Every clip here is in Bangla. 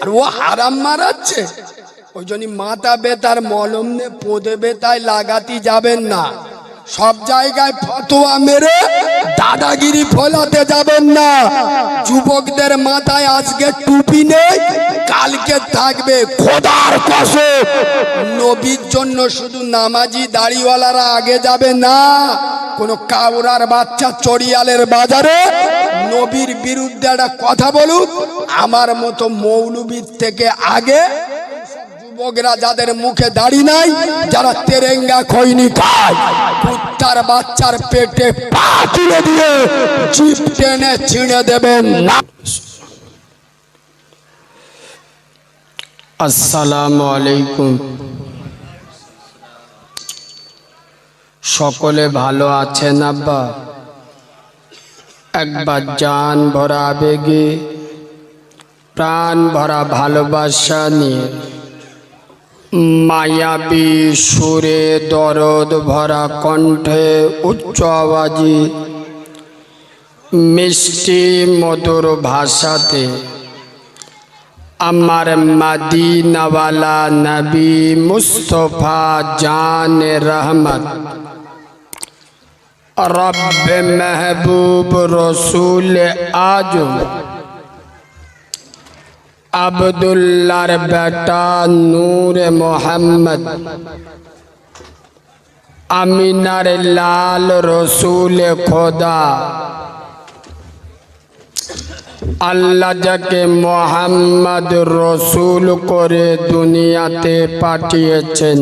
আর ও হারাম মারাচ্ছে। ওই জন্য মাথা বেতার মলম নে পোদে বেতায় লাগাতে যাবেন না। সব জায়গায় ফতোয়া মেরে দাদাগিরি ফলাতে যাবেন না। যুবকদের মাথায় আজকে টুপি নেই, কালকে থাকবে। খোদার কসম, নবীর জন্য শুধু নামাজি দাড়িওয়ালারা আগে যাবে না। কোন কাউরার বাচ্চা চড়িয়ালের বাজারে নবীর বিরুদ্ধে একটা কথা বলুক, আমার মতো মৌলবীর থেকে আগে যুবকরা যাদের মুখে দাড়ি নাই, যারা তেরেঙ্গা খৈনি খায়, কুত্তার বাচ্চার পেটে পা তুলে দিয়ে জিভ টেনে ছিঁড়ে দেবেন না। আসসালামু আলাইকুম। সকলে ভালো আছেন আব্বা? একবার জান ভরা আবেগে, প্রাণ ভরা ভালোবাসা নিয়ে, মায়াবী সুরে দরদ ভরা কণ্ঠে, উচ্চ আওয়াজে, মিষ্টি মধুর ভাষাতে আমার মদিনাওয়ালা নবী মুস্তফা জানে রহমত, রব্বে মেহবুব রসুল আজম, আব্দুল্লাহর বেটা নূর মোহাম্মদ, আমিনার লাল রসুল খোদা, আল্লাহ যাকে মোহাম্মদ রসুল করে দুনিয়াতে পাঠিয়েছেন,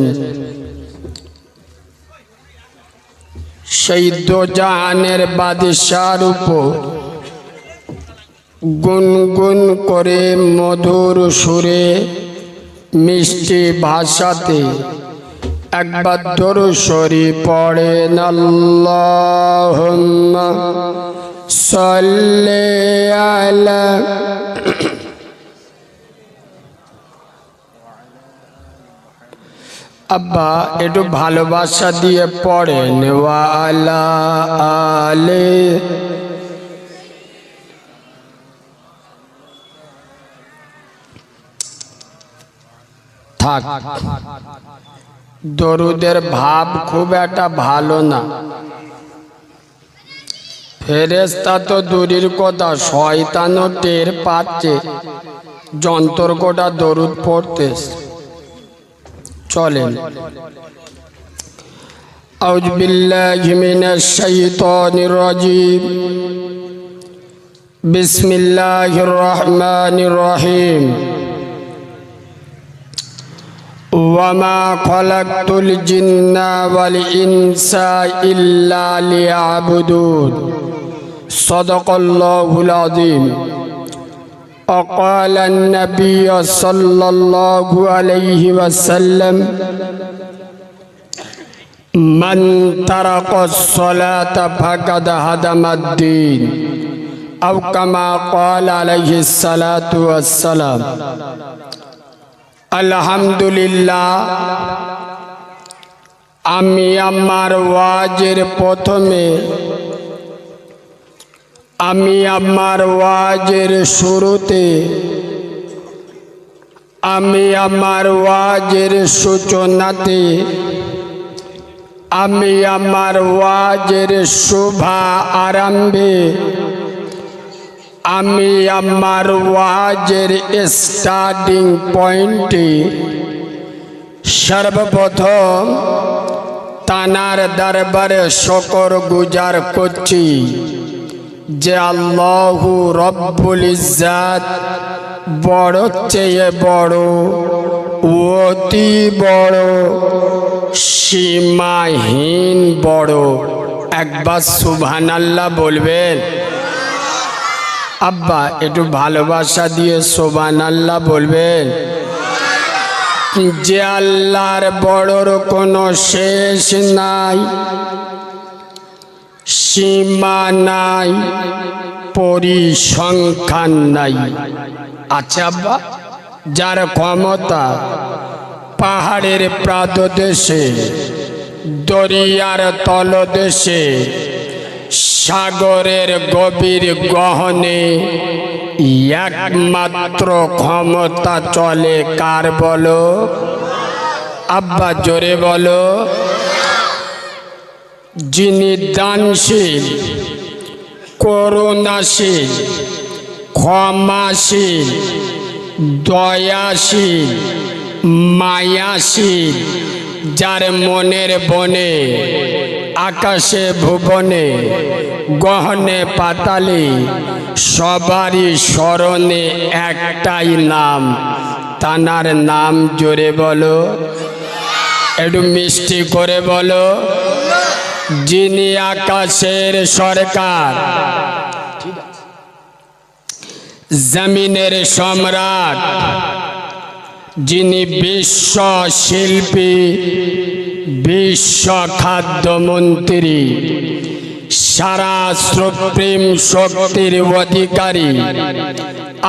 সেই দোজাহানের বাদশার উপর গুনগুন করে মধুর সুরে মিষ্টি ভাষাতে একবার দরুদ শরীফ পড়েন। আল্লাহুম্মা সাল্লি আলা আব্বা একটু ভালোবাসা দিয়ে পড়েন। ওয়া আলা আলে থাক। দরুদের ভাব খুব একটা ভালো না। ফেরেশতা তো দূরের কথা, শয়তানও টের পাচ্ছে যন্তর কোটা দরুদ পড়তে। চলেন। আউযু বিল্লাহি মিনাশ শাইতানির রাজীম। বিসমিল্লাহির রহমানির রহিম। ওয়ামা খালাকতুল জিন্না ওয়াল ইনসা ইল্লা লিয়াবুদুন। সাদাকাল্লাহুল আযীম। وقال النبي صلى الله عليه وسلم من ترك الصلاة فقد هدم الدين أو كما قال عليه الصلاة والسلام। আলহামদুলিল্লাহ, আমি আমার ওয়াজের প্রথমে, আমি আমার ওয়াজের শুরুতে, আমি আমার ওয়াজের সূচনাতে, আমি আমার ওয়াজের শুভা আরম্ভে, আমি আমার ওয়াজের স্টার্টিং পয়েন্টে সর্বপ্রথম তানার দরবারে শুকর গুজার করছি যে আল্লাহু রব্বুল ইজ্জাত বড় চেয়ে বড়, অতি বড়, সীমাহীন বড়। একবার সুবহানাল্লাহ বলবেন? আব্বা একটু ভালোবাসা দিয়ে সুবহানাল্লাহ বলবেন? যে আল্লাহর বড়র কোনো শেষ নাই, সীমা নাই, পরিসংখ্যান নাই। আচ্ছা আব্বা, যার ক্ষমতা পাহাড়ের প্রাদদেশে, দরিয়ার তলদেশে, সাগরের গভীর গহনে, একমাত্র ক্ষমতা চলে কার বলো? আব্বা জোরে বলো। যিনি দানশীল, করুণাশীল, ক্ষমাশীল, দয়াশীল, মায়াশীল, যার মনের বনে, আকাশে ভুবনে, গহনে পাতালে সবারই স্মরণে একটাই নাম, তানার নাম জোরে বলো, একটু মিষ্টি করে বলো। যিনি আকাশের সরকার, জমিনের সম্রাট, যিনি বিশ্ব শিল্পী, বিশ্ব খাদ্যমন্ত্রী, সারা সুপ্রিম শক্তির অধিকারী,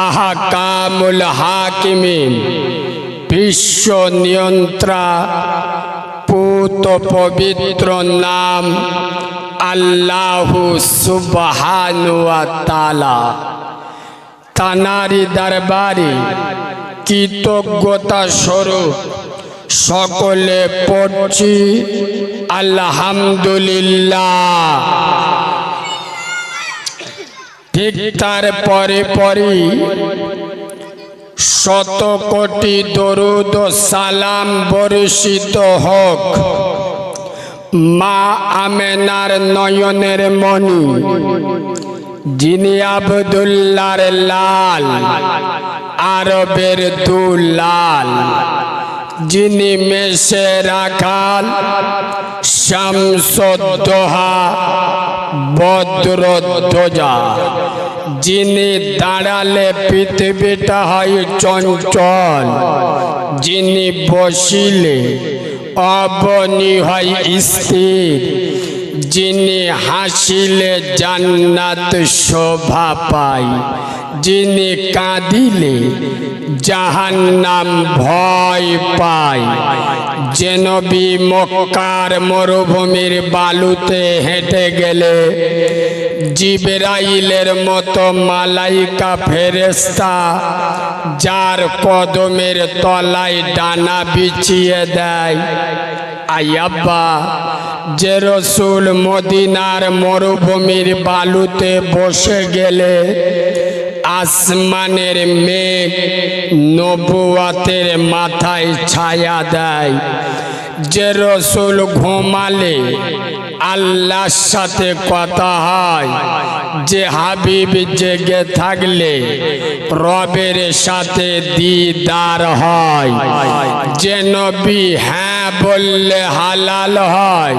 আহকামুল হাকিমিন, বিশ্ব নিয়ন্ত্রা, পুত পবিত্র নাম আল্লাহু সুবহানাহু ওয়া তাআলা। তানারি দরবারে কৃতজ্ঞতা স্বরূপ সকলে পড়ছি আলহামদুলিল্লাহ। ঠিক তার পরে পরে শত কোটি দরুদ ও সালাম বর্ষিত হোক মা আমেনার নয়নের মণি, যিনি আব্দুল্লাহর লাল, আরবের দুলাল, যিনি মেষে রাখাল, শামসুদ্দোহা, বদরুদ্দোজা, যিনি দাঁড়ালে পৃথিবীটা হয় চঞ্চল, যিনি বসিলে অবনী হয় স্থির, যিনি হাসিলে জান্নাত শোভা পায়, যিনি কাঁদিলে জাহান্নাম ভয় পায়। যে নবী মক্কার মরুভূমির বালুতে হেঁটে গেলে জিবরাইলের মতো মালাইকা ফেরেশতা যার কদমের তলায় ডানা বিছিয়ে দেয়। আয়াব্বা, যে রসুল মদিনার মরুভূমির বালুতে বসে গেলে আসমানের মেঘ নবুয়াতের মাথায় ছায়া দেয়, যে রসুল ঘুমালে আল্লাহর সাথে কথা হয়, যে হাবিব জেগে থাকলে রবের সাথে দিদার হয়, যে নবী হ্যাঁ বললে হালাল হয়,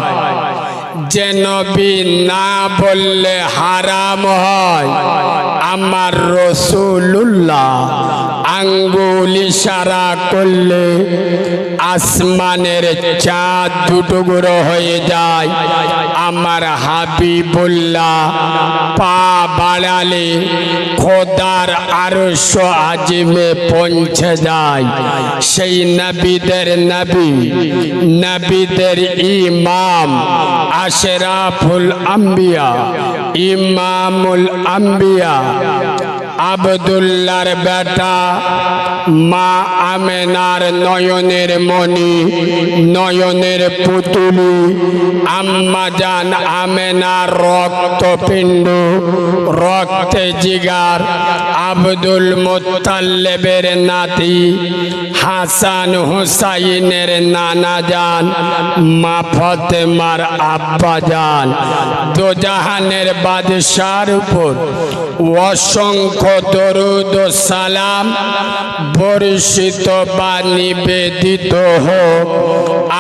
যে নবী না বললে হারাম হয়। আমার রাসূলুল্লাহ আঙ্গুল ইশারা করলে আসমানের চাঁদ দুটুকরো হয়ে যায়। আমার হাবিবুল্লাহ পা বাড়ালে খোদার আরশ আজিমে পৌঁছে যায়। সেই নবীদের নবী, নবীদের ইমাম, আশরাফুল আম্বিয়া, ইমামুল আম্বিয়া, আব্দুল্লাহর বেটা, মা আমেনার নয়নের মণি, নয়নের পুতুলি, আম্মা জান আমেনার রক্তপিণ্ড, রক্তে জিগার, আব্দুল মুত্তালিবের নাতি, হাসান হুসাইনের নানা জান, মা ফাতেমার আব্বা জান। দোজাহানের বাদশার উপর অসংখ্য দরুদ ও সালাম বর্ষিত বা নিবেদিত হোক।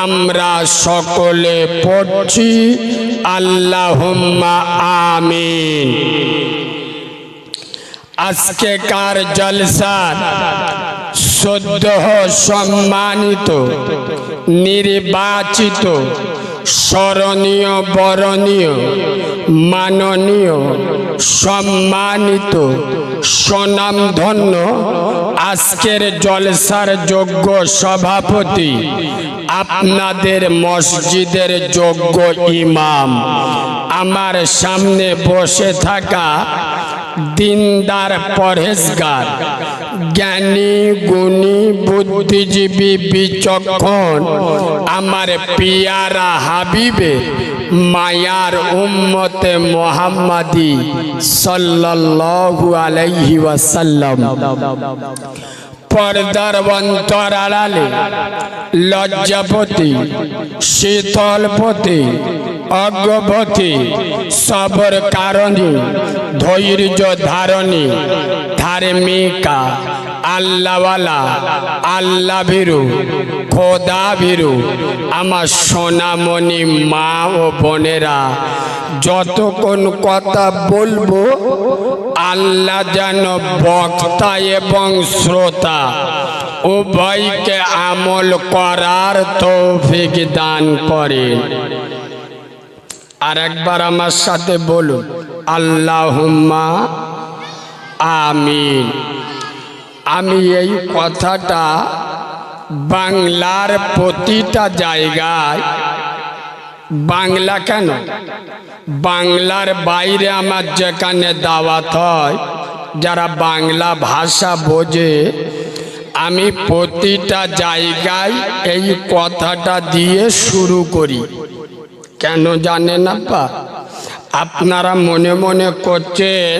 আমরা সকলে পড়ছি আল্লাহুম্মা আমিন। আজকেকার জলসার সদ্য সম্মানিত, নির্বাচিত, স্মরণীয়, বরণীয়, মাননীয়, সম্মানিত, স্বনামধন্য আজকের জলসার যোগ্য সভাপতি, আপনাদের মসজিদের যোগ্য ইমাম, আমার সামনে বসে থাকা দিনদার পরহেজগার, জ্ঞানী গুণী বুদ্ধিজীবী বিচক্ষণ আমার পিয়ারা হাবিবে মায়ার উম্মতে মুহাম্মাদি সাল্লাল্লাহু আলাইহি ওয়াসাল্লাম। পর্দার অন্তর আড়ালে লজ্জাপতি, শীতলপতি, অজ্ঞপতি, সবর কারণী, ধৈর্য ধারণী, ধার্মিকা, আল্লাহওয়ালা, আল্লাহ ভীরু, খোদা ভীরু আমার সোনামণি মা ও বোনেরা, যতক্ষণ কথা বলবো আল্লাহ যেন বক্তা এবং শ্রোতা উভয়কে আমল করার তৌফিক দান করে। আর একবার আমার সাথে বলুন, আল্লাহুম্মা আমিন। আমি এই কথাটা বাংলার প্রতিটা জায়গায়, বাংলা কেন, বাংলার বাইরে আমার যেখানে দাওয়াত হয়, যারা বাংলা ভাষা বোঝে, আমি প্রতিটা জায়গায় এই কথাটা দিয়ে শুরু করি। কেন জানেন আব্বা? আপনারা মনে মনে করছেন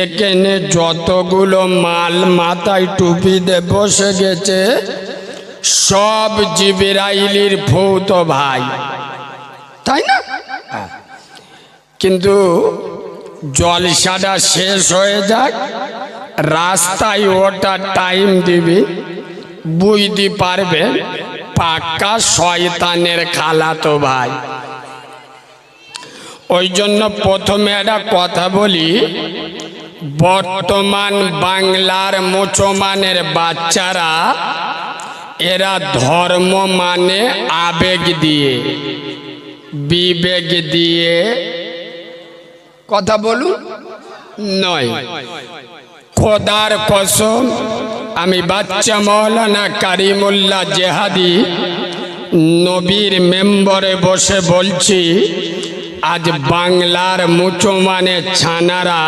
এখানে যতগুলো মাল মাথায় টুপি দিয়ে বসে গেছে সব জিবরাইলের ভূত ভাই, তাই না? কিন্তু জলসাটা শেষ হয়ে যাক, রাস্তায় ওটা টাইম দিবি, বুঝতে পারবে পাক্কা শয়তানের খালাতো ভাই। ওই জন্য প্রথমে একটা কথা বলি, বর্তমান বাংলার মুসলমানের বাচ্চারা এরা ধর্ম মানে আবেগ দিয়ে, বিবেক দিয়ে কথা বলুন নয়। খোদার কসম, আমি বাচ্চা মৌলানা কারিমুল্লাহ জেহাদি নবীর মেম্বরে বসে বলছি, আজ বাংলার মুসলমানের ছানারা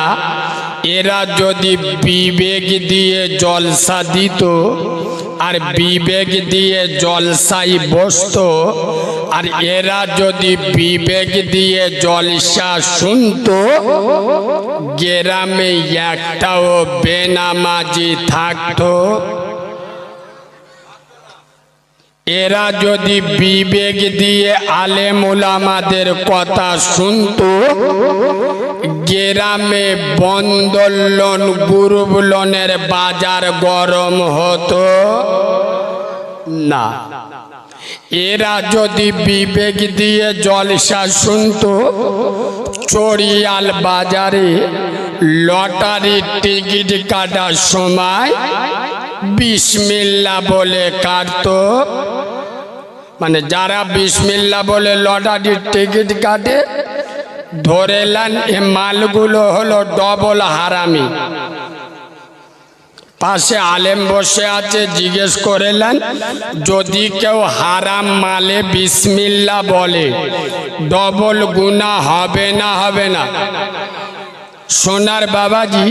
এরা যদি বিবেক দিয়ে জলসা দিত আর বিবেক দিয়ে জলসাই বসতো, আর এরা যদি বিবেক দিয়ে জলসা শুনতো, গ্রামে একটাও বেনামাজি থাকতো। এরা যদি বিবেক দিয়ে আলেম ওলামাদের কথা শুনতো, গ্রামে বন্দোলন গ্রুপ লোনের বাজার গরম হতো না। এরা যদি বিবেক দিয়ে জলসা শুনতো, চড়িয়াল বাজারে লটারির টিকিট কাটার সময় বিসমিল্লাহ বলে কাটতো। মানে যারা বিসমিল্লাহ বলে লটারির টিকিট কাটে, ধরে নেন এ মালগুলো হলো ডবল হারামি। পাশে আলেম বসে আছে, জিজ্ঞেস করেলেন যদি কেউ হারাম মালে বিসমিল্লাহ বলে ডবল গুনাহ হবে না? হবে না? সোনার বাবাজি,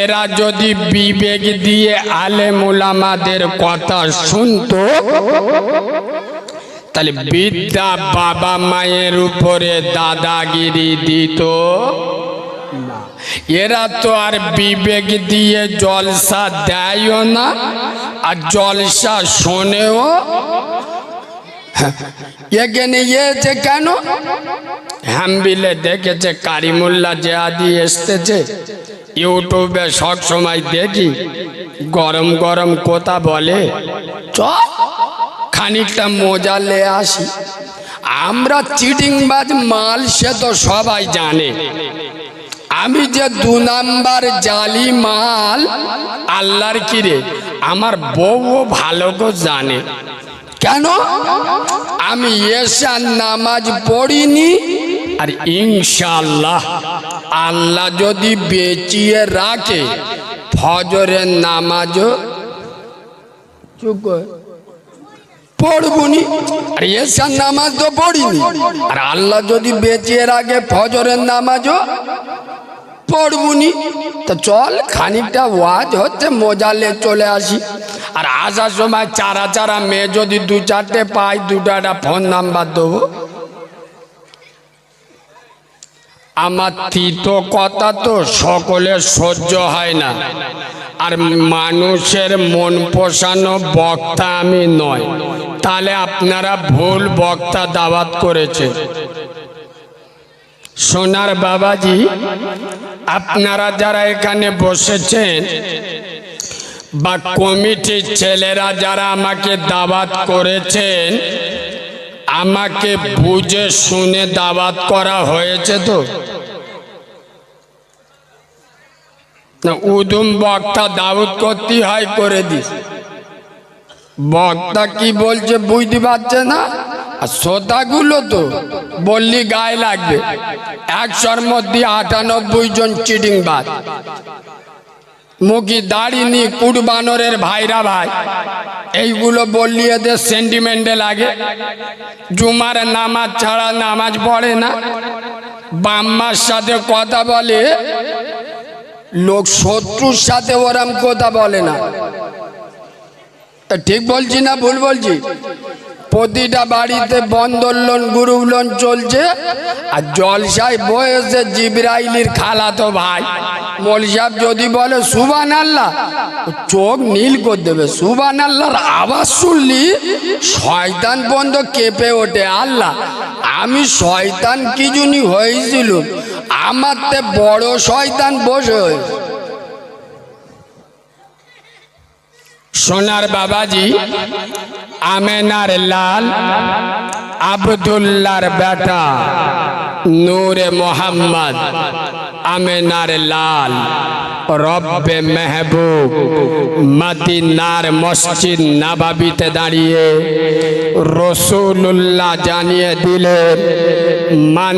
এরা যদি বিবেক দিয়ে আলেম ওলামাদের কথা শুনতো, তাহলে বিদ্যা বাবা মায়ের উপরে দাদাগিরি দিত না। এরা তো আর বিবেক দিয়ে জলসা দেয়ও না, আর জলসা শোনেও। এখানে এসে কেন হ্যাম্বিলে দেখেছে কারিমুল্লাহ জেহাদি এসতেছে, ইউটিউবে সব সময় দেখি গরম গরম কথা বলে, চল খানিকটা মজা লে আসি। আমরা চিটিংবাজ মাল সে তো সবাই জানে। আমি যে 2 নাম্বার জালি মাল আল্লাহর কিরে, আমার বউও ভালো করে জানে। কেন? আমি এশার নামাজ পড়িনি, আর ইনশাআল্লাহ আল্লাহ যদি বেঁচিয়ে রাখে ফজরের নামাজও পড়বনি, আর এশার নামাজ তো পড়িনি, আর আল্লাহ যদি বেঁচিয়ে রাখে ফজরের নামাজও পড়বুনি। তা চল খানিকটা ওয়াজ হচ্ছে, মজালে চলে আসি। আর আসার সময় চারা চারা মেয়ে যদি দু চারটে পাই, দুটো একটা ফোন নাম্বার দেবো। আমার তিতো কথা তো সকলের সহ্য হয় না, আর মানুষের মন পোষানো বক্তা আমি নয়, তাহলে আপনারা ভুল বক্তা দাওয়াত করেছে। সোনার বাবাজি, আপনারা যারা এখানে বসেছেন বা কমিটির ছেলেরা যারা আমাকে দাওয়াত করেছেন, আমাকে বুঝে শুনে দাওয়াত করা হয়েছে তো? না উদুম বক্তা দাওয়াত করতে হয়, করে দিস। বক্তা কি বলছে বুঝতে পারছে না, আর শ্রোতাগুলো তো বললি গায়ে লাগবে। 100-র মধ্যে 98 জন চিটিংবাজ, মুখি দাড়িনি কুড়বানরের ভাইরা ভাই, এইগুলো বললি এদের সেন্টিমেন্টে লাগে। জুমার নামাজ ছাড়া নামাজ পড়ে না, বাম্মার সাথে কথা বলে, লোক শত্রুর সাথে ওরাম কথা বলে না। ঠিক বলছি না ভুল বলছি? প্রতিটা বাড়িতে বন্ধন লোন, গ্রুপ লোন চলছে, আর জলসায় বয়সে জিবরাইলির খালাতো ভাই মৌলভী সাহেব যদি বলে সুবহানাল্লাহ, চোখ নীল করে দেবে। সুবহানাল্লাহর আওয়াজ শুনলি শয়তান বন্ধ কেঁপে ওঠে। আল্লাহ, আমি শয়তান কি জন্য হয়েছিল, আমার তে বড় শয়তান বসে হয়েছে। সোনার বাবাজি, আমেনার লাল আব্দুল্লাহর বেটা নূরে মোহাম্মদ আমেনার লাল রব্বে মেহবুব মদিনার মসজিদ নববীতে দাঁড়িয়ে রাসূলুল্লাহ জানিয়ে দিলেন, মান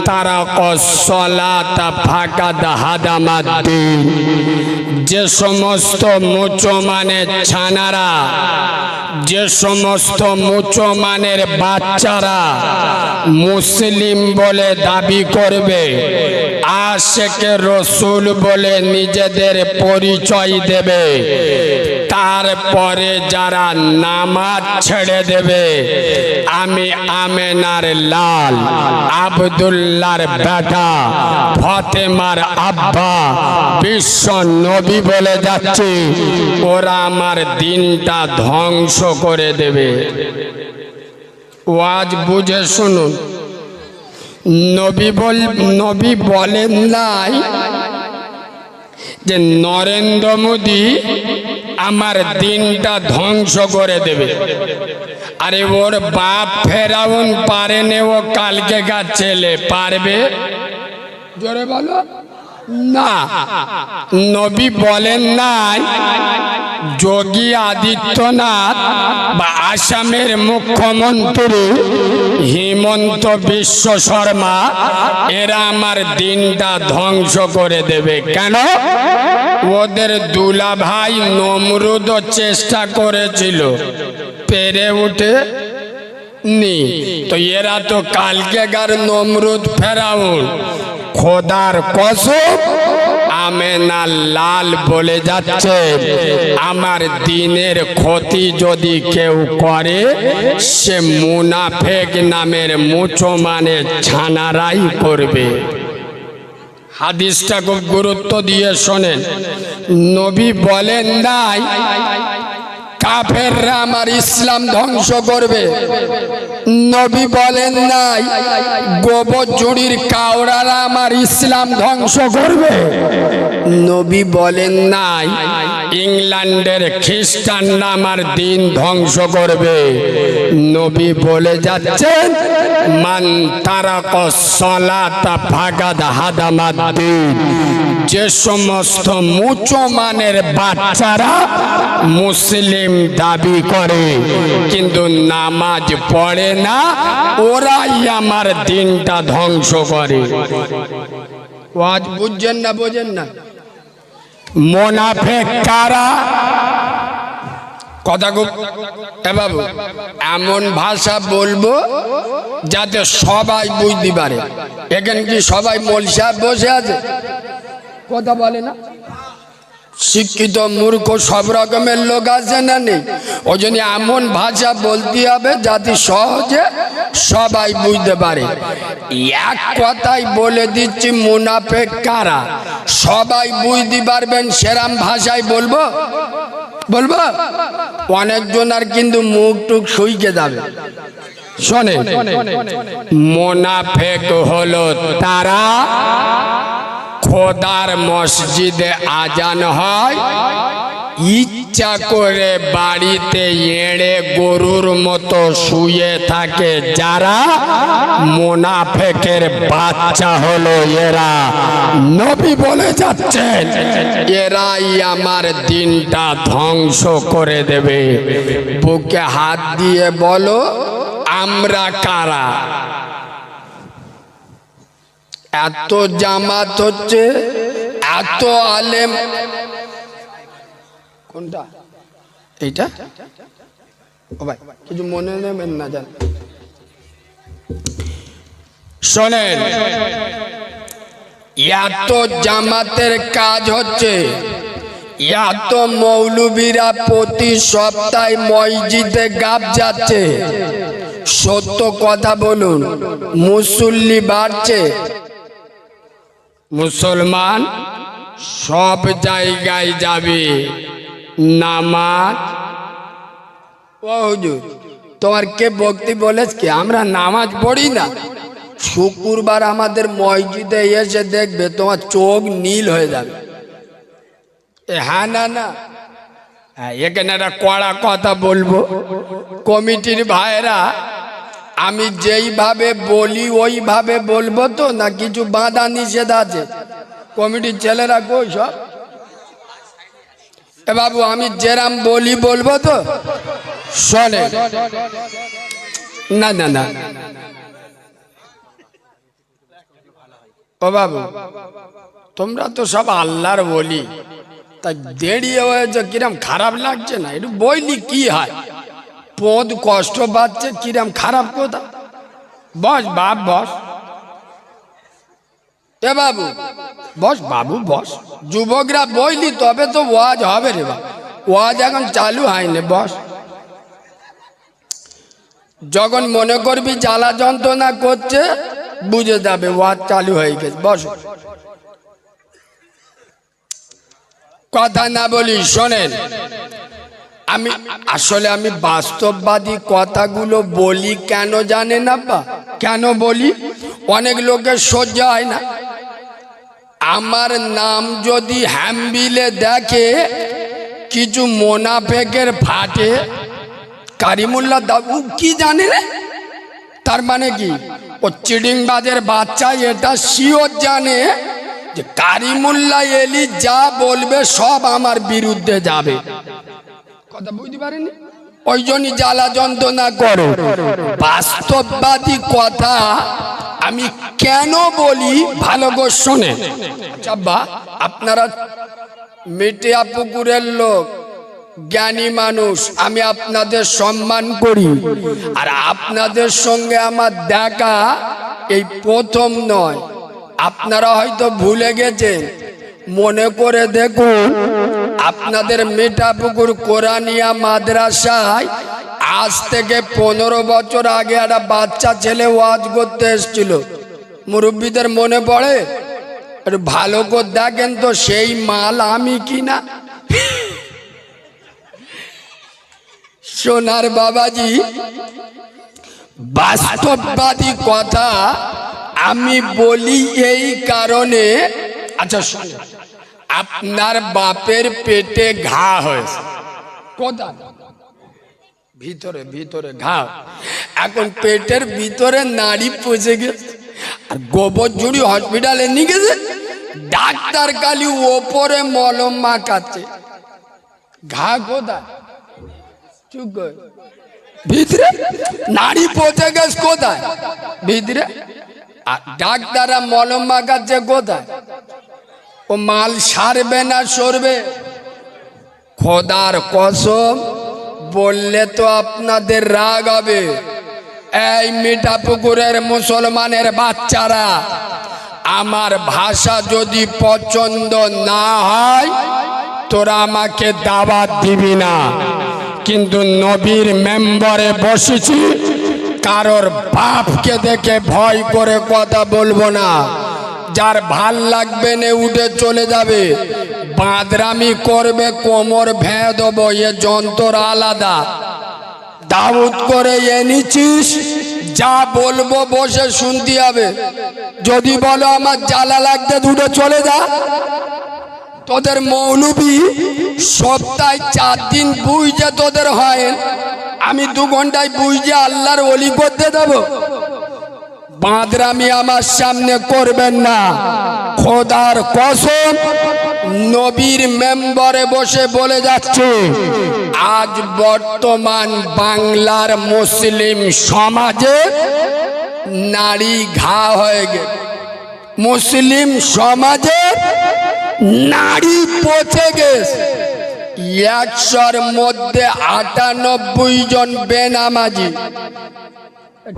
তারাকাস সালাতা ফাকাদ হাদামাদ্দিন। যে সমস্ত মুসলমানের ছানারা, যে সমস্ত মুসলমানের বাচ্চারা মুসলিম বলে দাবি করবে, আশেকে রসুল বলে নিজেদের পরিচয় দেবে, তারপরে যারা নামাজ ছেড়ে দেবে, আমি আমেনার লাল আব্দুল্লাহর বেটা ফাতেমার আব্বা বিশ্ব নবী বলে যাচ্ছি, ওরা আমার দিনটা ধ্বংস করে দেবে। ওয়াজ বুঝে শুনুন। নবী বলেন নাই যে নরেন্দ্র মোদী আমার দিনটা ধ্বংস করে দেবে। আরে ওর বাপ ফেরাউন পারেনি, ও কালকে কার ছেলে পারবে? জোরে বলো না। নবী বলেন নাই যোগী আদিত্যনাথ বা আসামের মুখ্যমন্ত্রী হিমন্ত বিশ্ব শর্মা এরা আমার দিনটা ধ্বংস করে দেবে। কেন? ওদের দুলা ভাই নমরুদ চেষ্টা করেছিল, পেরে উঠে নি। তো এরা তো কালকেকার নমরুদ ফেরাউন। খোদার কসম, আমেনার লাল বলে যাচ্ছে, আমার দিনের ক্ষতি যদি কেউ করে, সে মুনাফেক নামের মুসলমানের ছানারাই করবে। হাদিসটা খুব গুরুত্ব দিয়ে শোনেন। নবী বলেন নাই কাফেররা আমার ইসলাম ধ্বংস করবে। নবী বলেন নাই গোবর জুড়ির কাওড়ারা আমার ইসলাম ধ্বংস করবে। নবী বলেন নাই ইংল্যান্ডের খ্রিস্টানরা আমার দিন ধ্বংস করবে। নবী বলে যাচ্ছেন, মান তারাকাস সালাতা ফাকাদ হাদামাদ্দিন। যে সমস্ত মুসলমানের বাচ্চারা মুসলিম দাবি করে কিন্তু নামাজ পড়ে না, ওরাই আমার দিনটা ধ্বংস করে। ওয়াজ বুঝছেন না বোঝেন না? মুনাফিক কারা? কথা খুব বাবু এমন ভাষা বলবো যাতে সবাই বুঝতে পারে। এখানে কি সবাই মৌলভী সাহেব বসে আছে? কথা বলে না? শিক্ষিত মূর্খ সব রকমের লোক আছে না নেই? ওই জন্য এমন ভাষা বলতে হবে যাতে সহজে সবাই বুঝতে পারে। এক কথাই বলে দিচ্ছি, মুনাফেক কারা সবাই বুঝতে পারবেন সেরাম ভাষায় বলবো। অনেকজন আর কিন্তু মুখ টুক শুইকে যাবে। শোনে, মুনাফেক হলো তারা খোদার মসজিদে আজান হয়, ইচ্ছা করে বাড়িতে এড়ে গরুর মতো শুয়ে থাকে যারা মুনাফেকের বাচ্চা হলো এরা। নবী বলে যাচ্ছেন এরাই আমার দিনটা ধ্বংস করে দেবে। বুকে হাত দিয়ে বলো আমরা কারা? এত জামাত হচ্ছে, এত আলেম। কোনটা এইটা? ও ভাই কিছু মনে নেবেন না, জান শোনেন, এত জামাতের কাজ হচ্ছে, এত মৌলবীরা প্রতি সপ্তাহে মসজিদে গাব যাচ্ছে। সত্য কথা বলুন, মুসল্লি বাড়ছে। মুসলমান সব জায়গায় যাবে, নামাজ। ও হুজুর, তোমার কে ভক্তি বলেছ কি আমরা নামাজ পড়ি না? শুক্রবার আমাদের মসজিদে এসে দেখবে তোমার চোখ নীল হয়ে যাবে। হ্যাঁ না না, এখানে একটা কড়া কথা বলবো, কমিটির ভাইরা আমি যেইভাবে বলি ওইভাবে বলবো তো, না কিছু বাধা নিষেধ আছে? কমিটির ছেলেরা কই সব? এ বাবু, আমি যেরাম বলি বলবো তো? শোনে, না না না, ও বাবু তোমরা তো সব আল্লাহর বলি, তাই দেরিয়ে হয়েছে কিরম খারাপ লাগছে না? একটু বইলি কি হয়, পদ কষ্ট পাচ্ছে কিরম খারাপ কথা। বস বাপ বস, এ বাবু বস, বাবু বস। যুবকরা বইলি তবে তো ওয়াজ হবে রে বাবু, ওয়াজ এখন চালু হয়নি। বস, যখন মনে করবি জ্বালা যন্ত্রণা করছে বুঝে যাবে ওয়াজ চালু হয়ে গেছে। বস, কথা না বলি শোনেন, আমি বাস্তববাদী কথাগুলো বলি কেন জানেন আব্বা? কেন বলি? অনেক লোকের সহ্য হয় না। আমার নাম যদি হ্যাম্বিলে দেখে কিছু মোনাফেকের ফাটে, কারিমুল্লাহ দাবু কি জানে রে? তার মানে কি ও চিডিংবাজের বাচ্চা এটা শিওর জানে যে কারিমুল্লাহ এলি যা বলবে সব আমার বিরুদ্ধে যাবে। কথা বুঝতে পারেনি? ওই জন্যই জ্বালা যন্ত্রণা করো। বাস্তববাদী কথা আমি কেন বলি ভালো করে শোনে। আচ্ছা বা আপনারা মেটিয়া পুকুরের লোক, জ্ঞানী মানুষ, আমি আপনাদের সম্মান করি। আর আপনাদের সঙ্গে আমার দেখা এই প্রথম নয়, আপনারা হয়তো ভুলে গেছেন। মনে করে দেখুন, আপনাদের মিঠাপুকুর কোরআনিয়া মাদ্রাসায় আজ থেকে 15 বছর আগে একটা বাচ্চা ছেলে ওয়াজ করতে এসেছিল। মুরব্বীদের মনে পড়ে? একটু ভালো করে দেখেন তো সেই মাল আমি কিনা। সোনার বাবাজি, বাস্তববাদী কথা আমি বলি এই কারণে। আচ্ছা, আপনার বাপের পেটে ঘা হয়েছে, কোথায়? ভিতরে ভিতরে ঘা। এখন পেটের ভিতরে নাড়ি পচে গেছে, আর গোবরঝুড়ি হসপিটালে নিয়ে গেছে। ডাক্তার কালি ওপরে মলম মাখাচ্ছে। ঘা কোথায়? চুপ কর। ভিতরে নাড়ি পচে গেছে কোথায়? ভিতরে। আর ডাক্তাররা মলম মাখাচ্ছে কোথায়? ও মাল সারবে না সরবে? খোদার কসম বললে তো আপনাদের রাগ হবে। এই মিঠাপুকুরের মুসলমানের বাচ্চারা, আমার ভাষা যদি পছন্দ না হয় তোরা আমাকে দাওয়াত দিবি না, কিন্তু নবীর মেম্বারে বসেছি, কারোর বাপকে দেখে ভয় করে কথা বলবো না। যার ভাল লাগবে না উঠে চলে যাবে, বাঁদরামি করবে কোমর ভেঁ দেবো, এ যন্ত্র আলাদা। দাউদ করে এনেছিস, যা বলবো বসে শুনতে হবে। যদি বলো আমার জ্বালা লাগতে দুটো চলে যা। তোদের মৌলবি সপ্তাহে 4 দিন বুঝে তোদের হয়, আমি 2 ঘন্টায় বুঝে আল্লাহর ওলি করতে দেব? বাঁদরামি আমার সামনে করবেন না। খোদার কসম নবীর মেম্বারে বসে বলে যাচ্ছে, আজ বর্তমান বাংলার মুসলিম সমাজে নারী ঘা হয়ে গেছে। মুসলিম সমাজে নারী পচে গেছে। 100-র মধ্যে 98 জন বেনামাজি।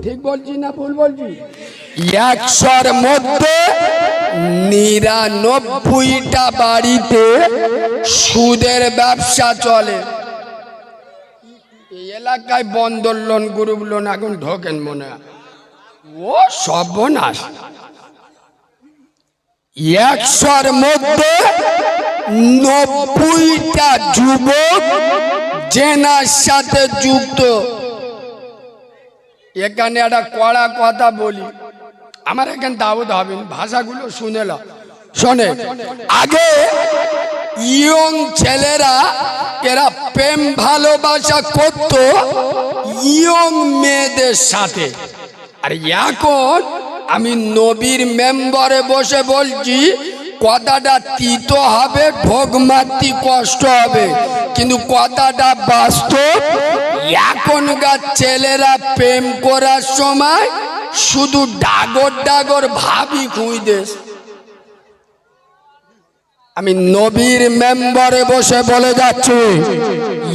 ঠিক বলছি না ভুল বলছি? 100-র মধ্যে 99টা বাড়িতে সুদের ব্যবসা চলে। এই এলাকায় বন্দর লোন, গ্রুপ লোন এখন ঢোকেন মনে হয়। ও সর্বনাশ। 100-র মধ্যে 90টা যুবক জেনার সাথে যুক্ত। এখানে একটা কড়া কথা বলি, আমার এখানে দাওয়াত হবে, ভাষাগুলো শুনে নাও। শোনে, আগে ইয়ং ছেলেরা এরা প্রেম ভালোবাসা করত ইয়ং মেয়েদের সাথে, আর এখন আমি নবীর মেম্বারে বসে বলছি, কথাটা তিতো হবে, ঢোক মারতে কষ্ট হবে, কিন্তু কথাটা বাস্তব। এখনকার ছেলেরা প্রেম করার সময় শুধু ডাগর ডাগর ভাবি খুঁজদেশ। আমি নবীর মেম্বারে বসে বলে যাচ্ছি,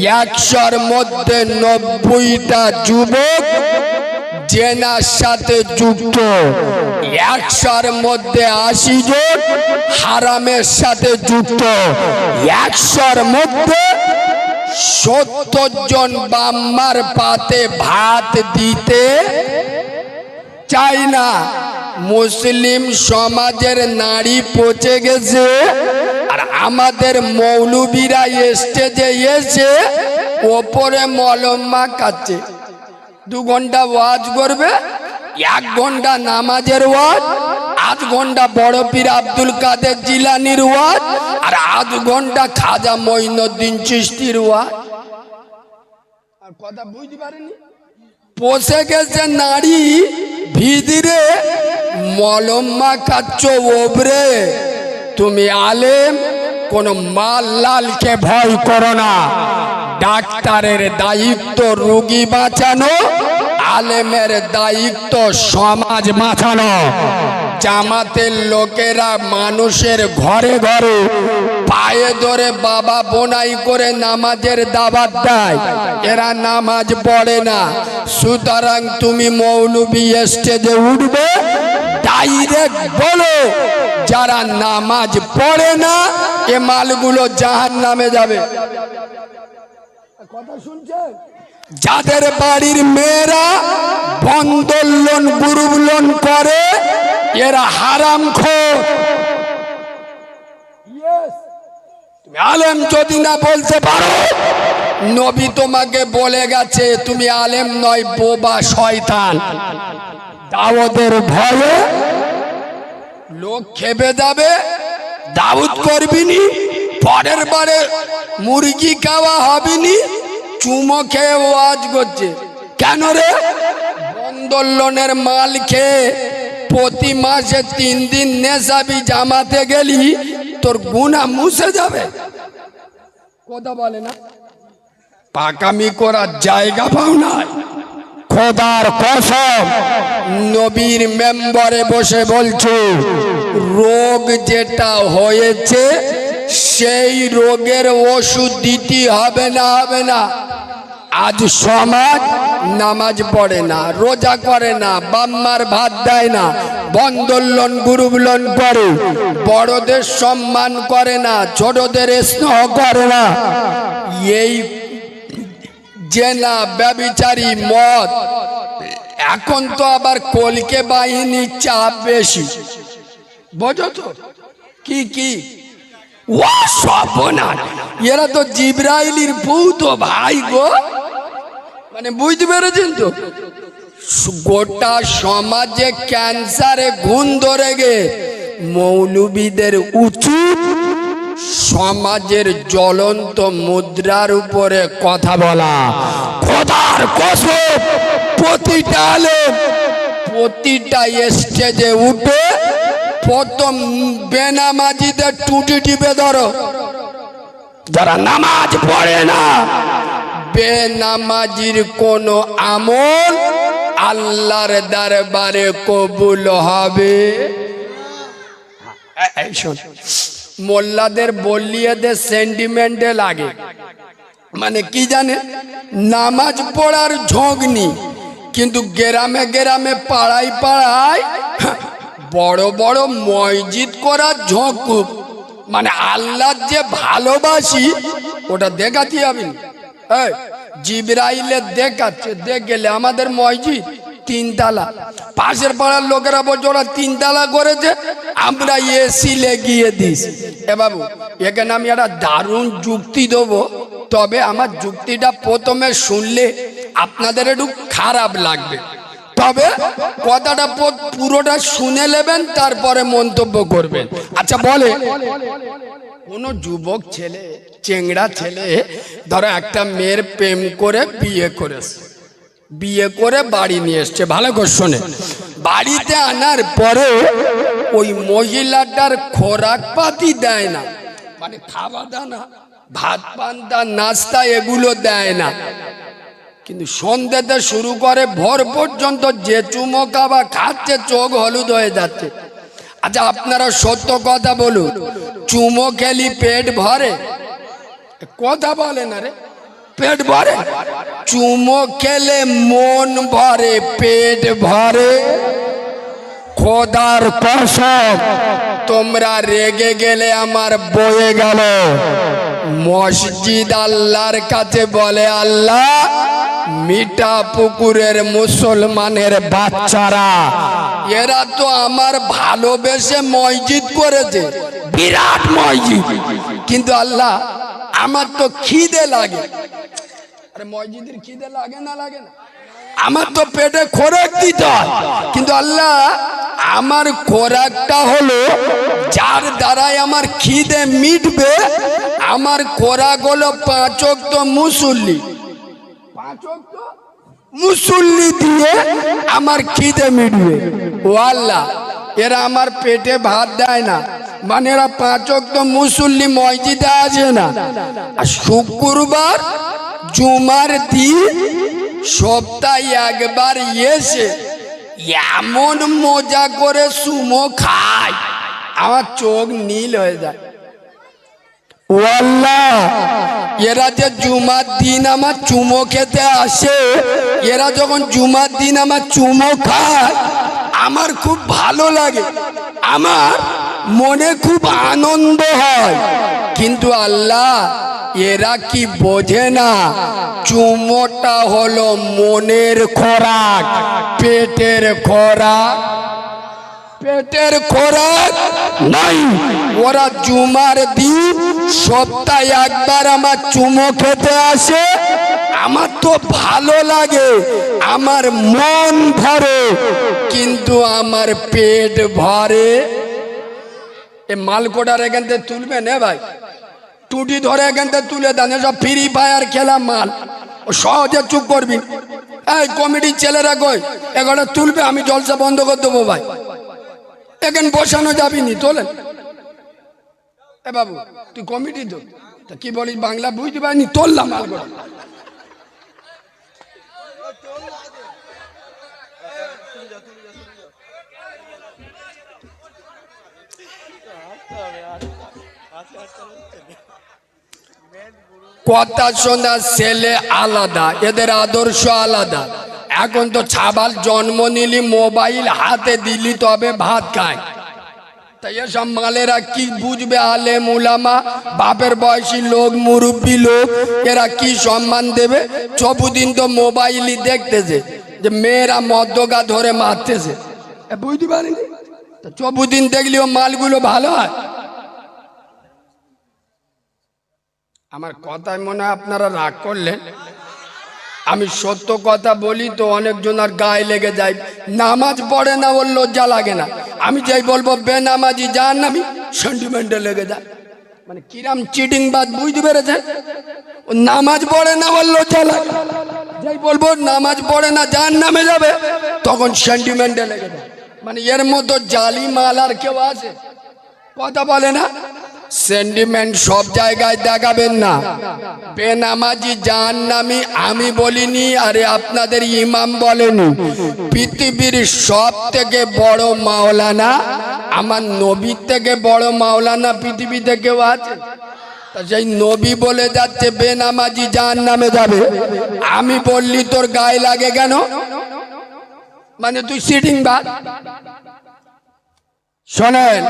100-র মধ্যে 90টা যুবক জেনার সাথে যুক্ত, 100-র মধ্যে 80 জন হারামের সাথে যুক্ত, 100-র মধ্যে 70 জন বাম্মার পাতে ভাত দিতে চাই না। মুসলিম সমাজের নারী পচে গেছে, আর আমাদের মৌলবীরা স্টেজে এসে ওপরে মলম মাখাচ্ছে। 2 ঘন্টা ওয়াজ করবে, 1 ঘন্টা নামাজের ওয়াজ, 8 ঘন্টা বড় পীর আব্দুল কাদের জিলানির ওয়াজ, আর 8 ঘন্টা খাজা মঈনুদ্দিন চিশতির ওয়াজ। আর কথা বুঝতে পারেনি? পচে গেছে নারী ভিদিরে মলম মাখাচ্ছ ওবরে। তুমি আলেম, কোন মাল লালকে ভয় করো না। ডাক্তারের দায়িত্ব রোগী বাঁচানো, আলেমের দায়িত্ব সমাজ বাঁচানো। জামাতের লোকেরা মানুষের ঘরে ঘরে পায়ে ধরে বাবা বোনাই করে নামাজের দাওয়াত দেয়, এরা নামাজ পড়ে না। সুতরাং তুমি মৌলবি স্টেজে উঠবে, ডাইরেক্ট বলো যারা নামাজ পড়ে না এ মালগুলো জাহান্নামে যাবে। কথা শুনছেন? যাদের বাড়ির মেয়েরা বন্দর লোন, গ্রুপ লোন করে, এরা হারামখোর। তুমি আলেম যদি না বলতে পারো, নবী তোমাকে বলে গেছে তুমি আলেম নয়, বোবা শয়তান। দাওয়াতের ভয়ে লোক খেপে যাবে, দাওয়াত করবিনি, পরের বারে মুরগি খাওয়া হবেনি, চুমো খেয়ে ওয়াজ করছে। কেন রে? বন্দর লোনের মাল খেয়ে প্রতি মাসে 3 দিন নেশাবি জামাতে গেলি, তোর গুনাহ মুছে যাবে। কথা বলে না, পাকামি করার জায়গা পাও না। খোদার কসম নবীর মেম্বারে বসে বলছো, রোগ যেটা হয়েছে সেই রোগের ওষুধ দিতে হবে না, হবে না। আজ সমাজ নামাজ পড়ে না, রোজা করে না, বাম্মার ভাত দেয় না, বন্ধন লোন গ্রুপ লোন করে, বড়দের সম্মান করে না, ছোটদের স্নেহ করে না। এই জেনা, ব্যভিচারী, মদ, এখন তো আবার কলকে বাহিনীর চাপ বেশি, বোঝো তো? কি কি ও সর্বনাশ, এরা তো জিব্রাইলের ভূত ভাই গো, মানে বুঝতে পেরেছেন তো? গোটা সমাজে ক্যান্সারে ঘুণ ধরে গে, মৌলবীদের উচিত সমাজের জ্বলন্ত মুদ্রার উপরে কথা বলা। খোদার কসম, প্রতিটা আলেম প্রতিটা স্টেজে উঠে প্রথম বেনামাজিদের টুটি টিপে ধরো, যারা নামাজ পড়ে না। বেনামাজির কোন আমল আল্লাহর দরবারে কবুল হবে? এই শোন, মোল্লাদের বলিয়েদের সেন্টিমেন্টে লাগে, মানে কি জানে, নামাজ পড়ার ঝোঁক নেই, কিন্তু গ্রামে গ্রামে পাড়ায় পাড়ায় বড় বড় মসজিদ করার ঝোঁক খুব, মানে আল্লাহর যে ভালোবাসি ওটা দেখাতে হবে। জিবরাইলে দেখাচ্ছে, দেখ গেলে আমাদের মসজিদ 3 তালা, পাশের পাড়ার লোকেরা বলছে ওরা 3 তালা করেছে, আমরা এসি লেগিয়ে দিস। এ বাবু, এখানে আমি একটা দারুণ যুক্তি দেবো, তবে আমার যুক্তিটা প্রথমে শুনলে আপনাদের একটু খারাপ লাগবে, তবে কথাটা পুরোটা শুনে নেবেন, তারপরে মন্তব্য করবেন। আচ্ছা বলে, কোন যুবক ছেলে, চেংড়া ছেলে ধরো একটা মেয়ের প্রেম করে বিয়ে করেছে, বিয়ে করে বাড়ি নিয়ে এসছে, ভালো করে শোনে, বাড়িতে আনার পরে ওই মহিলাটার খোরাক পাতি দেয় না, মানে খাওয়া দানা, ভাত পান্তা, নাস্তা এগুলো দেয় না, কিন্তু সন্ধ্যেতে শুরু করে ভোর পর্যন্ত যে চুমো খাওয়া খাচ্ছে চোখ হলুদ হয়ে যাচ্ছে। আচ্ছা আপনারা সত্য কথা বলুন, চুমো খেলি পেট ভরে? কথা বলে না রে, পেট ভরে? চুমো খেলে মন ভরে, পেট ভরে? খোদার কসম, তোমরা রেগে গেলে আমার বয়ে গেল। মসজিদ আল্লাহর কাছে বলে, আল্লাহ মিঠা পুকুরের মুসলমানের বাচ্চারা, এরা তো আমার ভালোবেসে মসজিদ করেছে, বিরাট মসজিদ, কিন্তু আল্লাহ আমার তো খিদে লাগে। আরে মসজিদের খিদে লাগে না, লাগে না? আমার তো পেটে খোরাক দিতে হয়, কিন্তু আল্লাহ আমার খোরাকটা হলো যার দ্বারাই আমার খিদে মিটবে, আমার খোরাক হলো 5 ওয়াক্ত মুসল্লি, 5 ওয়াক্ত মুসল্লি দিয়ে আমার খিদে মিটবে। ও আল্লাহ, এরা আমার পেটে ভাত দেয় না, মানে এরা 5 ওয়াক্ত মুসল্লি মসজিদে আসে না, আর শুক্রবার জুমার দিন সপ্তাহে একবার এসে এমন মজা করে সুমো খায়, আমার চোখ নীল হয়ে যায়। ও আল্লাহ, এরা যে জুমার দিন আমার চুমো খেতে আসে, এরা যখন জুমার দিন আমার চুমো খায় আমার খুব ভালো লাগে, আমার মনে খুব আনন্দ হয়, কিন্তু আল্লাহ এরা কি বোঝে না, চুমোটা হলো মনের খোরাক, পেটের খোরাক, পেটের খোরাক নাই। ওরা জুমার দিন সপ্তাহে একবার আমার চুমো খেতে আসে, আমার তো ভালো লাগে, আমার মন ভরে, কিন্তু আমার পেট ভরে। এ মালকোটার এখান থেকে তুলবে না ভাই, টুটি ধরে এখান থেকে তুলে দেন, সব ফ্রি ফায়ার খেলা মাল, ও সহজে চুপ করবি। এই কমিটির ছেলেরা কই, এগুলো তুলবে, আমি জলসা বন্ধ করে দেবো ভাই, এখানে বসানো যাবি নি, তোলেন। এ বাবু তুই কমিটি তো, তা কি বলিস, বাংলা বুঝতে পারিনি, তোললাম মালকোটা। কথা শোনা ছেলে আলাদা, এদের আদর্শ আলাদা। এখন তো ছাবাল জন্ম নিলি মোবাইল হাতে দিলি তবে ভাত খায়। তাই এসব মালেরা কি বুঝবে? আলেম উলামা, বাপের বয়সী লোক, মুরব্বী লোক, এরা কি সম্মান দেবে? চবুদিন তো মোবাইলই দেখতেছে, যে মেয়েরা মদ্যগা ধরে মারতেছে, বুঝতে পারিনি? চবুদিন দেখলেও মালগুলো ভালো হয়। আমার কথায় মনে হয় আপনারা রাগ করলেন। আমি সত্য কথা বলি তো অনেকজন আর গায়ে লেগে যায়, নামাজ পড়ে না ওর লজ্জা লাগে না। আমি যাই বলবো বেনামাজি জাহান্নামী, সেন্টিমেন্টে লেগে যায়। মানে কিরাম চিটিং বাদ, বুঝতে পেরেছেন? ও নামাজ পড়ে না ওর লজ্জা লাগে, যাই বলবো নামাজ পড়ে না জাহান্নামে যাবে, তখন সেন্টিমেন্টে লেগে যায়। মানে এর মতো জালি মাল আর কেউ আছে? কথা বলে না। সেন্টিমেন্ট সব জায়গায় দেখাবেন না। বেনামাজি জাহান্নামী আমি বলিনি, আরে আপনাদের ইমাম বলেনি। পৃথিবীর সব থেকে বড় মাওলানা, আমার নবীর থেকে বড় মাওলানা পৃথিবীতে কেউ আছে? তা সেই নবী বলে যাচ্ছে বেনামাজি জাহান্নামে যাবে, আমি বললি তোর গায়ে লাগে কেন? মানে তুই সিটিং বাদ। শোনেন,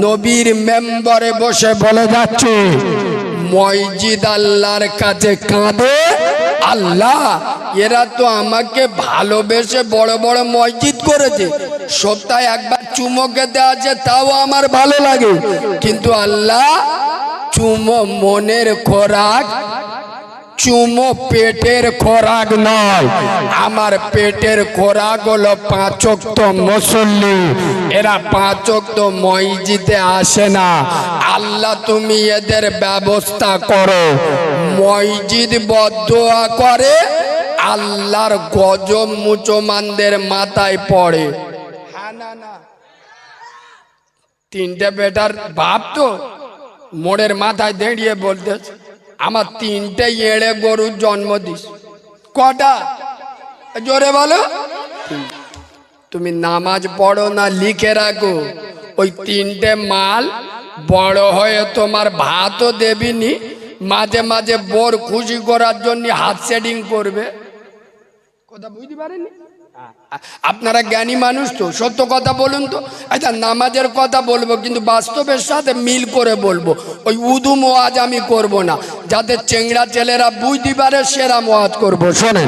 নবীর মেম্বরে বসে বলে যাচ্ছে মসজিদ আল্লাহর কাছে কাঁদে, আল্লাহ এরা তো আমাকে ভালোবেসে বড় বড় মসজিদ করেছে, সপ্তাহে একবার চুমো খেতে আছে তাও আমার ভালো লাগে, কিন্তু আল্লাহ চুমো মনের খোরাক, চুমো পেটের খোরাক নয়। আমার পেটের খোরাক হলো 5 ওয়াক্ত মুসল্লি, এরা 5 ওয়াক্ত মসজিদে আসে না। আল্লাহ তুমি এদের ব্যবস্থা করো। মসজিদ বদদোয়া করে, আল্লাহর গজব মুসলমানদের মাথায় পড়ে। হ্যাঁ না না, 3টে বেটার বাপ তো মোড়ের মাথায় দাঁড়িয়ে বলতেছে আমার 3টে এড়ে গরুর জন্ম দিস। কটা? জোরে বলো। তুমি নামাজ পড়ো না, লিখে রাখো, ওই 3টে মাল বড় হয়ে তোমার ভাতও দেবিনি, মাঝে মাঝে বোর খুশি করার জন্য হাত সেটিং করবে। কথা বুঝতে পারেনি? আপনারা জ্ঞানী মানুষ তো, সত্য কথা বলুন তো। আচ্ছা নামাজের কথা বলবো, কিন্তু বাস্তবের সাথে মিল করে বলবো। ওই উদু মোয়াজ আমি করব না, যাতে চেংড়া ছেলেরা বুঝতে পারে সেরা মোয়াজ করবো। শোনেন,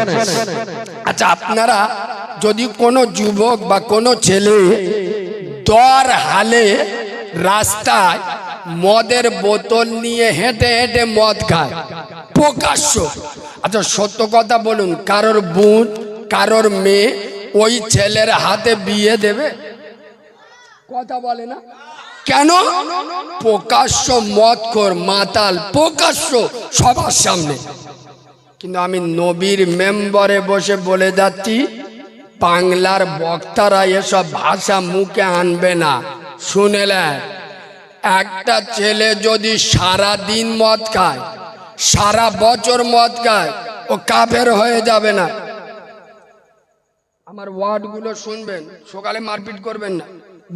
আচ্ছা আপনারা যদি কোনো যুবক বা কোনো ছেলে দর হালে রাস্তায় মদের বোতল নিয়ে হেঁটে হেঁটে মদ খায় প্রকাশ্য, আচ্ছা সত্য কথা বলুন, কারোর বোন কারোর মেয়ে ওই ছেলের হাতে বিয়ে দেবে? কথা বলে না কেন? প্রকাশ্য মদখোর মাতাল, প্রকাশ্য সবার সামনে। কিন্তু আমি নবীর মেম্বরে বসে বলে যাচ্ছি, বাংলার বক্তারা এসব ভাষা মুখে আনবে না। শুনেলেন, একটা ছেলে যদি সারা দিন মদ খায়, সারা বছর মদ খায়, ও কাফের হয়ে যাবে না। আমার ওয়ার্ডগুলো শুনবেন, সকালে মারপিট করবেন না,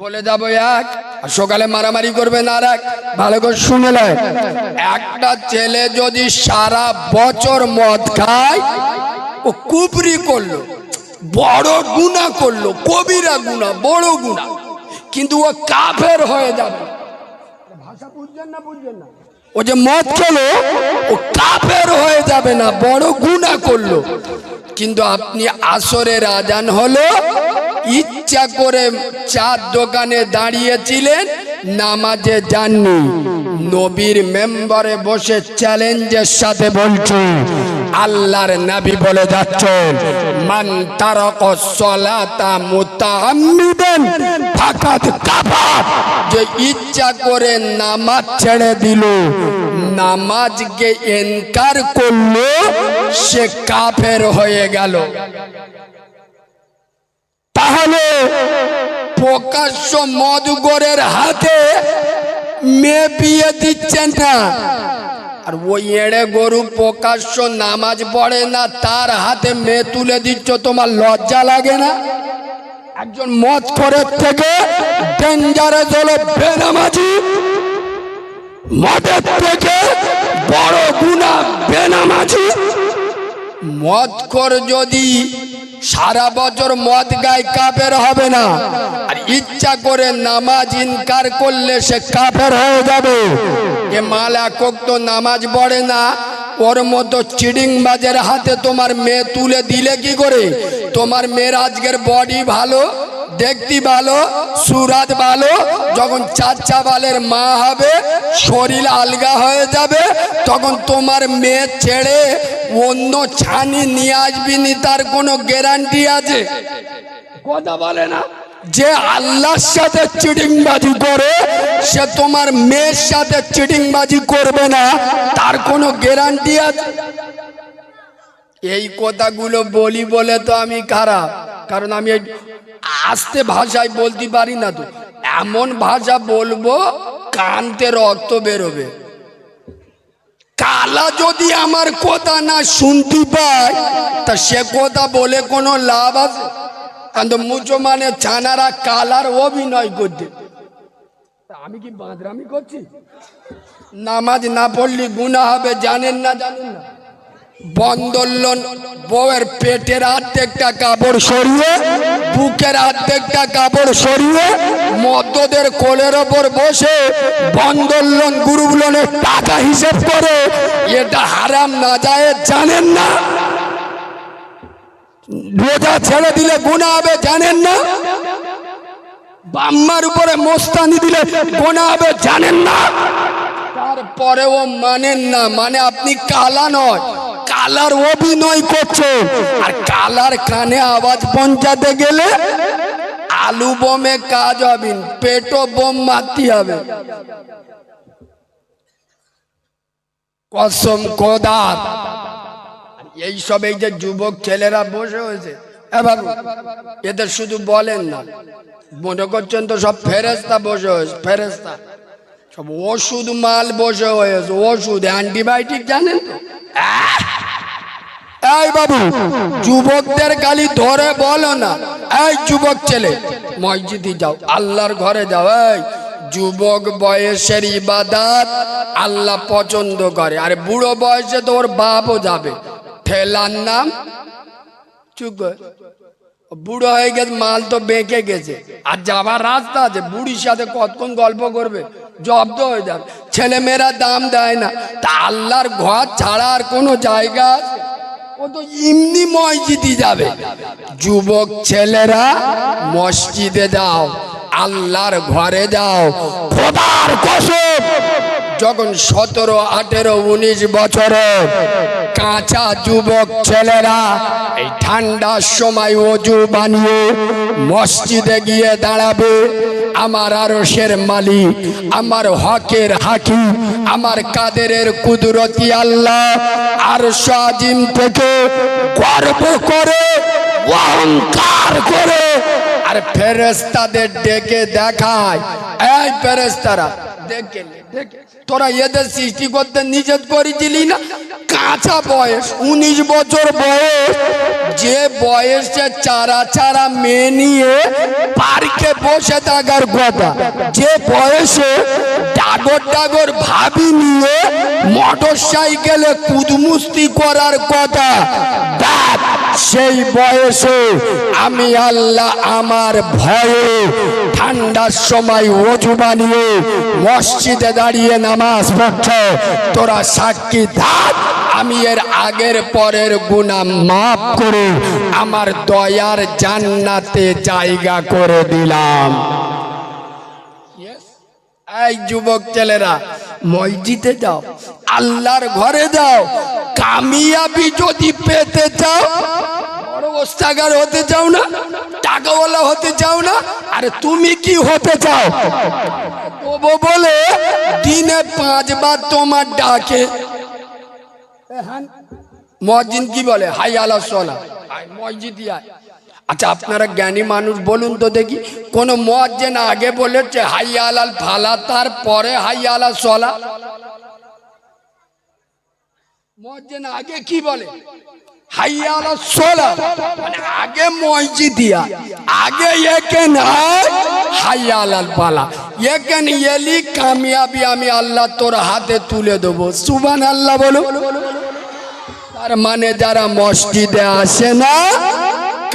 বলে যাবো এক, আর সকালে মারামারি করবেন আর এক। ভালো করে শুনেলেন, একটা ছেলে যদি সারা বছর মদ খায়, ও কুফরি করলো, বড় গুনাহ করলো, কবিরা গুনাহ, বড় গুনাহ, কিন্তু ও কাফের হয়ে যাবে। ভাষা বুঝছেন না? বুঝছেন না? ও যে মদ খেলো, ও কাফের হয়ে যাবে না, বড় গুনাহ করলো। কিন্তু আপনি আসরের আজান হলো, ইচ্ছা করে চার দোকানে দাঁড়িয়েছিলেন, নামাজে যাননি, নবীর মেম্বারে বসে চ্যালেঞ্জের সাথে বলছি, আল্লাহর নবী বলে যাচ্ছেন, মান তারাকা সালাতা মুতাআম্মিদান ফাকাদ কাফার, যে ইচ্ছা করে নামাজ ছেড়ে দিল, নামাজকে ইনকার করলো, সে কাফের হয়ে গেল। তাহলে প্রকাশ্য মদগরের হাতে মেয়ে বিয়ে দিচ্ছেন না, আর ওই এড়ে গরু প্রকাশ্য নামাজ পড়ে না, তার হাতে মেয়ে তুলে দিচ্ছ, তোমার লজ্জা লাগে না? একজন মদখোরের থেকে ডেঞ্জারাস হলো বেনামাজি। মদের থেকে বড় গুনাহ বেনামাজি। মদখোর যদি সারা বছর মদ গায় কাফের হবে না, আর ইচ্ছা করে নামাজ ইনকার করলে সে কাফের হয়ে যাবে। এ মাল একক তো নামাজ পড়ে না, ওর মতো চিডিংবাজের হাতে তোমার মেয়ে তুলে দিলে কি করে? তোমার মেয়ের আজকের বডি ভালো, দেখতে ভালো, সুরাত ভালো, যখন চাচা বালের মা হবে শরীর আলগা হয়ে যাবে, তখন তোমার মেয়ে ছেড়ে অন্য ছানি নিয়ে আসবি নি, তার কোনো গ্যারান্টি আছে? কথা বলে না। যে আল্লাহর সাথে চিটিংবাজি করে সে তোমার মেয়ের সাথে চিটিংবাজি করবে না, তার কোনো গ্যারান্টি আছে? এই কথাগুলো বলি বলে তো আমি খারাপ, কারণ আমি আস্তে ভাষায় বলতে পারি না, তো এমন ভাষা বলবো কানতে রক্ত বেরোবে। কালা যদি আমার কথা না শুনতে পায় তা সে কথা বলে কোনো লাভ আছে? কারণ মুসলমানের ছানারা কালার অভিনয় করছে। আমি কি বাঁদরামি করছি? নামাজ না পড়লে গুনাহ হবে, জানেন না? জানেন না? বন্দোলন বউয়ের পেটের অর্ধেকটা কাপড় সরিয়ে, বুকের অর্ধেকটা কাপড় সরিয়ে মদ্যদের কোলের ওপর বসে বন্দোলন গুরুগুলোনের টাকা হিসেব করে, এটা হারাম না যায়, জানেন না? রোজা ছেড়ে দিলে গুনাহ হবে, জানেন না? বাম্মার উপরে মোস্তানি দিলে গুনাহ হবে, জানেন না? তারপরেও মানেন না, মানে আপনি কালা নয়, কালার অভিনয় করছেন। আর কালার কানে আওয়াজ পৌঁছাতে গেলে আলু বোমে কাজ হবে, পেটো বোম মারতে হবে। কসম খোদার। এইসব এই যে যুবক ছেলেরা বসে হয়েছে, এবার এদের শুধু বলেন না, মনে করছেন তো সব ফেরেস্তা বসে হয়েছে, ফেরেস্তা সব ওষুধ মাল বসে হয়েছে, ওষুধ অ্যান্টিবায়োটিক, জানেন তো? এই বাবু, যুবকদের গালি ধরে বলো না। এই যুবক ছেলে, মসজিদে যাও, আল্লাহর ঘরে যাও। এই যুবক বয়সের ইবাদত আল্লাহ পছন্দ করে, আর বুড়ো বয়সে তো ওর বাপও যাবে। ঠেলার নাম চুপ, বুড়ো হয়ে গেছে, মাল তো বেঁকে গেছে, আর যাবার রাস্তা আছে, বুড়ির সাথে কতক্ষণ গল্প করবে, জব্দ হয়ে যাবে। ছেলে মেয়েরা দাম দেয় না, তা আল্লাহর ঘর ছাড়া আর কোনো জায়গা আছে? ও তো এমনি মসজিদে যাবে। যুবক ছেলেরা মসজিদে যাও, আল্লাহর ঘরে যাও। খোদার কসম, যখন 17, 18, 19 বছরের কাঁচা যুবক ছেলেরা এই ঠান্ডার সময় ওযু বানিয়ে মসজিদে গিয়ে দাঁড়াবে, আমার আরশের মালিক, আমার হকের হাকিম, আমার কাদেরের কুদরতি আল্লাহ আরশ আজিম থেকে গর্ব করে, অহংকার করে, আর ফেরেশতাদের ডেকে দেখায়, এই ফেরেশতারা দেখে তোরা এদের সৃষ্টি করতে নিষেধ করেছিলি না? কাঁচা বয়স 19 বছর বয়স, যে বয়সে চারা চারা মেয়ে নিয়ে পার্কে বসে থাকার কথা, যে বয়সে ডাগর ডাগর ভাবি নিয়ে মোটর সাইকেলে কুদমুস্তি করার কথা, দেখ সেই বয়সে আমি আল্লাহ আমার ভয়ে ঠান্ডার সময় ওযু বানিয়ে মসজিদে দাঁড়িয়ে নামাজ পড়ছে। তোরা সাক্ষী থাক, আমি এর আগের পরের গুনাহ মাফ করে আমার দয়ার জান্নাতে জায়গা করে দিলাম। এই যুবক ছেলেরা, মসজিদে যাও, আল্লাহর ঘরে যাও। কামিয়াবি যদি পেতে চাও, বড় ওস্তাগার হতে চাও না, টাকাওয়ালা হতে চাও না, আরে তুমি কি হতে চাও? তবু বলে দিনে 5 বার তোমার ডাকে। মুয়াজ্জিন কি বলে? হাই আলা সালাহ, মসজিদে আয়। আচ্ছা, আপনারা জ্ঞানী মানুষ, বলুন তো দেখি, কোন মুয়াজ্জিন আগে বলেছে হাই আলাল ফালা, তারপরে হাই আলা সালাহ? মুয়াজ্জিন আগে কি বলে? হাই আলা সালাহ, মানে আগে মসজিদে আয়, আগে একে না হাই আলাল ফালা। এখানে এলি কামিয়াবি আমি আল্লাহ তোর হাতে তুলে দেবো। সুবহানাল্লাহ বলো। তার মানে যারা মসজিদে আসে না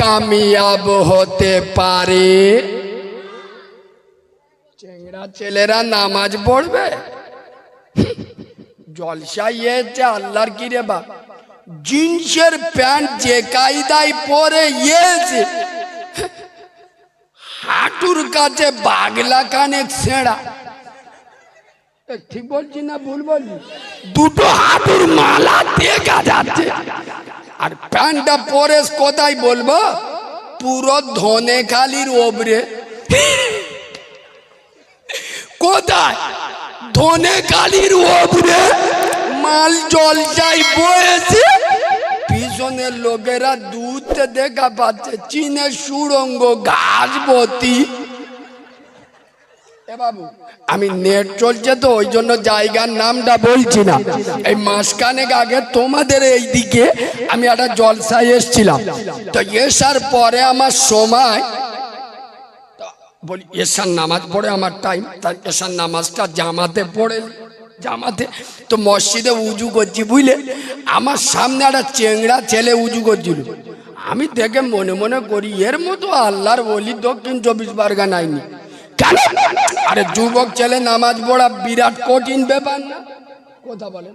কামিয়াব হতে পারে। চেংড়া ছেলেরা নামাজ পড়বে, জলসায় এসে আল্লাহর কি রে বাপ, জিন্সের প্যান্ট যে কায়দায় পরে এসে হাঁটুর কাছে বাগলা কানে ছেঁড়া, ঠিক বলছি না ভুল বলছি? দুটো হাঁটুর মালা দেখা যাচ্ছে, আর প্যান্টটা পরে কোথায় বলবো, পুরো ধনেখালির ওপরে। কোথায়? ধনেখালির ওপরে মাল জলসায় বয়েছে, পিছনের লোকেরা দুধ দেখা পাচ্ছে, চীনের সুড়ঙ্গ ঘাসবতী। এ বাবু, আমি নেট চলছে তো ওই জন্য জায়গার নামটা বলছি না। এই মাসখানেক আগে তোমাদের এই দিকে আমি একটা জলসায় এসছিলাম, তো এসার পরে আমার সময় বলি এসার নামাজ পড়ে আমার টাইম, তার এসার নামাজটা জামাতে পড়ে, জামাতে তো মসজিদে উজু করছি বুঝলে, আমার সামনে একটা চেংড়া ছেলে উজু করছিল। আমি দেখে মনে মনে করি এর মতো আল্লাহর ওলি দক্ষিণ 24 পরগনায় নি কেন? আরে যুবক ছেলে নামাজ পড়া বিরাট কঠিন ব্যাপার না? কথা বলেন,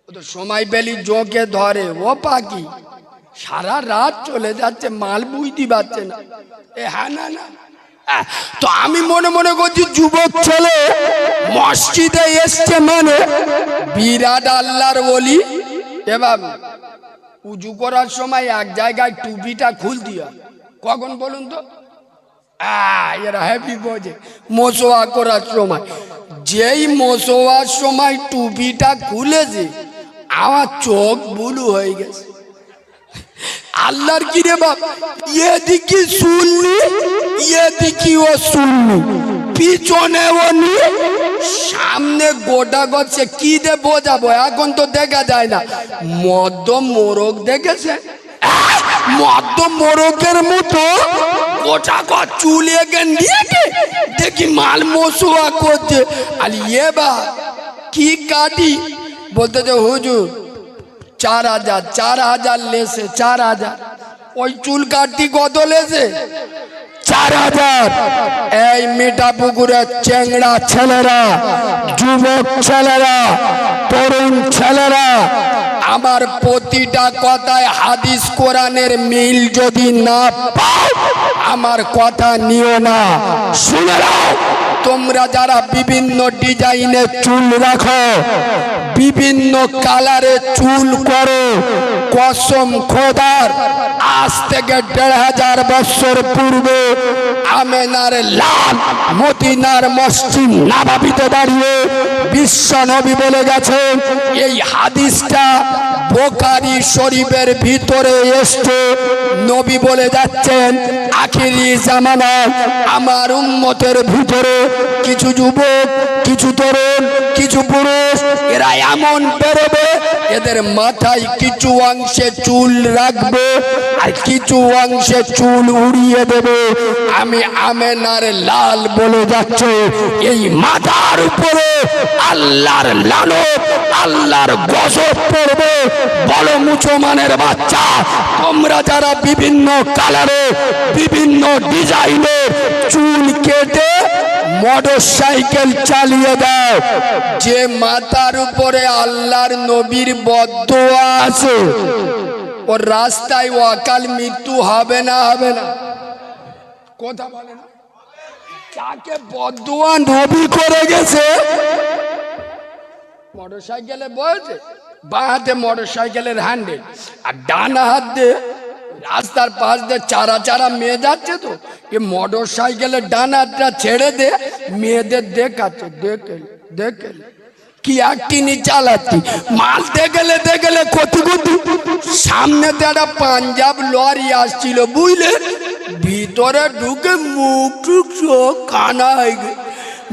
ও তো সময় পেলি জোকে ধরে, ও পাখি সারা রাত চলে যাচ্ছে, মাল বুঝতে পারছে না। এ হ্যাঁ না না, তো আমি মনে মনে করছি যুবক ছেলে মসজিদে এসছে মানে বিরাট আল্লাহর ওলি। এ বাবু, উজু করার সময় এক জায়গায় টুপিটা খুল দিয়া, কখন বলুন তো? এরা হ্যাপি বোঝে মোসোয়া করার সময়, যেই মোসোয়ার সময় টুপিটা খুলেছে আমার চোখ বুলু হয়ে গেছে। আল্লাহর কি রে বাপ, এদিকে শুনলি, এদিকে ও শুনলি, পিছনে ও নি, সামনে গোটা গছে, কি দে বোঝাবো, এখন তো দেখা যায় না। মদ্য মোরগ দেখেছে, মদ্য মোরগের মতো গোটা গছ চুল এগে নিয়ে দেখি মাল মশুয়া করছে। আর এ বা কি কাটি বলতেছে হুজুর 4000, 4000 লেছে, 4000। ওই চুল কাটতি কত লেছে? 4000। এই মিঠা পুকুরের চেংড়া ছেলেরা, যুবক ছেলেরা, তরুণ ছেলেরা, আমার প্রতিটা কথায় হাদিস কোরআনের মিল যদি না পাও আমার কথা নিও না। শুনে নাও, তোমরা যারা বিভিন্ন ডিজাইনের চুল রাখো, বিভিন্ন কালারে চুল করো, কসম খোদার আজ থেকে 1500 বছর পূর্বে আমেনার লাল মদিনার মসজিদ নববীতে দাঁড়িয়ে বিশ্ব নবী বলে গেছেন, এই হাদিসটা বুখারী শরীফের ভিতরে এসছে। নবী বলে যাচ্ছেন আখিরি জামানায় আমার উম্মতের ভিতরে কিছু যুবক, কিছু তরুণ, কিছু পুরুষ এরা এমন বেরোবে, এদের মাথায় কিছু অংশে চুল রাখবে আর কিছু অংশে চুল উড়িয়ে দেবে। আমি আমেনার লাল বলে যাচ্ছে, এই মাথার উপরে আল্লাহর লানত, আল্লাহর গজব পড়বে। বলো মুসলমানের বাচ্চা, তোমরা যারা বিভিন্ন কালারে, বিভিন্ন ডিজাইনে চুল কেটে মোটর সাইকেল চালিয়ে দাও, যে মাথার উপরে আল্লাহর নবীর বদদোয়া আছে ওর রাস্তায় অকাল মৃত্যু হবে না? হবে না? কথা বলে না, কাকে বদদোয়া নবী করে গেছে? মোটর সাইকেলে বসে, বাঁ হাতে মোটর সাইকেলের হ্যান্ডেল আর ডান হাত দিয়ে রাস্তার পাশ দিয়ে চারা চারা মেয়ে যাচ্ছে, তো এ মোটর সাইকেলের ডান হাতটা ছেড়ে দে, মেয়েদের দেখাচ্ছে, দেখে দেখে কি একটিনি চালাচ্ছি, মাল দেখলে দেখলে কত কত। সামনেতে একটা পাঞ্জাব লরি আসছিল বুঝলে, ভিতরে ঢুকে মুখ টুক চোখ কানা হয়ে গেছে।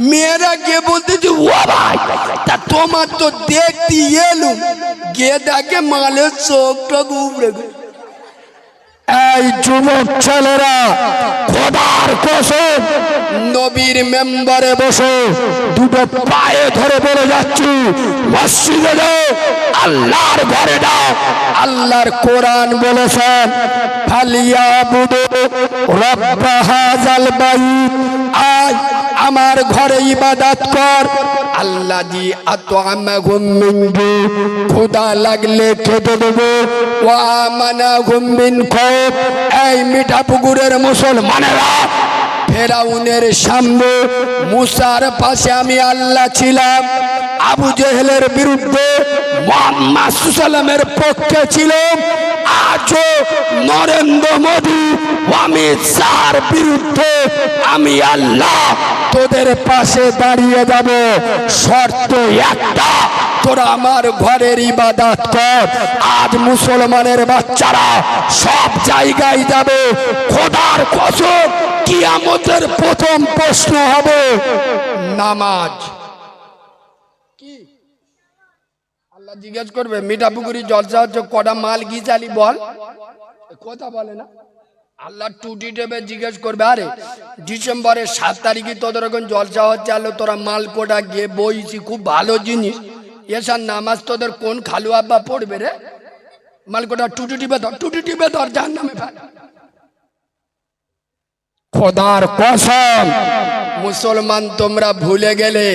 মেয়েরা গিয়ে বলতেছে ও ভাই, তা তোমার তো দেখতে এলুম, গিয়ে দেখে মালের চোখ টোক উপড়ে গেছে। এই যুবক ছেলেরা খোদার কসম নবীর মেম্বারে বসে দুটো পায়ে ধরে বলে যাচ্ছি, মসজিদে যাও, আল্লাহর ঘরে যাও। আল্লাহর কোরআন বলেছেন, ফালিয়াবুদু রাব্ব হাযাল বাইত, আজ আমার ঘরে ইবাদত কর। আল্লাযী আত'আমাহুম মিন জু, ক্ষুধা লাগলে খেতে দেবো, ওয়া আমানাহুম মিন খাউফ। এই মিঠাপুকুরের মুসলমানেরা, ফেরাউনের সামনে মুসার পাশে আমি আল্লাহ ছিলাম, আবু জেহেলের বিরুদ্ধে মুহাম্মদ সাল্লামের পক্ষে ছিলাম, আজও নরেন্দ্র মোদী অমিত শাহর বিরুদ্ধে আমি আল্লাহ তোদের পাশে দাঁড়িয়ে যাব। শর্ত একটা, তোরা আমার ঘরের ইবাদত কর। আজ মুসলমানের বাচ্চারা সব জায়গায় যাবে, খোদার কসম কিয়ামতের প্রথম প্রশ্ন হবে নামাজ কি। আল্লাহ জিজ্ঞেস করবে, মিঠাপুকুরি জলসা হচ্ছে, কটা মাল গিজালি বল। কথা বলে না আল্লাহ টুটি টেপে জিজ্ঞেস করবে, আরে ডিসেম্বরের 7 তারিখে তোদের এখন জলসা হচ্ছে, আলো তোরা মাল কোটা গিয়ে বইছি, খুব ভালো জিনিস, এসার নামাজ তোদের কোন খালু আব্বা পড়বে রে? মাল কোটা টুটি টিপে ধর, টুটি টিপে ধর, জাহান্নামে ফেল। খোদার কসম মুসলমান তোমরা ভুলে গেলে,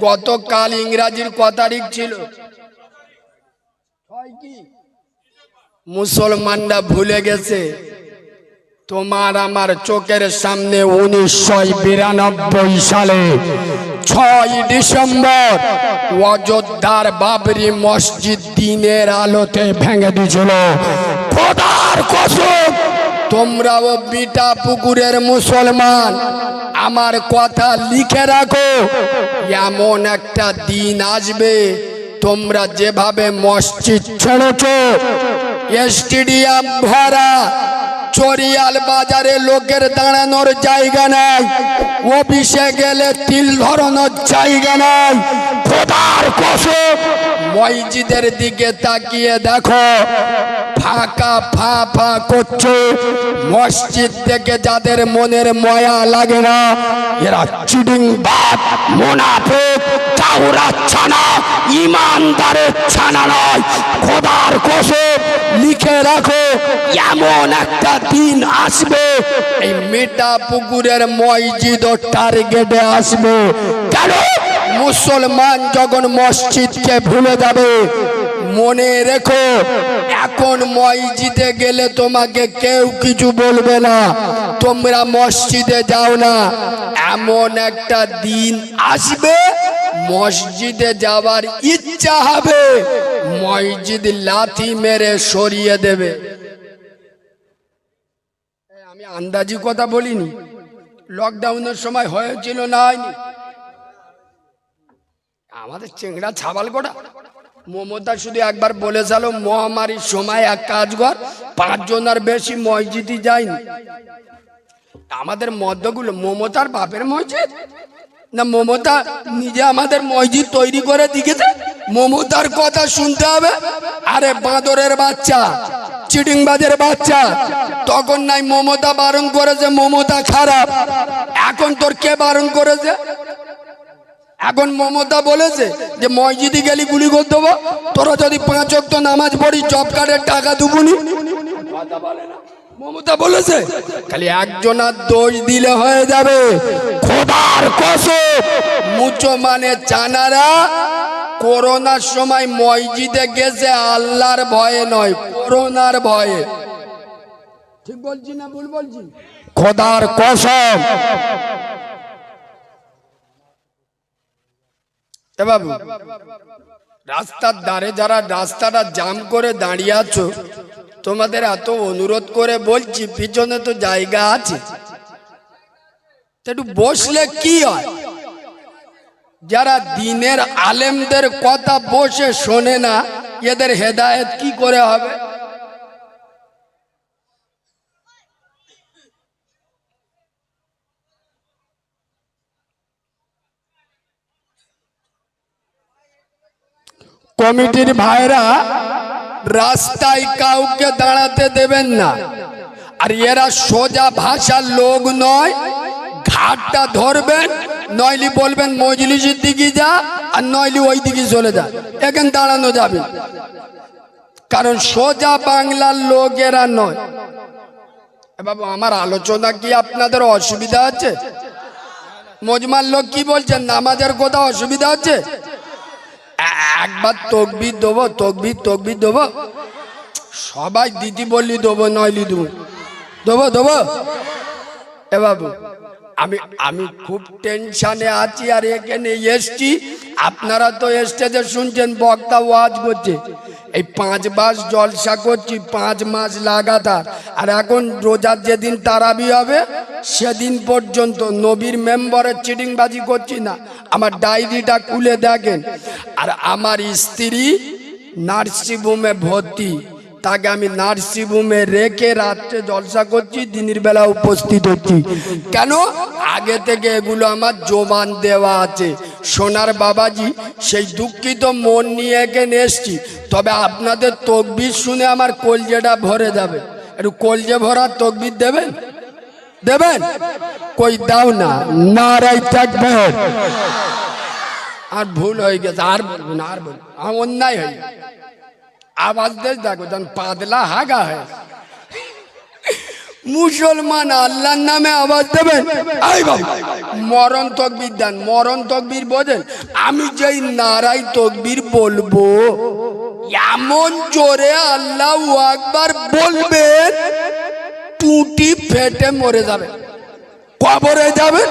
গতকাল ইংরাজির ক তারিখ ছিল? মুসলমানরা ভুলে গেছে তোমার আমার চোখের সামনে 1992 সালে 6 ডিসেম্বর অযোধ্যার বাবরি মসজিদ দিনের আলোতে ভেঙে দিয়েছিল। খোদার কসম তোমরাও বিটা পুকুরের মুসলমান, আমার কথা লিখে রাখো, এমন একটা দিন আসবে তোমরা যেভাবে মসজিদ ছেড়েছো, স্টেডিয়াম ভরা, চরিয়াল বাজারে লোকের দাঁড়ানোর জায়গা নাই, অফিসে গেলে তিল ধরানোর জায়গা নাই। খোদার কসম মসজিদের দিকে তাকিয়ে দেখো, ফাঁকা ফা ফা করছে। মসজিদ থেকে যাদের মনের ময়া লাগে না, এরা চিডিংবাজ, মুনাফিক, চাউরা ছানা, ইমানদারের ছানা নয়। খোদার কসম লিখে রাখো, এমন একটা দিন আসবে এই মিঠা পুকুরের মসজিদ ও টার্গেটে আসবে। কেন? মুসলমান যখন মসজিদকে ভুলে যাবে। মনে রেখো, এখন মসজিদে গেলে তোমাকে কেউ কিছু বলবে না, তোমরা মসজিদে যাও না। এমন একটা দিন আসবে মসজিদে যাওয়ার ইচ্ছা হবে, মসজিদ লাথি মেরে সরিয়ে দেবে। আমি আন্দাজি কথা বলিনি, লকডাউনের সময় হয়েছিল না হয়নি? আমাদের চেংড়া ছাবাল গোটা মমতা শুধু একবার বলেছিল, মহামারীর সময় এক কাজ কর, 5 জনের বেশি মসজিদই যায়নি। আমাদের মধ্যগুলো মমতার বাপের মসজিদ না, মমতা নিজে আমাদের মসজিদ তৈরি করে দিয়েছে? মমতার কথা শুনতে হবে। আরে বাঁদরের বাচ্চা, চিটিংবাজের বাচ্চা, তখন নাই মমতা বারণ করেছে মমতা খারাপ, এখন তোর কে বারণ করেছে? এখন মমতা বলেছে যে মসজিদে গেলি গুলি করে দেবো, তোরা যদি 5 ওয়াক্ত নামাজ পড়ি জব কার্ডের টাকা দেবুনি। মমতা বলেছে? খালি একজনের দোষ দিলে হয়ে যাবে। খোদার কসম মুচো মানে চানারা করোনার সময় মসজিদে গেছে আল্লাহর ভয়ে নয়, করোনার ভয়ে। ঠিক বলছি না ভুল বলছি? খোদার কসম। এ বাবু, রাস্তার ধারে যারা রাস্তাটা জাম করে দাঁড়িয়ে আছো, তোমাদের এত অনুরোধ করে বলছি, পিছনে তো জায়গা আছে, একটু বসলে কি হয়? যারা দিনের আলেমদের কথা বসে শোনে না, এদের হেদায়েত কি করে হবে? কমিটির ভাইরা রাস্তায় কাউকে দাঁড়াতে দেবেন না। আর এরা সোজা ভাষার লোক নয়। ঘাটটা ধরবেন, নইলে বলবেন মজলিসের দিকে যা, আর নইলে ওই দিকে চলে যা, এখানে দাঁড়ানো যাবে। কারণ সোজা বাংলার লোক এরা নয়। বাবু, আমার আলোচনা কি আপনাদের অসুবিধা আছে? মজমার লোক কি বলছেন, নামাজের কথা অসুবিধা হচ্ছে? একবার তকবির দেবো, তকবির দেবো, সবাই দিদি বললি দেবো, নইলি দেবো। এ বাবু, আমি খুব টেনশনে আছি আর এখানে এসছি। আপনারা তো স্টেজে শুনছেন বক্তা ওয়াজ করছে, এই 5 মাস জলসা করছি, 5 মাস লাগাতার। আর এখন রোজার যেদিন তারাবি হবে সেদিন পর্যন্ত নবীর মেম্বারের চিটিংবাজি করছি না। আমার ডায়েরিটা খুলে দেখেন। আর আমার স্ত্রী নার্সিংহোমে ভর্তি, তাকে আমি নার্সিংহোমে রেখে রাত্রে জলসা করছি, দিনের বেলা উপস্থিত হচ্ছি। কেন? আগে থেকে এগুলো আমার জোবান দেওয়া আছে। সোনার বাবাজি, সেই দুঃখিত মন নিয়ে এখানে এসছি। তবে আপনাদের তকবির শুনে আমার কলজেটা ভরে যাবে। একটু কলজে ভরা তকবির দেবেন? কই দাও না, নারাই তাকবীর। আর ভুল হয়ে গেছে, আর বলবো না, আমার অন্যায় হয়ে গেছে। আওয়াজ দেশ দেখো, যেন পাতলা হাগা হয়। মুসলমান আল্লাহর নামে আওয়াজ দেবেন। মরণ তকবীর দেন, মরণ তকবীর বোঝেন? আমি যেই নারাই তকবীর বলবো, এমন জোরে আল্লাহু আকবার বলবেন, টুটি ফেটে মরে যাবে, কবরে যাবে।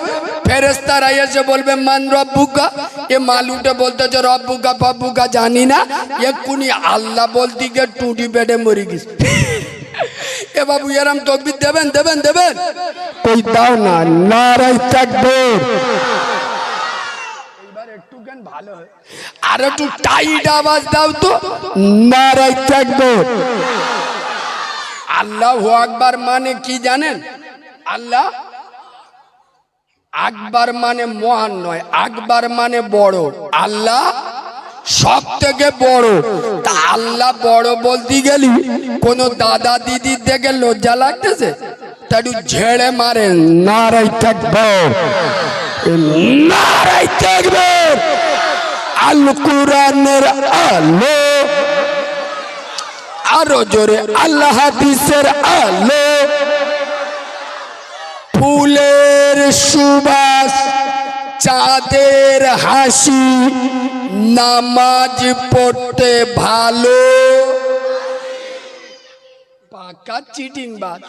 ফেরেশতারা এসে বলবে মান রব্বুকা। এ মালুটে বলতেছে রব্বুকা পাব্বুকা জানি না, এক্ষুনি আল্লাহ বলতে গিয়ে টুটি পেটে মরে গেছে। এ বাবু, এরম তকবীর দেবেন? কই দাও না, নারাই তাকবীর। এবার একটু কেন ভালো হয়, আর একটু টাইট আওয়াজ দাও তো, নারাই তাকবীর। আল্লাহু আকবার মানে কি জানেন? আল্লাহ আকবার মানে মহান নয়, আকবার মানে বড়। আল্লাহ সব থেকে বড়। তা আল্লাহ বড় বলতে গেলি কোন দাদা দিদির দেখে লজ্জা লাগতেছে? তা একটু ঝেড়ে মারেন, নারাই তাকবীর, নারাই তাকবীর। আল কুরআনের আলো, আরো জোরে আল্লাহ হাদিসের আলো। ফুলের সুবাস, চাঁদের হাসি, নামাজ পড়তে ভালো। পাকা চিটিংবাজ।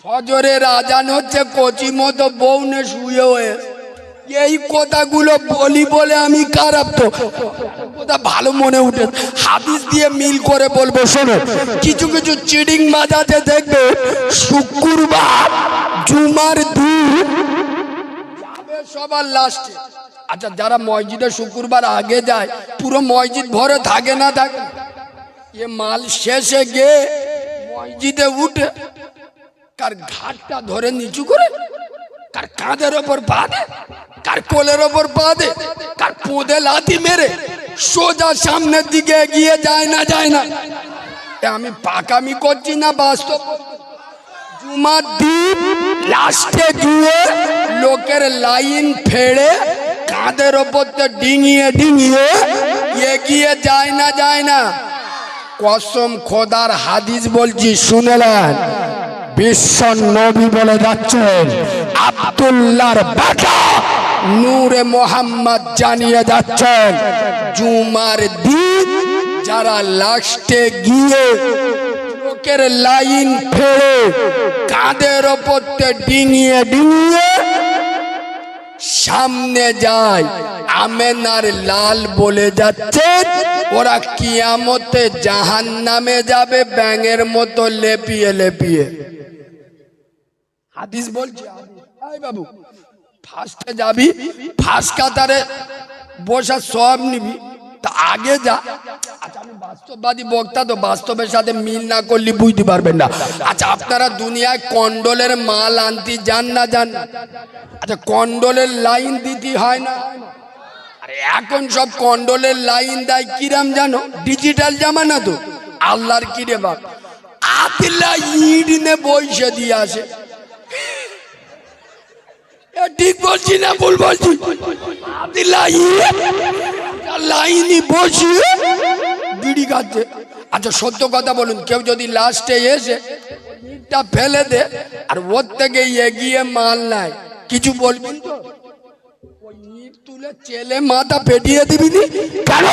ফজরের আজান হচ্ছে, কচি মতো বউনে শুয়ে হয়ে এই কথাগুলো বলি বলে আমি খারাপ, তো কথা ভালো মনে উঠে হাদিস দিয়ে মিল করে বলবো। শোনো, কিছু চিটিং বাজাতে দেখবে শুক্রবার জুমার দিন যাবে সবার লাস্টে। আচ্ছা, যারা মসজিদে শুক্রবার আগে যায়, পুরো মসজিদ ভরে থাকে না থাকে, এ মাল শেষে গিয়ে মসজিদে উঠে কার ঘাটটা ধরে নিচু করে, কার কাঁধের ওপর পা দে, কার কোলের ওপর পা দে, কার পোঁদে লাথি মেরে সোজা সামনের দিকে এগিয়ে যায় না। আমি পাকামি করছি না, বাস্তব। জুমার দিন লাস্টে গিয়ে লোকের লাইন ফেড়ে কাঁধের ওপর ডিঙিয়ে এগিয়ে যায় না। কসম খোদার হাদিস বলছি, শুনেলেন? বিশ্ব নবী বলে যাচ্ছেন, আব্দুল্লাহর বেটা নূরে মোহাম্মদ জানিয়ে যাচ্ছেন, জুমার দিন যারা লাস্টে গিয়ে লোকের লাইন ফেলে কাঁধের ওপর ডিঙিয়ে সামনে যায়, আমেনার লাল বলে যাচ্ছে, ওরা কিয়ামতে জাহান্নামে যাবে ব্যাঙের মতো লেপিয়ে। হাদিস বলছে। আই বাবু, ফার্স্টে যাবি, ফার্স্ট কাতারে বসা সব নিবি, তা আগে যা। আচ্ছা, আমি বাস্তববাদী বক্তা, তো বাস্তবের সাথে মিল না করলে বুঝতে পারবেন না। আচ্ছা, আপনারা দুনিয়ায় কন্ডলের মাল আনতে যান না? আচ্ছা, কন্ডলের লাইন দিতে হয় না? আরে এখন সব কন্ডলের লাইন দেয় কিরাম জানো? ডিজিটাল জামানা তো। আল্লাহর কি রে বাপ, আতিলা ইট নে বইসে দিয়ে আসে। এ ঠিক বলছি না ভুল বলছি? আতিলা ইট লাইনি বসিয়ে বিড়ি খাচ্ছে। আচ্ছা সত্য কথা বলুন, কেউ যদি লাস্টে এসে ইটটা ফেলে দে আর ওর থেকে এগিয়ে মাল নাই, কিছু বলবেন তো? ওই ইট তুলে চেলে মাথা পেটিয়ে দিবি নি কেন?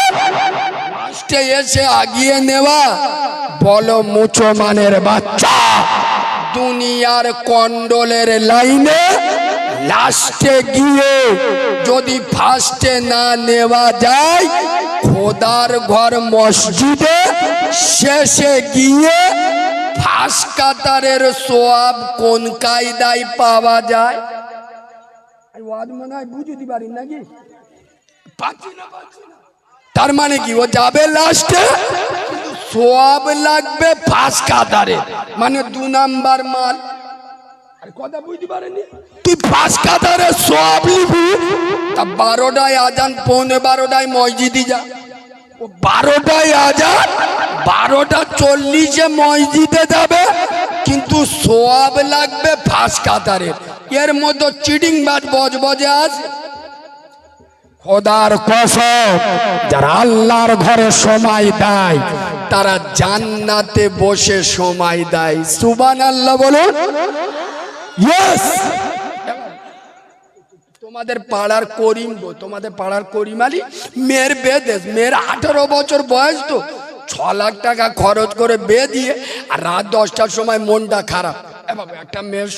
লাস্টে এসে আগিয়ে নেওয়া। বলো মুসলমানের বাচ্চা, দুনিয়ার কন্ডলের লাইনে লাস্টে গিয়ে যদি ফার্স্টে না নেওয়া যায়, খোদার ঘর মসজিদে শেষে গিয়ে ফার্স্ট কাতারের সোয়াব কোন কায়দায় পাওয়া যায়? মনে হয় বুঝতে পারি নাকি? তার মানে কি ও যাবে লাস্টে, সোয়াব লাগবে ফার্স্ট কাতারে, মানে 2 নাম্বার মাল। কথা বুঝতে পারেনি? তুই ফার্স্ট কাতারে সোয়াব নিবি, তা 12টায় আজান, 11:15 মসজিদে যা। ও 12টায় আজান, 12:40 মসজিদে যাবে, কিন্তু সোয়াব লাগবে ফার্স্ট কাতারে। এর মধ্যে চিটিং বাজ বজবজে আছে। খোদার কসম, যারা আল্লাহর ঘরে সময় দেয় তারা জান্নাতে বসে সময় দেয়। সুবহানাল্লাহ বলুন। ইয়েস। তোমাদের পাড়ার করিম গো, তোমাদের পাড়ার করিম আলী মেয়ের বেদেশ, মেয়ের 18 বছর বয়স, তো 6 লাখ টাকা খরচ করে বিয়ে দিয়ে আর রাত 10টার সময় মনটা খারাপ। একটা মেয়ে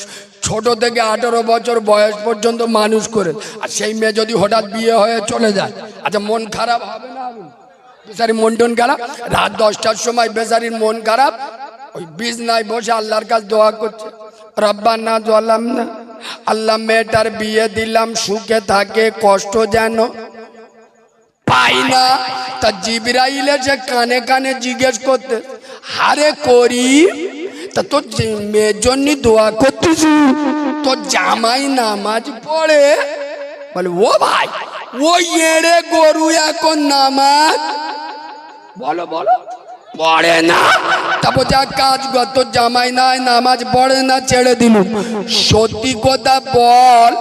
ছোট থেকে 18 বছর বয়স পর্যন্ত মানুষ করে, আর সেই মেয়ে যদি হঠাৎ বিয়ে হয়ে চলে যায়, আচ্ছা মন খারাপ হবে না? বেচারি মন টন খারাপ, রাত 10টার সময় বেচারির মন খারাপ, ওই বিছনায় বসে আল্লাহর কাছে দোয়া করছে, রব্বানা জালামনা, আল্লাহ মেয়েটার বিয়ে দিলাম, সুখে থাকে, কষ্ট যেন পাই না। তা জিবরাইল এসে কানে কানে জিজ্ঞেস করতে, হারে করি, তা তোর মেয়ের জন্য দোয়া করতেছি, তোর জামাই নামাজ পড়ে? বলে ও ভাই, ও এড়ে গরু এখন নামাজ বলো বলো পড়ে না। তারপর যা কাজ কর, তোর জামাই নাই নামাজ পড়ে না, ছেড়ে দিল। সত্যি কথা বল,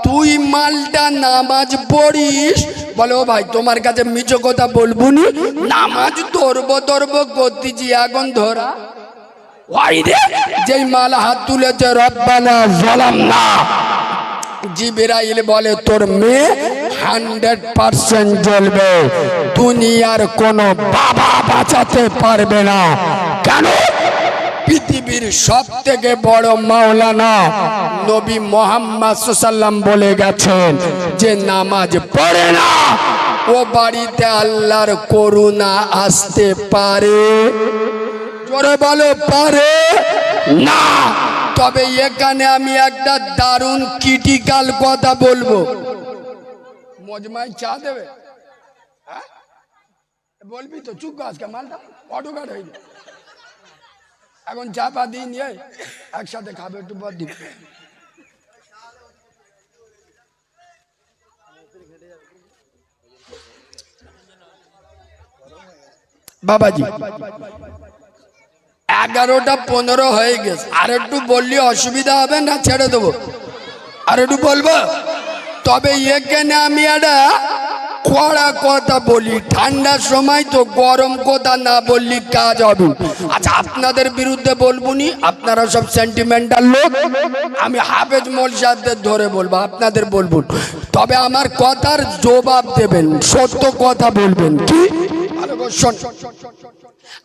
তুই মালটা নামাজ পড়িস? বলে ও ভাই, তোমার কাছে মিছো কথা বলবো নি, নামাজ ধরবো করতেছি এখন ধরা। যেই মাল হাত তুলেছে রব্বানা জালামনা, জিবরাইল বলে তোর মেয়ে 100% জ্বলবে, দুনিয়ার কোনো বাবা বাঁচাতে পারবে না। কেন? পৃথিবীর সব থেকে বড় মাওলানা নবী মুহাম্মদ সাল্লাল্লাহু বলে গেছেন, যে নামাজ পড়ে না ও বাড়িতে আল্লাহর করুণা আসতে পারে। জোরে বলো পারে না। তবে এখানে আমি একটা দারুণ ক্রিটিক্যাল কথা বলবো। মজমায় চা দেবে? হ্যাঁ বলবি তো? চুপ আজকে মালটা অটোকাট হয়ে যায়। এখন চা পা দিয়ে নিয়ে একসাথে খাবে, একটু পর দিবে। বাবাজি 11:15 হয়ে গেছে, আর একটু বললি অসুবিধা হবে না? ছেড়ে দেবো, আর একটু বলবো। তবে এখানে আমি একটা কড়া কথা বলি, ঠান্ডার সময় তো গরম কথা না বললি কাজ হবে। আচ্ছা আপনাদের বিরুদ্ধে বলবো নি, আপনারা সব সেন্টিমেন্টাল লোক, আমি হাফেজ মোল সাহেবদের ধরে বলবো, আপনাদের বলবো। তবে আমার কথার জবাব দেবেন, সত্য কথা বলবেন। কি?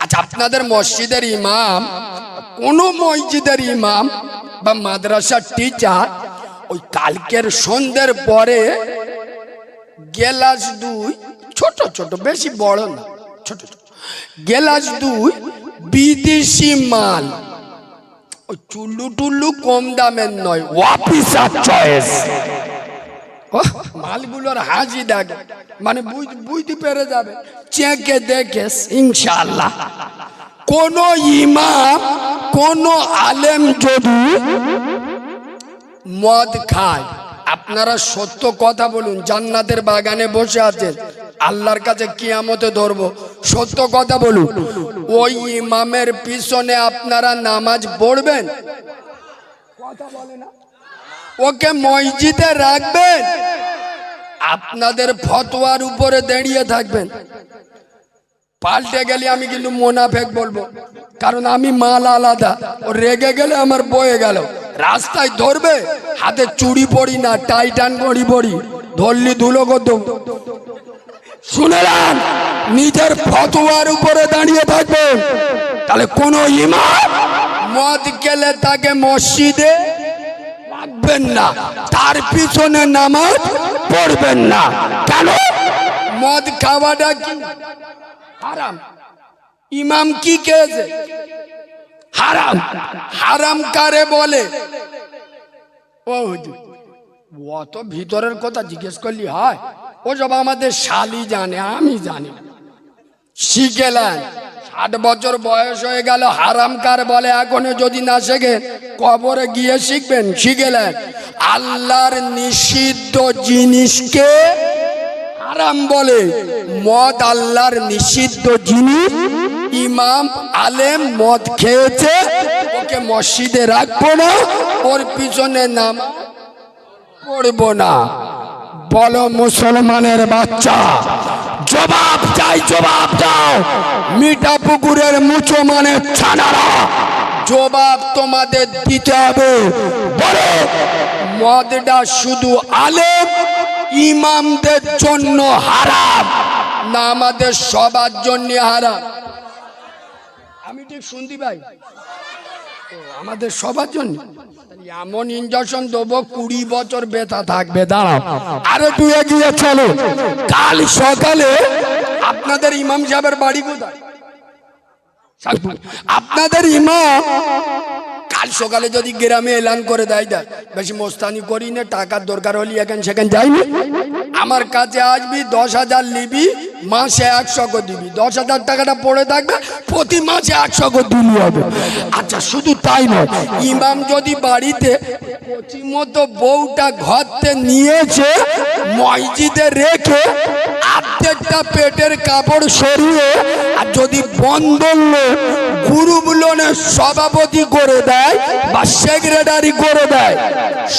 আচ্ছা আপনাদের মসজিদের ইমাম, কোন মসজিদের ইমাম বা মাদ্রাসার টিচার ওই কালকের সন্ধ্যের পরে গেলাস 2, ছোট ছোট, বেশি বড় না, ছোট ছোট গেলাস 2 বিদেশি মাল, ওই চুল্লু টুল্লু কম দামের নয়, অফিসার চয়েস মালগুলোর হাজি দেখে, মানে বুঝতে পেরে যাবে, চেকে দেখে ইনশাআল্লাহ। কোন ইমাম কোন আলেম যদি মদ খায়, আপনারা সত্য কথা বলুন, জান্নাতের বাগানে বসে আছেন, আল্লাহর কাছে কিয়ামতে ধরবো, সত্য কথা বলুন। ওই ইমামের পিছনে আপনারা নামাজ পড়বেন? কথা বলে না। ওকে মসজিদে রাখবেন, আপনাদের ফতোয়ার উপরে দাঁড়িয়ে থাকবেন। পাল্টে গেলে আমি কিন্তু মোনাফেক বলবো, কারণ আমি মাল আলাদা। ও রেগে গেলে আমার বয়ে গেল। রাস্তায় ধরবে, হাতে চুড়ি পড়ি না, টাইটান পড়ি ধরলি ধুলো করতো। শুনেলেন, নিজের ফতোয়ার উপরে দাঁড়িয়ে থাকবেন। তাহলে কোন ইমাম মদ খেলে তাকে মসজিদে রাখবেন না, তার পিছনে নামাজ পড়বেন না। কেন? মদ খাওয়াটা কি হারাম? ইমাম কি খেয়েছে? হারাম। হারাম কারে বলে? ও অত ভিতরের কথা জিজ্ঞেস করলি হয়? ও সব আমাদের শালি জানে, আমি জানি। শিখেলেন, 60 বছর বয়স হয়ে গেল, হারাম কার বলে এখনো যদি না শেখেন, কবরে গিয়ে শিখবেন। শিখেলেন, আল্লাহর নিষিদ্ধ জিনিসকে হারাম বলে। মদ আল্লাহর নিষিদ্ধ জিনিস। ইমাম আলেম মদ খেয়েছে, ওকে মসজিদে রাখবো না, ওর পিছনে নাম পড়বো না। বলো মুসলমানের বাচ্চা, জবাব চাই, জবাব দাও। মিঠা পুকুরের মুচো মানে ছানারা, জবাব তোমাদের দিতে হবে। বলো, মদটা শুধু আলেম ইমামদের জন্য হারাম না আমাদের সবার জন্য হারাম? আমি ঠিক শুনতে পাই? আমাদের সবার জন্য। এমন ইনজেকশন দেবো 20 বছর বেতা থাকবে। দাঁড়াও, আরে তুই এগিয়ে চলো। কাল সকালে আপনাদের ইমাম সাহেবের বাড়ি কোথায়? আপনাদের ইমাম কাল সকালে যদি গ্রামে এলান করে দেয়, বেশি মোস্তানি করি না, টাকার দরকার হলে এখান সেখান যাইনি, আমার কাছে আসবি, 10,000 নিবি, মাসে 100 করে দিবি। 10,000 টাকাটা পড়ে থাকবে, প্রতি মাসে 100 করে দিলি হবে। আচ্ছা, শুধু তাই নয়, ইমাম যদি বাড়িতে মতো বউটা ঘরতে নিয়েছে, মসজিদে রেখে আর্ধেকটা পেটের কাপড় সরিয়ে, আর যদি বন্ধন গ্রুপ লোনের সভাপতি করে দেয় বা সেক্রেটারি করে দেয়,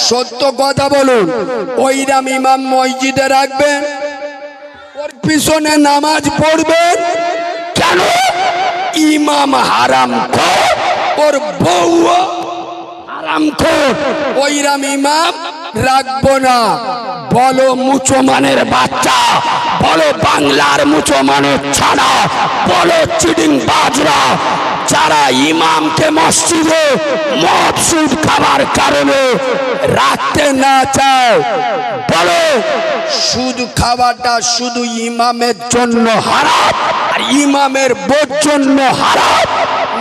সত্য কথা বলুন, ওইরাম ইমাম মসজিদে রাখবেন, ওর পিছনে নামাজ পড়বেন। কেন? ইমাম হারাম খোর, ওর বউ হারাম খোর, ওইরাম ইমাম রাখবো না। বলো মুসলমানের বাচ্চা, বলো বাংলার মুসলমানের ছাড়া, বলো চিডিং বাজরা, যারা ইমামকে মসজিদে মদ সুদ খাবার কারণে রাখতে না চায়, বলো সুদ খাওয়াটা শুধু ইমামের জন্য হারাম আর ইমামের বোর জন্য হারাম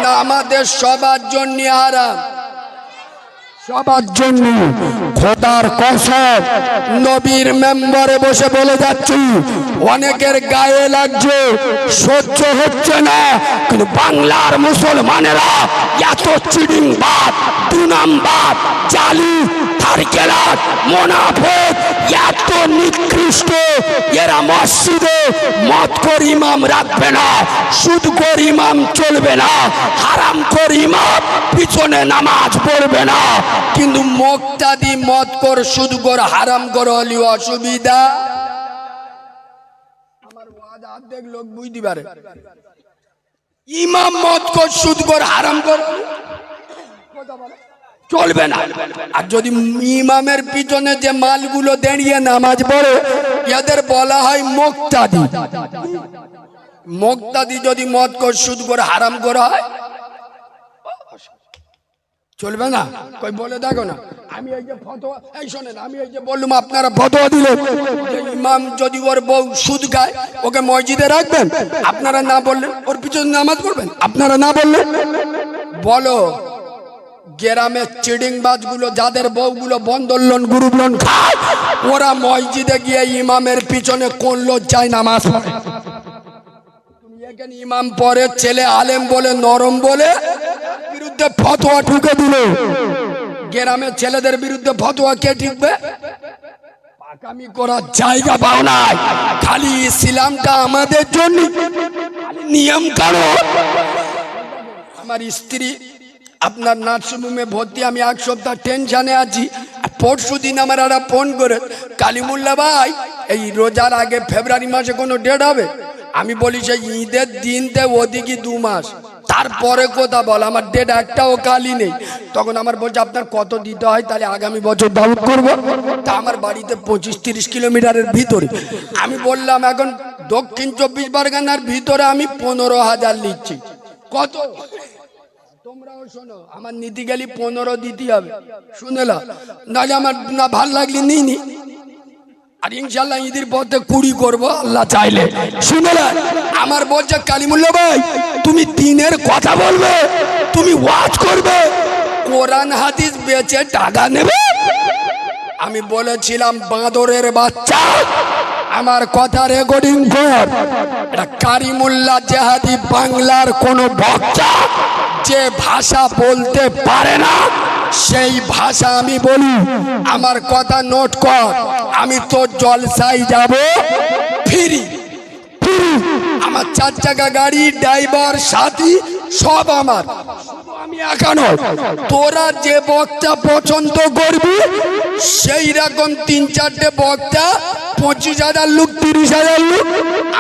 না আমাদের সবার জন্য হারাম? সবার জন্য। খোদার কসম, নবীর মেম্বারে বসে বলে যাচ্ছি, অনেকের গায়ে লাগছে, সহ্য হচ্ছে না, কিন্তু বাংলার মুসলমানেরা এত চিডিং বাদ, দুনামবাদ, জালি, থারকেলাট, মুনাফিক, এত নিকৃষ্ট, এরা মসজিদে মদখোর ইমাম রাখবে না, সুদখোর ইমাম চলবে না, হারামখোর ইমাম পিছনে নামাজ পড়বে না। কিন্তু মুক্তাদি মদখোর, সুদখোর, হারামখোর হলে অসুবিধা। আমার ওয়াজ অর্ধেক লোক বুঝতে পারে। ইমাম মদখোর, সুদখোর, হারামখোর চলবে না। আর যদি ইমামের পিছনে যে মালগুলো দাঁড়িয়ে নামাজ পড়ে, এদের বলা হয় মুক্তাদি। মুক্তাদি যদি মদখোর, সুদখোর, হারামখোর হয়, চলবে না। কই বলে দেখো না। আমি এই যে ফতোয়া, এই শোনেন, আমি এই যে বললাম, আপনারা ফতোয়া দিলেন যে ইমাম যদি ওর বউ সুদ খায়, ওকে মসজিদে রাখবেন, আপনারা না বললেন। ওর পিছনে নামাজ পড়বেন, আপনারা না বললেন। বলো, গ্রামের চিডিংবাজ গুলো, যাদের বউগুলো বন্ধন লোন, গ্রুপ লোন খায়, ওরা মসজিদে গিয়ে ইমামের পিছনে কোন লজ্জায় নামাজ পড়ে? এখানে ইমাম পরে ছেলে আলেম বলে, নরম বলে বিরুদ্ধে ফতোয়া ঠুকে দিল। গ্রামের ছেলেদের বিরুদ্ধে ফতোয়া কে ঠিকবে? পাকামি করার জায়গা পাও নাই। খালি ইসলামটা আমাদের জন্য, নিয়ম কানুন আমার স্ত্রী আপনার নার্সিংহোমে ভর্তি, আমি 1 সপ্তাহ টেনশানে আছি। পরশু দিন আমার একটা ফোন করে, কালিমুল্লা ভাই এই রোজার আগে ফেব্রুয়ারি মাসে কোনো ডেট হবে? আমি বলি সেই ঈদের দিনতে ওদিকে 2 মাস, তারপরে কথা বল, আমার ডেট একটাও কালি নেই। তখন আমার বলছে আপনার কত দিতে হয়, তাহলে আগামী বছর দাউদ করব। তা আমার বাড়িতে 25-30 কিলোমিটারের ভিতরে। আমি বললাম এখন দক্ষিণ 24 পরগনার ভিতরে আমি 15,000 নিচ্ছি। কত? তোমরাও শোনো, আমার নীতি গেলি 15 দিতে হবে, শুনেলা? নাহলে আমার না ভাল লাগলি নিনি। আর ইনশাল্লাহ ঈদের পথে 20 করবো আল্লাহ চাইলে, শুনেলা? আমার বলছে কালিমুল্লা ভাই তুমি দিনের কথা বলবে, তুমি ওয়াজ করবে, কোরআন হাদিস বেচে টাকা নেবে। আমি বলেছিলাম বাঁদরের বাচ্চা, আমার কথা রেকর্ডিং কর। এটা কারিমুল্লাহ জেহাদি বাংলার কোন বক্তা যে ভাষা বলতে পারে না সেই ভাষা আমি বলি। আমার কথা নোট কর, আমি তোর জলসায় যাব ফ্রি। আমার 4 চাকা গাড়ি, ড্রাইভার, সাথী সব আমার, আমি একা নয়। তোরা যে বক্তা পছন্দ করবি সেই রকম 3-4টে বক্তা, 25,000 লোক, 30,000 লোক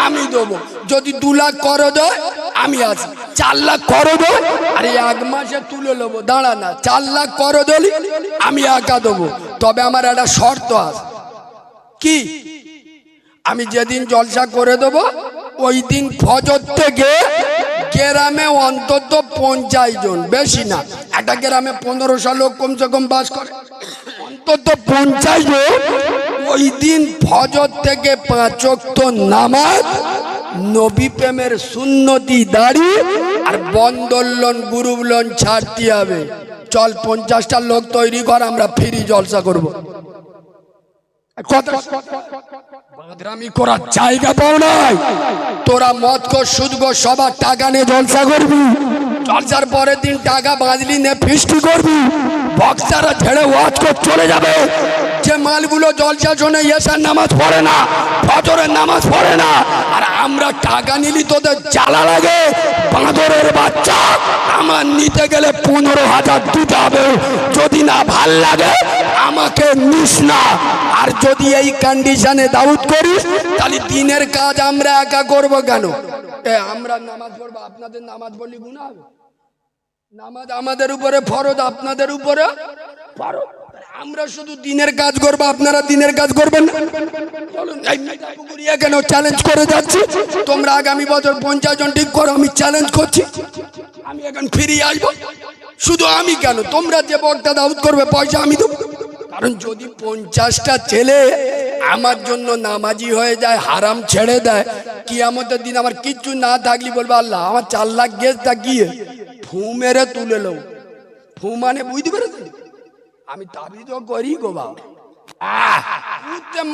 আমি দেবো। যদি 2 লাখ করো দেয় আমি আছি, 4 লাখ করো দেয় আরে 1 মাসে তুলে নেবো, দাঁড়া না, 4 লাখ করো দলি আমি একা দেবো। তবে আমার একটা শর্ত আছে। কি? আমি যেদিন জলসা করে দেবো ওই দিন ফজর থেকে গ্রামে অন্তত 50 জন, বেশি না, একটা গ্রামে 1500 লোক কমসে কম বাস করে, অন্তত 50 জন ওই দিন ফজর থেকে 5 ওয়াক্ত নামাজ, নবী প্রেমের সুন্নতি দাড়ি আর বন্দোলন গুরুবলন ছাড়তে হবে। চল 50টা লোক তৈরি কর, আমরা ফ্রি জলসা করব। বাদরামি করার জায়গা পাও নাই। তোরা মদ কর, সুদ কর, সবার টাকা নিয়ে জলসা করবি। জলসার পরের দিন টাকা বাঁধলি নে ফিস্টি করবি। বক্সারা ছেড়ে ওয়াজ কর চলে যাবে। যে মালগুলো জলসা শোনে এসার নামাজ পড়ে না, ফজরের নামাজ পড়ে না, আর আমরা টাকা নিলি তোদের জ্বালা লাগে। বাঁদরের বাচ্চা, আমার নিতে গেলে 15,000 দিতে হবে। যদি না ভাল লাগে আমাকে নিস না। আর যদি এই কন্ডিশনে দাউদ করিস তাহলে দিনের কাজ আমরা একা করব কেন? আমরা নামাজ পড়বো, আপনাদের নামাজ পড়লে গুনাহ হবে? নামাজ আমাদের উপরে ফরজ, আপনাদের উপরে ফরজ। আমরা শুধু দিনের কাজ করবো, আপনারা দিনের কাজ করবেন না। কেন চ্যালেঞ্জ করে যাচ্ছি? তোমরা আগামী বছর 50 জন ঠিক করো, আমি চ্যালেঞ্জ করছি। আমি এখন ফিরিয়ে আসবো। শুধু আমি কেন, তোমরা যে বক্তা দাউদ করবে পয়সা আমি দেবো। কারণ যদি 50টা ছেলে আমার জন্য নামাজি হয়ে যায়, হারাম ছেড়ে দেয়, কিয়ামতের দিন আমার কিচ্ছু না থাকলে বলবো আল্লাহ আমার 4 লাখ গেছে গিয়ে ফু মেরে তুলে লো। ফু মানে বুঝতে পেরেছেন? আমি দাবি তো করি গো বাবা,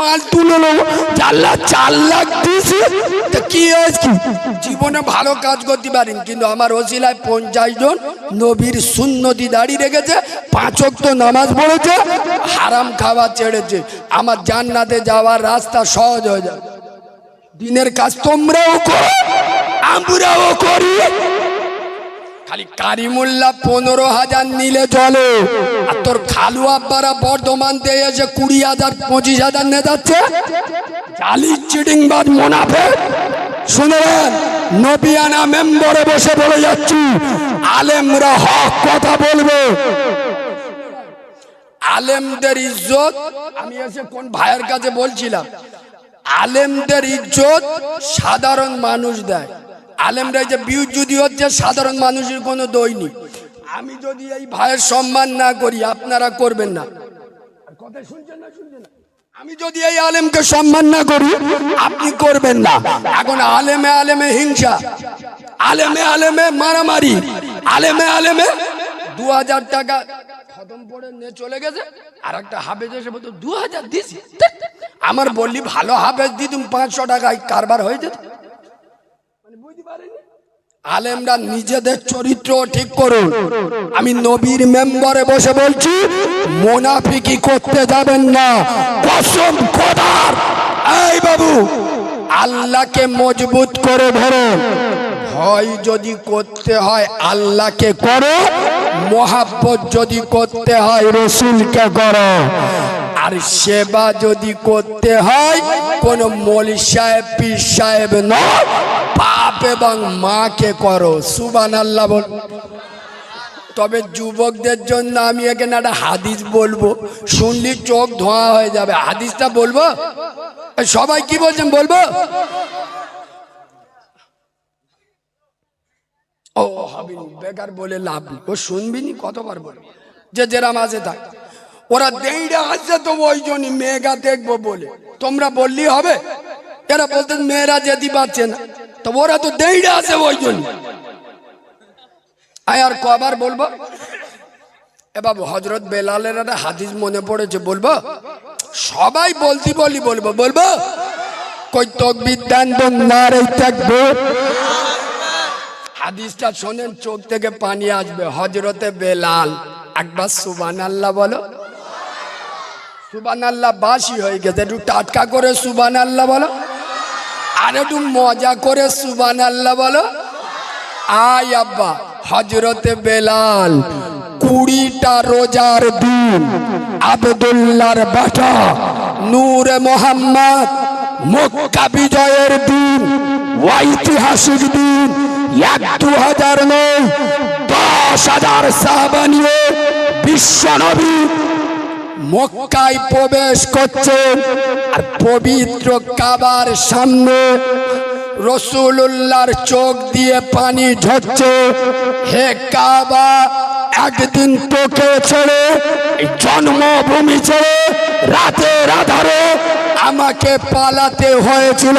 মাল তুলে লো, 4 লাখ দিয়েছি কি হয়েছে? জীবনে ভালো কাজ করতে পারেন, কিন্তু আমার ওসিলায় 50 জন নবীর সুন্নতি দাঁড়িয়ে রেখেছে, 5 ওয়াক্ত নামাজ পড়েছে, হারাম খাওয়া ছেড়েছে। আমার জান্নাতে যাওয়ার রাস্তা সহজ হয়ে যাবে। দিনের কাজ তোমরাও করো, আমরাও করি। খালি কারিমুল্লাহ 15,000 নিলে চলে, আর তোর খালু আব্বারা বর্ধমান দিয়ে এসে 20,000 25,000 নিয়ে যাচ্ছে। জালি চিটিংবাজ মুনাফিক। শুনলেন? নবিয়ানা মেম্বরে বসে বলে যাচ্ছি, আলেমরা হক কথা বলবে। আলেমদের ইজ্জত, আমি এসে কোন ভাইয়ের কাছে বলছিলাম, আলেমদের ইজ্জত সাধারণ মানুষ দেয়। আলেমরা যে বিউজ যদি হচ্ছে সাধারণ মানুষের কোনো দই নেই। আমি যদি এই ভাইয়ের সম্মান না করি আপনারা করবেন না। কথা শুনছেন না? শুনছেন না? আমি যদি এই আলেমকে সম্মান না করি আপনি করবেন না। এখন আলেমে আলেমে হিংসা, আলেমে আলেমে মারামারি, আলেমে আলেমে 2000 টাকা খতম পড়ে নিয়ে চলে গেছে, আর একটা হাফেজ এসে বলতো 2000 দিছি। আমার বললি ভালো হাফেজ দিতুম 500 টাকায় কারবার হয়ে যেত। আলেমরা নিজেদের চরিত্র ঠিক করুন। আমি নবীর মেম্বারে বসে বলছি, মুনাফিকি করতে যাবেন না, কসম খোদার। এই বাবু, আল্লাহকে মজবুত করে ধরুন, ভয় যদি করতে হয় আল্লাহকে করো, মোহাব্বত যদি করতে হয় রসুলকে করো, আর সেবা যদি করতে হয় কোন মৌলভী সাহেব পীর সাহেব নয়, বাপ এবং মাকে করো। সুবহানাল্লাহ বল। তবে যুবকদের জন্য আমি এখানে একটা হাদিস বলবো, শুনলি চোখ ধোঁয়া হয়ে যাবে। হাদিসটা বলবো, সবাই কি বলছেন বলবো? ও হবিনি, বেকার বলে লাভ নেই, ও শুনবিনি কতবার বলবো, যে যেরাম আছে থাক। ওরা দেইরা আসছে তো ওই জন্যই মেয়েরা দেখবো বলে, তোমরা বললি হবে? এরা বলতেন মেয়েরা যেতে পারছে না, তো ওরা তো দেইরা আছে ওই জন্য। আর কবার বলবো? এ বাবু, হযরত বেলালের একটা হাদিস মনে পড়েছে, বলবো? সবাই বলতি বলি বলবো, বলবো? কই তাকবীর দেন দেন, নারে তাকবীর। হাদিসটা শোনেন, চোখ থেকে পানি আসবে। হযরতে বেলাল, একবার সুবহানাল্লাহ বলো। সুবহানাল্লাহ বাসি হয়ে গেছে, একটু টাটকা করে সুবহানাল্লাহ বলো, আর একটু মজা করে সুবহানাল্লাহ বলো। আয় আব্বা, হযরতে বেলাল 20টা রোজার দিন, আব্দুল্লাহর বেটা নূরে মোহাম্মদ মক্কা বিজয়ের দিন, ঐতিহাসিক দিন, 1-2 নয়, 10,000 সাহাবা নিয়ে বিশ্বনবী মক্কায় প্রবেশ করছেন। আর পবিত্র কাবার সামনে রাসূলুল্লাহর চোখ দিয়ে পানি ঝরছে। হে কাবা, একদিন তোকে ছেড়ে, জন্মভূমি ছেড়ে রাতের আধারে আমাকে পালাতে হয়েছিল।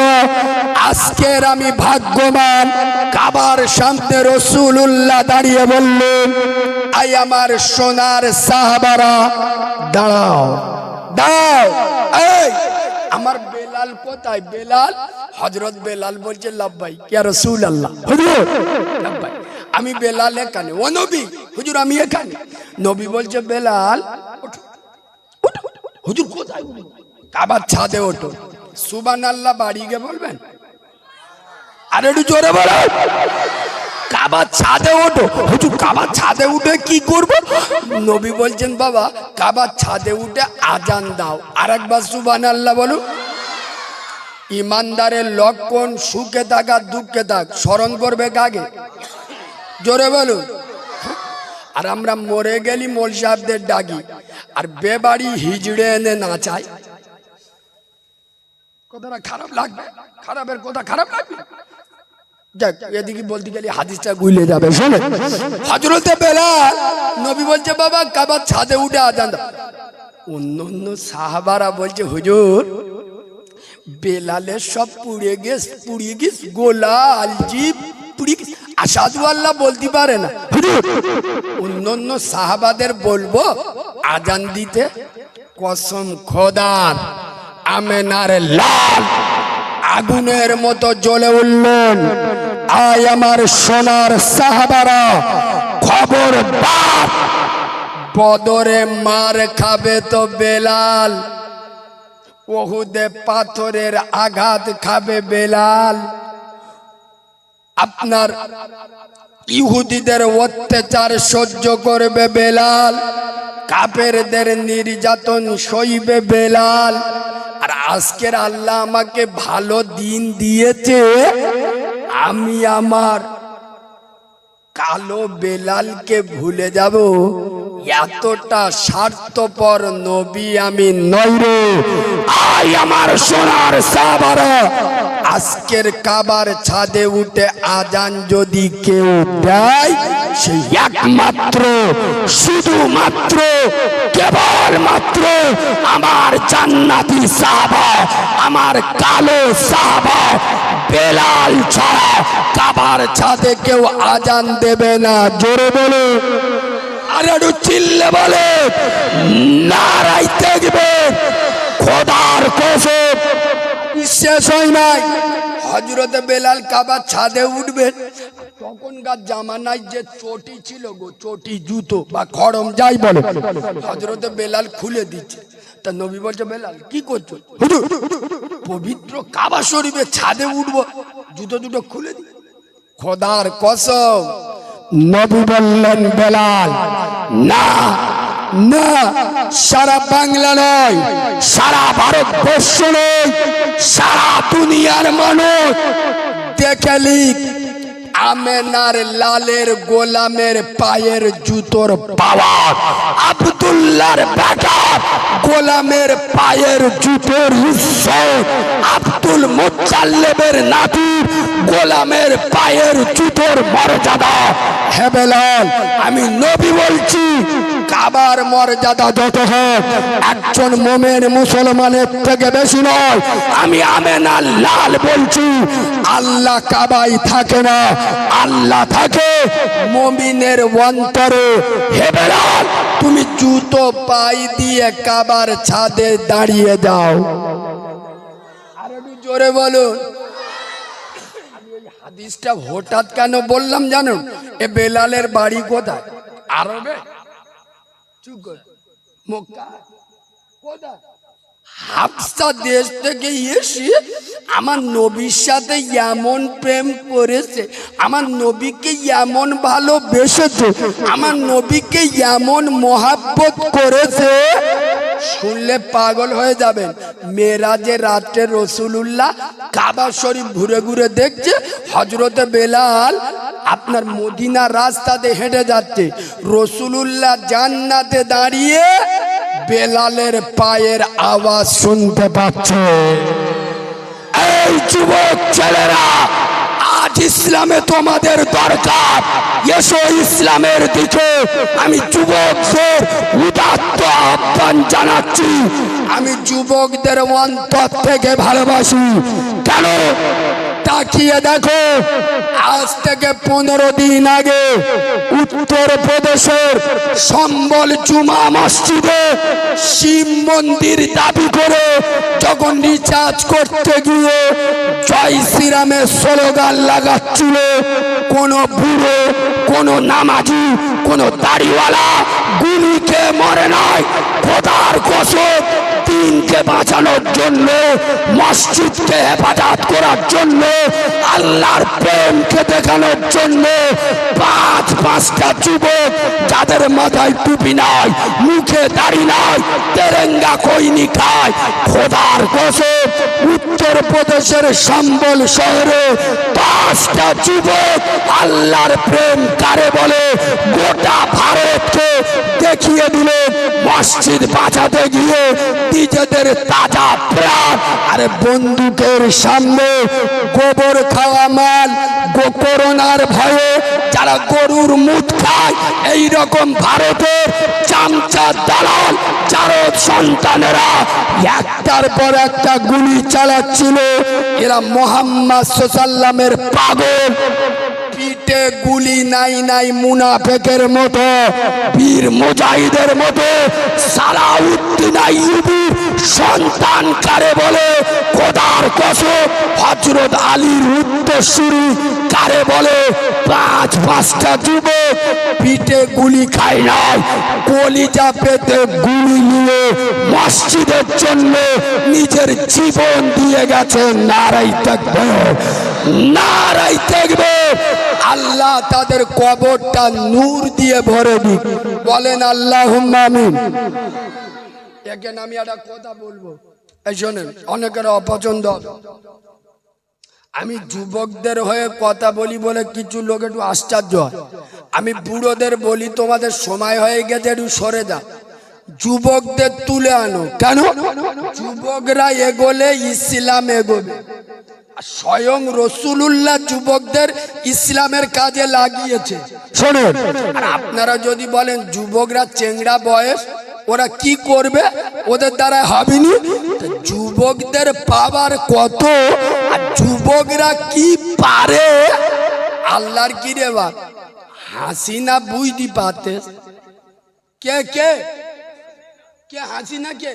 আজকের আমি ভাগ্যবান। কাবার সামনে রাসূলুল্লাহ দাঁড়িয়ে বললেন, আই আমার সোনার সাহাবারা, দাঁড়াও দাঁড়াও। এই আমার বেলাল কোথায়? বেলাল, হযরত বেলাল বলছে লাব্বাইক ইয়া রাসূলুল্লাহ। হুজুর লাব্বাইক, আমি বেলাল এখানে। ও নবী, হুজুর আমি এখানে। নবী বলছে বেলাল ওঠো, ওঠো। হুজুর কোথায়? কাবার ছাদে ওঠো। সুবহানাল্লাহ বাড়ি গিয়ে বলবেন? আরে একটু জোরে বলো। কাবার ছাদে ওঠো। হুজুর কাবার ছাদে উঠে কি করব? নবী বলছেন বাবা, কাবার ছাদে উঠে আজান দাও। আরেকবার সুবহানাল্লাহ বলো। ইমানদারের লক্ষণ সুখে থাক আর দুঃখে থাক, স্মরণ করবে কাকে? জোরে বলুন। আর আমরা মরে গেলি মোল সাহেবদের ডাকি, আর বেবাড়ি হিজড়ে এনে নাচাই। কথাটা খারাপ লাগবে? খারাপের কথা খারাপ লাগবে? যাক, এদিকে বলতে গেলে হাদিসটা গুলে যাবে। শোনে, হযরতে বেলাল, নবী বলছে বাবা কাবার ছাদে উঠে আজান দাও। অন্য অন্য সাহাবারা বলছে হুজুর বেলালের সব পুড়িয়ে গেছ, গোলা আলজি পুড়িয়ে গেছ, আসাদু আল্লাহ বলতে পারে না। হুজুর অন্য অন্য সাহাবাদের বলবো আজান দিতে? কসম খোদার, আমেনার লাল আগুনের মতো জ্বলে উঠলেন। আয় আমার সোনার সাহাবারা, খবরদার, বদরে মার খাবে তো বেলাল, ওহুদে পাথরের আঘাত খাবে বেলাল, আপনার ইহুদিদের অত্যাচার সহ্য করবে বেলাল, কাফেরদের নির্যাতন সইবে বেলাল। আর আজকের আল্লাহ আমাকে ভালো দিন দিয়েছে, আমি আমার কালো বেলালকে ভুলে যাব? এতটা স্বার্থপর নবী আমি নই রে। আয় আমার সোনার সাহাবারা, আজকের কাবার ছাদে উঠে আজান যদি কেউ দেয়, সেই একমাত্র শুধুমাত্র কেবলমাত্র আমার জান্নাতি সাহাবা, আমার কালো সাহাবা বেলাল ছাড়া কাবার ছাদে কেউ আজান দেবে না। জোরে বলে, আর একটু চিল্লে বলে নারাই দেখবে। খোদার কসম, শেষ হয় নাই। হযরতে বেলাল কাবার ছাদে উঠবেন, তখনকার জামানায় যে চটি ছিল গো, চটি জুতো বা খড়ম যাই বলে, হযরতে বেলাল খুলে দিচ্ছে। তা নবী বলছে বেলাল কি করছো? হুজুর পবিত্র কাবা শরীফের ছাদে উঠবো, জুতো দুটো খুলে দি। খোদার কসম নবী বললেন বেলাল, না না, সারা বাংলা নয়, সারা ভারতবর্ষ নয়, সারা দুনিয়ার মানুষ দেখে লিখ, আমেনার লালের গোলামের পায়ের জুতোর পাওয়ার, আব্দুল্লাহর বেটা গোলামের পায়ের জুতোর ইজ্জত, আব্দুল মুত্তালিবের নাতি গোলামের পায়ের জুতোর মর্যাদা। হে বেলাল, আমি নবী বলছি, কাবার মর্যাদা যত হোক একজন মোমেন মুসলমানের থেকে বেশি নয়। আমি আমেনার লাল বলছি, আল্লাহ কাবাই থাকে না, আল্লাহ থাকে মুমিনের অন্তরে। হে বেলাল, তুমি জুতো পাই দিয়ে কাবার ছাদে দাঁড়িয়ে যাও। আর একটু জোরে বলুন। হাদিসটা হঠাৎ কেন বললাম জানো? এ বেলালের বাড়ি কোথায়? আরবে? চুপ কর। মক্কা? কোথায়? হাবসা দেশ থেকে এসে আমার নবীর সাথে এমন প্রেম করেছে, আমার নবীকে এমন ভালোবেসেছে, আমার নবীকে এমন মহাব্বত করেছে, শুনলে পাগল হয়ে যাবেন। মেরাজে রাত্রে রসুলুল্লাহ কাবা শরীফ ঘুরে ঘুরে দেখছে, হজরতে বেলাল আপনার মদিনা রাস্তাতে হেঁটে যাচ্ছে, রসুলুল্লাহ জান্নাতে দাঁড়িয়ে বেলালের পায়ের আওয়াজ শুনতে পাচ্ছে। এই যুবক ছেলেরা, আজ ইসলামে তোমাদের দরকার, এসো ইসলামের দিকে। আমি যুবকদের উদাত্ত আহ্বান জানাচ্ছি, আমি যুবকদের অন্তর থেকে ভালোবাসি। কেন? তাকিয়ে দেখো, আজ থেকে 15 দিন আগে উত্তর প্রদেশের সম্বল জুমা মসজিদে শিব মন্দির দাবি করে যখন রিচার্জ করতে গিয়ে জয় শ্রীরামের স্লোগান লাগাচ্ছিল, কোন বুড়ো, কোন নামাজি, কোন দাড়িওয়ালা গুলিকে মরে নাই। খোদার কসম, দিনকে বাঁচানোর জন্য, মসজিদকে হেফাজত করার জন্য, আল্লাহর প্রেমকে দেখানোর জন্য পাঁচটা যুবক যাদের মাথায় টুপি নাই, মুখে দাড়ি নাই, তেরেঙ্গা কইনি খায়। খোদার কসম, উত্তর প্রদেশের সম্বল শহরে 5টা যুবক আল্লাহর প্রেম কারে বলে গোটা ভারতকে দেখিয়ে দিলেন। মসজিদ বাঁচাতে গিয়ে নিজেদের তাজা প্রাণ আরে বন্দুকের সামনে গোবর খাওয়া মাল, করোনার ভয়ে যারা গরুর মুখ খায়, এই রকম ভারতের চামচা দালাল জারদ সন্তানেরা একটার পর একটা গুলি চালাচ্ছিল। এরা মোহাম্মদ সাল্লামের পাগল, পিঠে গুলি নাই নাই মুনাফেকের মতো, বীর মুজাহিদের মতো। সালাউদ্দিন আইয়ুবীর সন্তান কারে বলে? খোদার কসম, হযরত আলীর উত্তরসূরি কারে বলে? 5টা যুবক পিঠে গুলি খায় নাই, কলিজা পেতে গুলি নিয়ে মসজিদের জন্য নিজের জীবন দিয়ে গেছে। নারাই তাকবীর, নারাই তাকবীর। আল্লাহ তাদের কবরটা নূর দিয়ে ভরে দিক, বলেন আল্লাহুম্মা আমিন। এখানে আমি একটা কথা বলবো, এই শোনেন, অনেকের অপছন্দ হবে। আমি যুবকদের হয়ে কথা বলি বলে কিছু লোক একটু আশ্চর্য হয়। আমি বুড়োদের বলি তোমাদের সময় হয়ে গেছে, একটু সরে যা, যুবকদের তুলে আনো। কেন? যুবকরা এগোলে ইসলাম এগোবে। স্বয়ং রসুলুল্লাহ যুবকদের ইসলামের কাজে লাগিয়েছে। শোনেন, আর আপনারা যদি বলেন যুবকরা চেংড়া বয়স, ওরা কি করবে, ওদের দ্বারা হবেনি। যুবকদের পাওয়ার কত, আর যুবকরা কি পারে, আল্লাহর কি রে বাপ। হাসিনা বুঝতে পারতে, কে কে কে হাসিনা কে?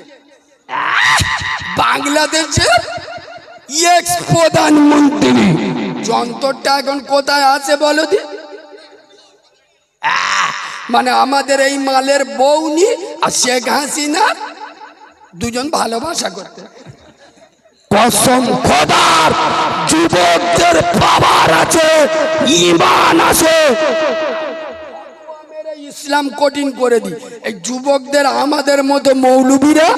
বাংলাদেশের এক্স প্রধানমন্ত্রী। যন্ত্রটা এখন কোথায় আছে বলো দি? মানে আমাদের এই মালের বউনি আর শেখ হাসিনা দুজন ভালোবাসা করতে। কসম খোদার, যুবকদের ওদের পাওয়ার আছে, ঈমান আছে। ইসলাম কঠিন করে দি। এই যুবকদের আমাদের মতো মৌলবীরা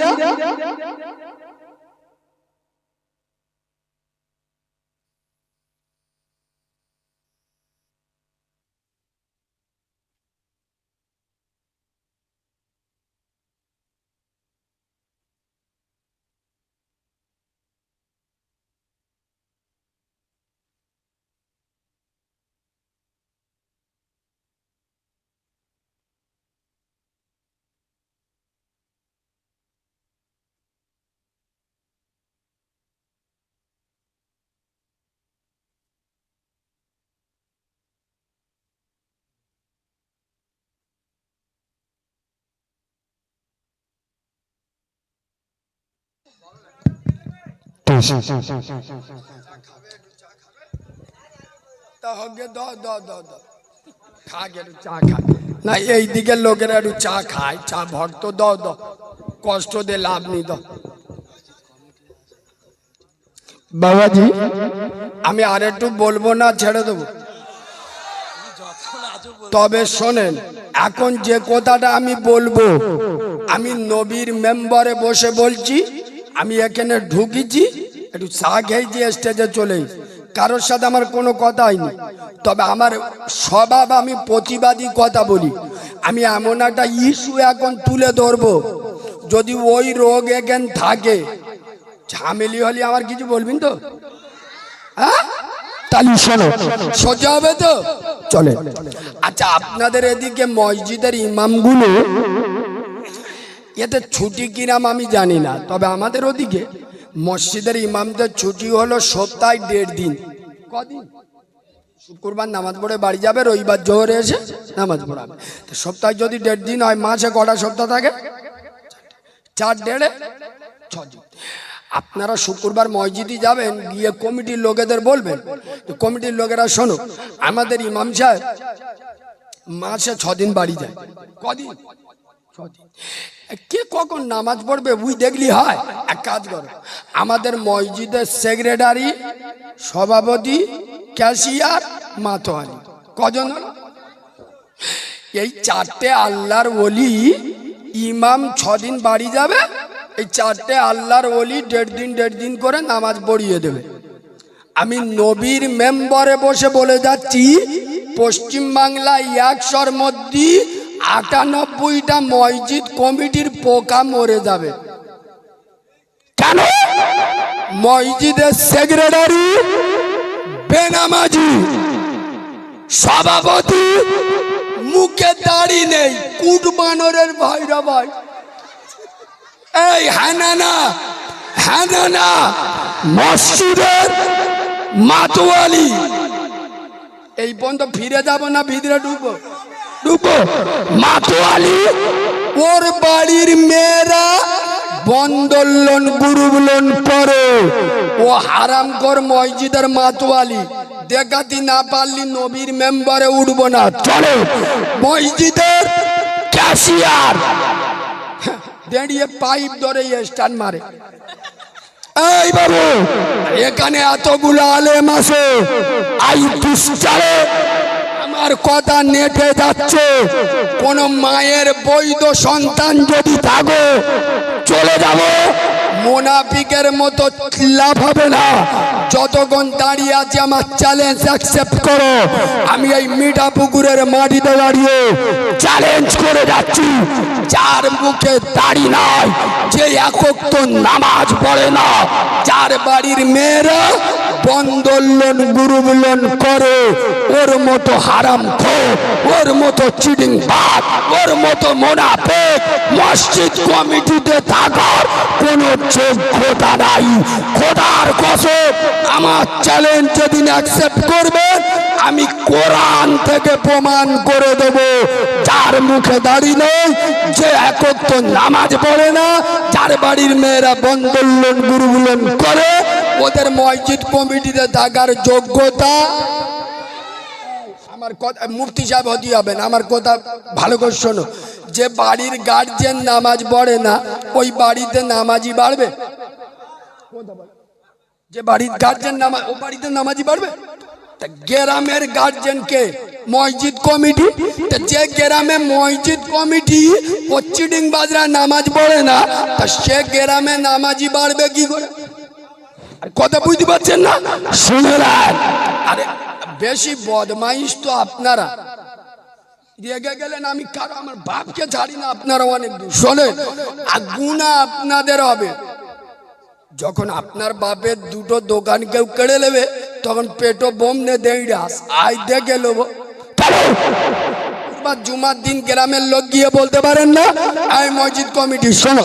না, এই দিকের লোকেরা একটু চা খায়, চা ভক্ত দাও দাও, কষ্ট দিয়ে লাভ নি দাও। বাবাজি আমি আর একটু বলবো না, ছেড়ে দেবো। তবে শোনেন, এখন যে কথাটা আমি বলবো, আমি নবীর মেম্বারে বসে বলছি। আমি এখানে ঢুকেছি, একটু চা খেয়েছি, স্টেজে চলে কারোর সাথে আমার কোনো কথা হয়নি। তবে আমার স্বভাব, আমি প্রতিবাদী কথা বলি। আমি এমন একটা ইস্যু এখন তুলে ধরবো, যদি ওই রোগ এখান থাকে, ঝামেলি হলে আমার কিছু বলবেন তো? হ্যাঁ, তাহলে শোনো, সোজা হবে তো? চলে। আচ্ছা, আপনাদের এদিকে মসজিদের ইমামগুলো এতে ছুটি কিরাম আমি জানি না, তবে আমাদের ওদিকে মসজিদের ইমামদের ছুটি হলো সপ্তাহে 1.5 দিন। কদিন? শুক্রবার নামাজ পড়ে বাড়ি যাবে, রবিবার জোহরে এসে নামাজ পড়াবে। তো সপ্তাহে যদি 1.5 দিন হয়, মাসে কটা সপ্তাহ থাকে? 4, 1.5, 6 দিন। আপনারা শুক্রবার মসজিদে যাবেন, গিয়ে কমিটির লোকেদের বলবেন, কমিটির লোকেরা শোনো, আমাদের ইমাম সাহেব মাসে 6 দিন বাড়ি যায়। কদিন? 6 দিন। কে কখন নামাজ পড়বে বুঝ দেখলি হয়? এক কাজ করো, আমাদের মসজিদের সেক্রেটারি, সভাপতি, ক্যাশিয়ার, মাতোয়ারি, কজন? এই 4টে আল্লাহর ওলি। ইমাম 6 দিন বাড়ি যাবে, এই 4টে আল্লাহর ওলি 1.5 দিন করে নামাজ পড়িয়ে দেবে। আমি নবীর মেম্বারে বসে বলে যাচ্ছি, পশ্চিম বাংলায় 100-র মধ্যে 98টা মসজিদ কমিটির পোকা মরে যাবে। কেন? মসজিদের সেক্রেটারি বেনামাজি, সভাপতি মুখে দাড়ি নেই, কুট বানরের ভাইরা ভাই। এই হানানা মসজিদের মাতোয়ালি। এই পর্যন্ত ফিরে যাব না, ভিতরে ঢুকবো? মাতোয়ালি, ওর বাড়ির মেয়েরা বন্দোলন গুরুবলন করে। ও হারামখোর মসজিদের মাতোয়ালি। দেখাতি না পারলি নবীর মেম্বারে উঠবো না। চলো। মসজিদের ক্যাশিয়ার দাঁড়িয়ে পাইপ ধরে স্ট্যান্ড মারে। এই বাবু, এখানে এতগুলো আলেম আছে, আমার কথা নেটে যাচ্ছে। কোন মায়ের বৈধ সন্তান যদি থাকো, চলে যাব। মুনাফিকের মতো লাভ হবে না। যতক্ষণ দাঁড়িয়ে আছে, আমার চ্যালেঞ্জ অ্যাকসেপ্ট করো। আমি এই মিঠা পুকুরের মাটিতে দাঁড়িয়ে চ্যালেঞ্জ করে যাচ্ছি, যার মুখে দাড়ি নাই, যে একক তো নামাজ পড়ে না, যার বাড়ির মেয়েরা বন্দোলন গুরুবলন করে, ওর মতো হারামখোর, ওর মতো চিটিং বাজ, ওর মতো মুনাফিক মসজিদ কমিটিতে থাকার কোনো যোগ্যতা নাই। খোদার কসম, আমার চ্যালেঞ্জ যেদিন অ্যাকসেপ্ট করবেন, আমি কোরআন থেকে প্রমাণ করে দেব, যার মুখে দাড়ি নেই, যে একক তো নামাজ পড়ে না, যার বাড়ির মেয়েরা বন্দোলন গুরুবলন করে, ওদের মসজিদ কমিটিতে থাকার যোগ্যতা। আমার কথা মুফতি সাহেব হতে হবে না, আমার কথা ভালো করে শোনো। যে বাড়ির গার্জিয়ান নামাজ পড়ে না, ওই বাড়িতে নামাজি বাড়বে? যে বাড়ির গার্জেন নামাজ, ও বাড়িতে নামাজি পারবে? তা গ্রামের গার্জেন কে? মসজিদ কমিটি। তা যে গ্রামে মসজিদ কমিটি ও চিডিং বাজরা নামাজ পড়ে না, তা সে গ্রামে নামাজি বাড়বে কি করে? আর কথা বুঝতে পারছেন না? শুনে রাখ, আরে বেশি বদমাইশ তো আপনারা। রেগে গেলেন আমি কারো আমার বাপকে ছাড়ি না, আপনারা অনেক দূর শোনে। আর গুণা আপনাদের হবে যখন আপনার বাপের দুটো দোকান কেউ কেড়ে নেবে, তখন পেটো বোম নে দেড়াস আই দেখে নেবো। জুমার দিন গ্রামের লোক গিয়ে বলতে পারেন না এই মসজিদ কমিটি শোনো,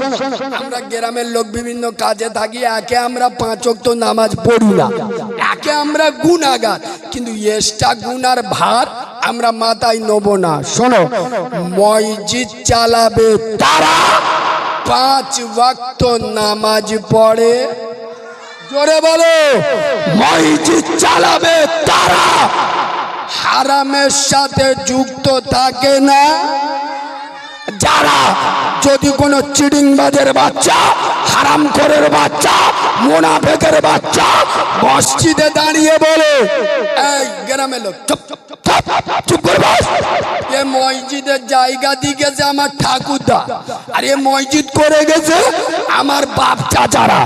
আমরা গ্রামের লোক বিভিন্ন কাজে থাকি, একে আমরা 5 ওয়াক্ত নামাজ পড়ি না, একে আমরা গুনাহগার, কিন্তু এক্সট্রা গুনার ভার আমরা মাথায় নেব না। শোনো, মসজিদ চালাবে তারা 5 ওয়াক্ত নামাজ পড়ে। জোরে বলো, মসজিদ চালাবে তারা হারামের সাথে যুক্ত থাকে না যারা। যদি কোনো চিডিংবাজের বাচ্চা, হারামখোরের বাচ্চা, মুনাফিকের বাচ্চা মসজিদে দাঁড়িয়ে বলে এই গ্রামের লোক চুপ চুপ চুপ চুপ করে বস, এ মসজিদের জায়গা দিয়ে গেছে আমার ঠাকুরদা, আর এ মসজিদ করে গেছে আমার বাপ চাচারা,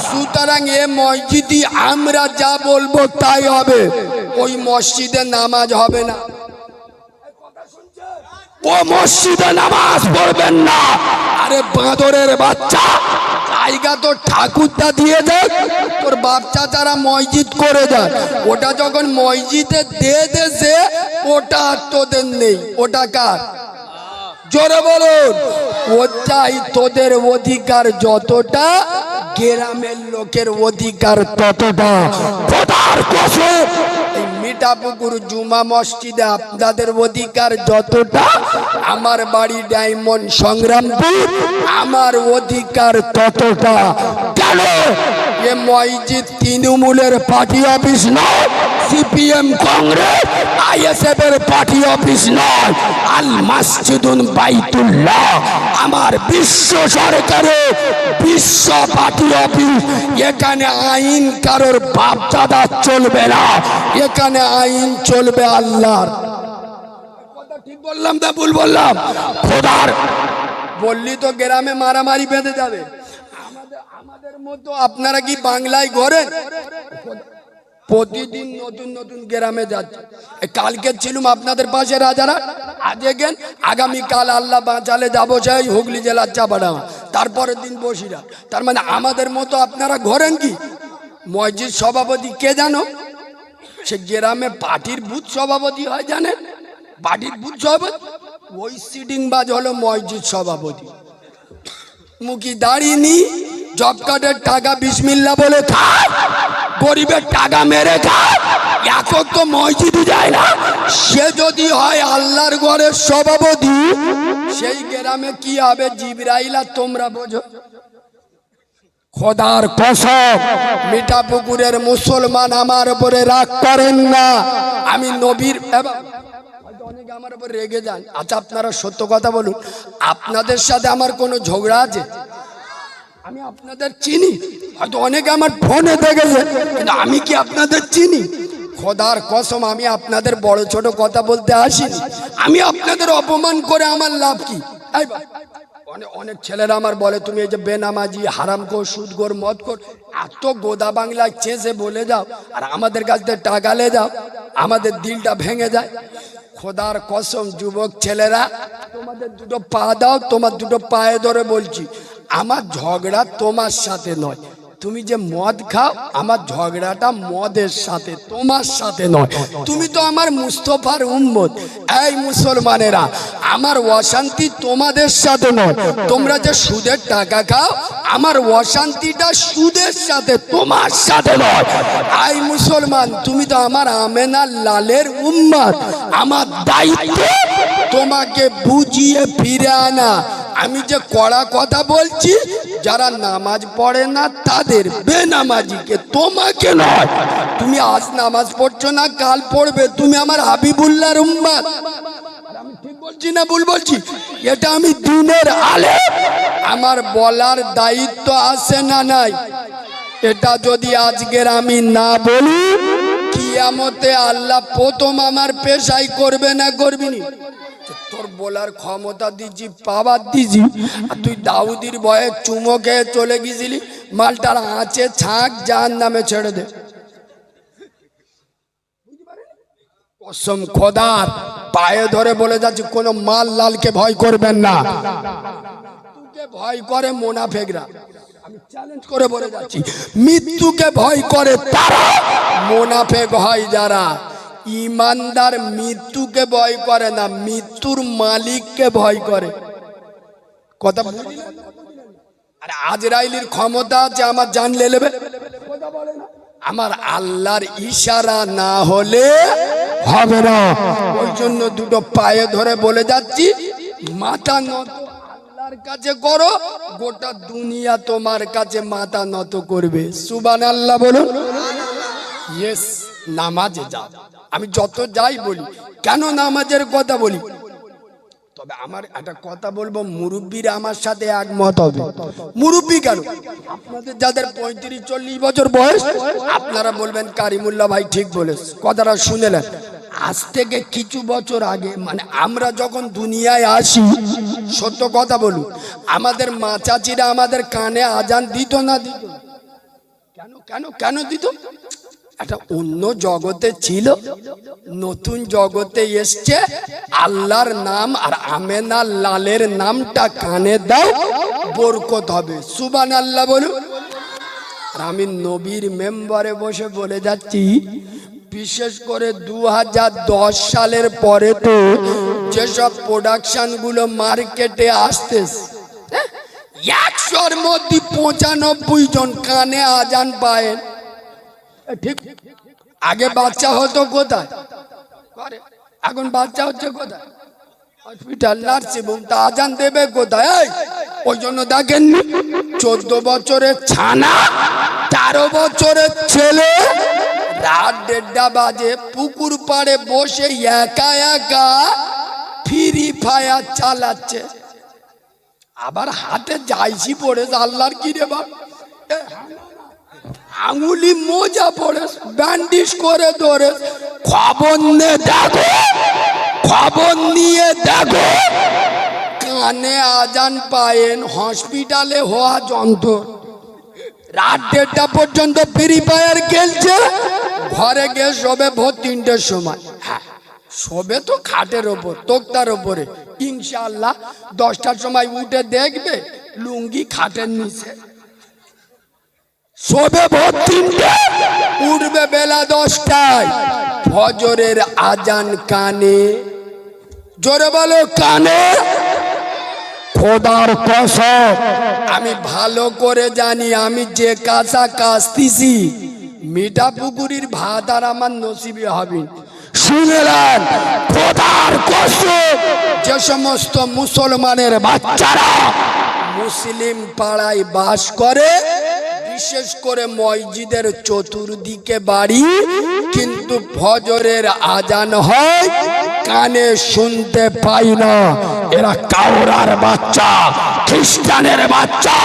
সুতরাং এ মসজিদই আমরা যা বলবো তাই হবে, ওই মসজিদে নামাজ হবে না। ও মসজিদে নামাজ পড়বেন না। আরে বাঁদরের বাচ্চা, জায়গা তো ঠাকুরদা দিয়ে দেয়, তোর বাপ চাচারা মসজিদ করে দেয়, ওটা যখন মসজিদে দিয়ে দেছে ওটা আর তোদের নেই, ওটা কার? জোরে বলুন, ওটাই তোদের অধিকার যতটা, গ্রামের লোকের অধিকার ততটা। খোদার কসম, এই মিঠাপুকুর জুমা মসজিদে আপনাদের অধিকার যতটা, আমার বাড়ি ডায়মন্ড সংগ্রামপুর আমার অধিকার ততটা। কেন? এ মসজিদ তৃণমূলের পার্টি অফিস নয়, সিপিএম, কংগ্রেস, আইএসএফ এর পার্টি অফিস নয়, আল মসজিদুন বাইতুল্লাহ আমার বিশ্ব সরকারের বিশ্ব পার্টি অফিস। এখানে আইন কারোর বাপ দাদা চলবে না, এখানে আইন চলবে আল্লাহর। কথা ঠিক বললাম না ভুল বললাম? খোদার বললি তো গ্রামে মারামারি বেঁধে যাবে। আমাদের মতো আপনারা কি বাংলায় ঘোরেন? প্রতিদিন নতুন নতুন গ্রামে যাচ্ছে। কালকে ছিলাম আপনাদের পাশে রাজারা, আজকে গেন, আগামীকাল আল্লাহ বাঁচালে যাবো সেই হুগলি জেলার চাপাডাঙ্গা, তারপরের দিন বসিরা। তার মানে আমাদের মতো আপনারা ঘোরেন কি? মসজিদ সভাপতি কে জানো? সে গ্রামে পার্টির বুথ সভাপতি হয়, জানেন? পার্টির বুথ সভাপতি ওই সিটিংবাজ হলো মসজিদ সভাপতি। মুখি দাঁড়িয়ে নি, জব কার্ডের টাকা বিসমিল্লাহ বলে খায়, গরিবের টাকা মেরে খায়, একক তো মসজিদে যায় না। সে যদি হয় আল্লাহর ঘরের সভাপতি, সেই গ্রামে কি হবে জিবরাইল আর তোমরা বোঝো। খোদার কসম, মিঠাপুকুরের মুসলমান আমার উপরে রাগ করেন না, আমি নবীর অনেকে আমার উপর রেগে যান। আচ্ছা আপনারা সত্য কথা বলুন, আপনাদের সাথে আমার কোনো ঝগড়া আছে? আমি আপনাদের চিনি, হয়তো অনেকে আমার ফোনে দেখেছে, কিন্তু আমি কি আপনাদের চিনি? খোদার কসম, আমি আপনাদের বড় ছোট কথা বলতে আসিনি। আমি আপনাদের অপমান করে আমার লাভ কি? অনেক ছেলেরা আমার বলে তুমি এই যে বেনামাজি, হারামখোর, সুদখোর, মদখোর, এত গোদা বাংলায় চেঁচে বলে যাও, আর আমাদের কাছ থেকে টাকা লে যাও, আমাদের দিলটা ভেঙে যায়। খোদার কসম যুবক ছেলেরা, তোমাদের দুটো পা দাও, তোমার দুটো পায়ে ধরে বলছি, আমার ঝগড়া তোমার সাথে নয়। তুমি যে মদ খাও, আমার ঝগড়াটা মদের সাথে, তোমার সাথে নয়। তুমি তো আমার মুস্তফার উম্মত। এই মুসলমানেরা, আমার অশান্তি তোমাদের সাথে নয়। তোমরা যে সুদের টাকা খাও, আমার অশান্তিটা সুদের সাথে, তোমার সাথে নয়। এই মুসলমান, তুমি তো আমার আমেনার লালের উম্মত। আমার দায়িত্ব তোমাকে বুঝিয়ে ফিরে আনা। আমি যে কড়া কথা বলছি, যারা নামাজ পড়ে না তাদের, বেনামাজিকে, তোমাকে নয়। তুমি আজ নামাজ পড়ছো না, কাল পড়বে, তুমি আমার হাবিবুল্লাহর উম্মত। আমি ঠিক বলছি না ভুল বলছি? এটা আমি দিনের আলেম, আমার বলার দায়িত্ব আছে না নাই? এটা যদি আজকের আমি না বলি, কিয়ামতে আল্লাহ প্রথম আমার পেশাই করবে না করবিনি? তোর বলার ক্ষমতা দিছি, পাওয়ার দিছি, আর তুই দাউদির ভয়ে চুমো খেয়ে চলে গেছিলি। মালটার আঁচে ছাঁক জাহান্নামে ছেড়ে দে। কসম খোদার পায়ে ধরে বলে যাচ্ছি, কোনো মাল লালকে ভয় করবেন না। মৃত্যুকে ভয় করে মোনাফেকরা। আমি চ্যালেঞ্জ করে বলে যাচ্ছি, মৃত্যুকে ভয় করে তারা মোনাফেক হয় যারা। ইমানদার মৃত্যুকে ভয় করে না, মৃত্যুর মালিককে ভয় করে। কথা বুঝলেন? আর আজরাইলের ক্ষমতা আছে আমার জান লে নেবে। আমার আল্লাহর ইশারা না হলে হবে না। ওই জন্য দুটো পায়ে ধরে বলে যাচ্ছি, মাথা নত আল্লাহর কাছে করো, গোটা দুনিয়া তোমার কাছে মাথা নত করবে। সুবহানাল্লাহ বলুন। ইয়েস, নামাজে যাও। আমি যত যাই বলি, কেন নামাজের কথা বলি? তবে আমার একটা কথা বলবো, মুরব্বীরা আমার সাথে একমত হবে। মুরব্বী কেন? আপনাদের যাদের 35-40 বছর বয়স, আপনারা বলবেন কারিমুল্লাহ ভাই ঠিক বলেছে, কথাটা শুনেলেন। আজ থেকে কিছু বছর আগে, মানে আমরা যখন দুনিয়ায় আসি, সত্য কথা বলুন, আমাদের মা চাচিরা আমাদের কানে আজান দিত না? দিত? কেন কেন কেন দিত? একটা অন্য জগতে ছিল, নতুন জগতে এসছে। আল্লাহর নাম আর আমেনা লালের নামটা কানে দাও, বরকত হবে। সুবহানাল্লাহ বলুন। আর আমি নবীর মেম্বারে বসে বলে যাচ্ছি, বিশেষ করে 2010 সালের পরে তো যেসব প্রোডাকশন গুলো মার্কেটে আসতেছে, 100-র মধ্যে 95 জন কানে আজান পায়। ঠিক, আগে বাচ্চা হতো কোথায়? এখন বাচ্চা হচ্ছে কোথায়? Hospital, nursing home. তা আজান দেবে কোথায়? ওই জন্য দেখেননি 14 বছরের ছানা, 13 বছরের ছেলে রাত 1:30 বাজে পুকুর পাড়ে বসে একা একা ফ্রি ফায়ার চালাচ্ছে। আবার হাতে জাইসি পড়েছে। আল্লাহর কি রে বাপ, আঙুলি মোজা পড়ে, ব্যান্ডেজ করে ধরে। খবর নিয়ে দেখো, খবর নিয়ে দেখো, কানে আজান পায়েন, হসপিটালে হওয়া যন্ত্র। রাত 1:30 পর্যন্ত ফ্রি ফায়ার খেলছে, ঘরে গিয়ে শোবে ভোর 3টের সময়। হ্যাঁ, শোবে তো খাটের ওপর, তোক্তার ওপরে। ইনশাআল্লাহ 10টার সময় উঠে দেখবে লুঙ্গি খাটের নিচে। শোবে ভোর 3টে, উঠবে বেলা 10টায়। ফজরের আজান কানে, জোরে বলো কানে। খোদার কসম, আমি ভালো করে জানি, আমি যে কাঁচা কাস্তিছি, মিঠা পুকুরির ভাত আর আমার নসিবে হবে। শুনেলেন? খোদার কসম, যে সমস্ত মুসলমানের বাচ্চারা মুসলিম পাড়ায় বাস করে, বিশেষ করে মসজিদের চতুর্দিকে বাড়ি, কিন্তু ফজরের আজান হয়, কানে শুনতে পাই না। এরা কাউরার বাচ্চা, খ্রিস্টানের বাচ্চা,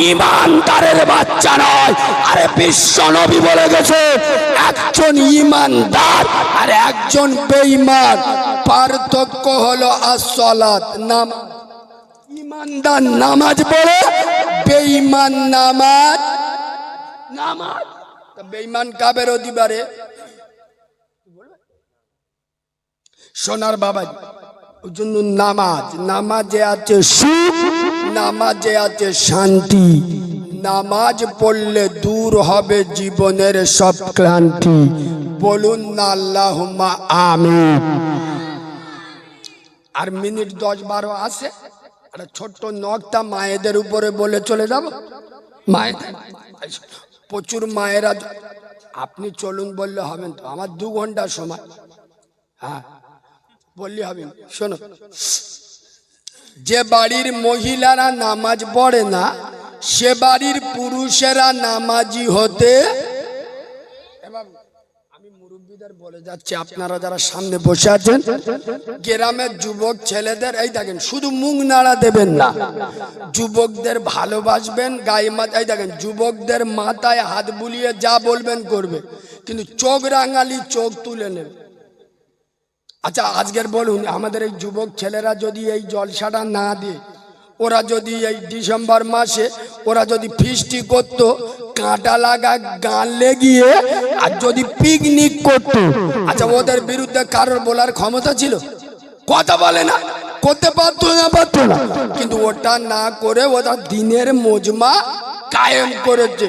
ইমানদারের বাচ্চা নয়। আরে বিশ্ব নবী বলে গেছে, একজন ইমানদার আর একজন বেঈমান, পার্থক্য হলো আসসালাত, নামাজ। ইমানদার নামাজ পড়ে, বেঈমান নামাজ নামাজ। বেঈমান কাবের অধিবারে সোনার বাবা। ওই জন্য নামাজ, নামাজে আছে সুখ, নামাজে আছে শান্তি। নামাজ পড়লে দূর হবে জীবনের সব ক্লান্তি। বলুন না আল্লাহুম্মা আমিন। আর মিনিট 10-12 আছে, একটা ছোট্ট নকটা মায়েদের উপরে বলে চলে যাব। মায়েদের প্রচুর মায়েরা, আপনি চলুন বললে হবেন তো, আমার 2 ঘন্টা সময়। হ্যাঁ, বললে হবে। শোনো, যে বাড়ির মহিলারা নামাজ পড়ে না, সে বাড়ির পুরুষেরা নামাজি হতে। আমি মুরব্বী মৌলবীদের বলে যাচ্ছে, আপনারা যারা সামনে বসে আছেন গ্রামের যুবক ছেলেদের এই দেখেন শুধু মুখ নাড়া দেবেন না, যুবকদের ভালোবাসবেন, গায়ে মাথা এই দেখেন যুবকদের মাথায় হাত বুলিয়ে যা বলবেন করবে, কিন্তু চোখ রাঙালি চোখ তুলে নেবে। আচ্ছা আজকের বলুন, আমাদের এই যুবক ছেলেরা যদি এই জলসাটা না দিয়ে, ওরা যদি এই ডিসেম্বর মাসে ওরা যদি ফিস্টি করতো, কাঁটা লাগা গান লেগিয়ে আর যদি পিকনিক করতো, আচ্ছা ওদের বিরুদ্ধে কারোর বলার ক্ষমতা ছিল? কথা বলে না, করতে পারতো না, কিন্তু ওটা না করে ওরা দিনের মজমা কায়েম করেছে।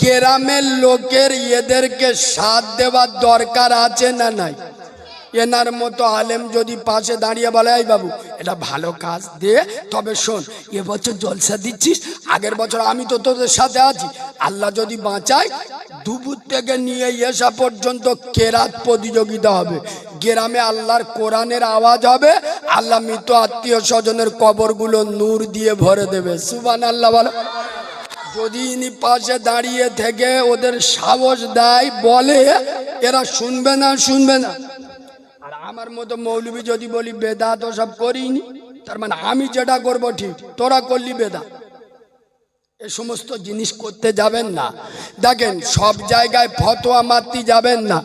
গ্রামের লোকের এদেরকে সাথ দেওয়ার দরকার আছে না নাই? এনার মতো আলেম যদি পাশে দাঁড়িয়ে বলে, এই বাবু এটা ভালো কাজ দে, তবে শোন এবছর জলসা দিচ্ছিস, আগের বছর আমি তো তোদের সাথে আছি, আল্লাহ যদি বাঁচায় দুপুর থেকে নিয়ে এসা পর্যন্ত কেরাত প্রতিযোগিতা হবে, গ্রামে আল্লাহর কোরআনের আওয়াজ হবে, আল্লাহ মৃত আত্মীয় স্বজনের কবরগুলো নূর দিয়ে ভরে দেবে। সুবহানাল্লাহ বলো। যদি ইনি পাশে দাঁড়িয়ে থেকে ওদের সাহস দেয় বলে, এরা শুনবে না? আর আমার মতো মৌলবী যদি বলি বেদাত সব করিনি, তার মানে আমি যেটা করব ঠিক, তোরা করলি বেদাত। এ সমস্ত জিনিস করতে যাবেন না। দেখেন সব জায়গায় ফতোয়া মারতে যাবেন না।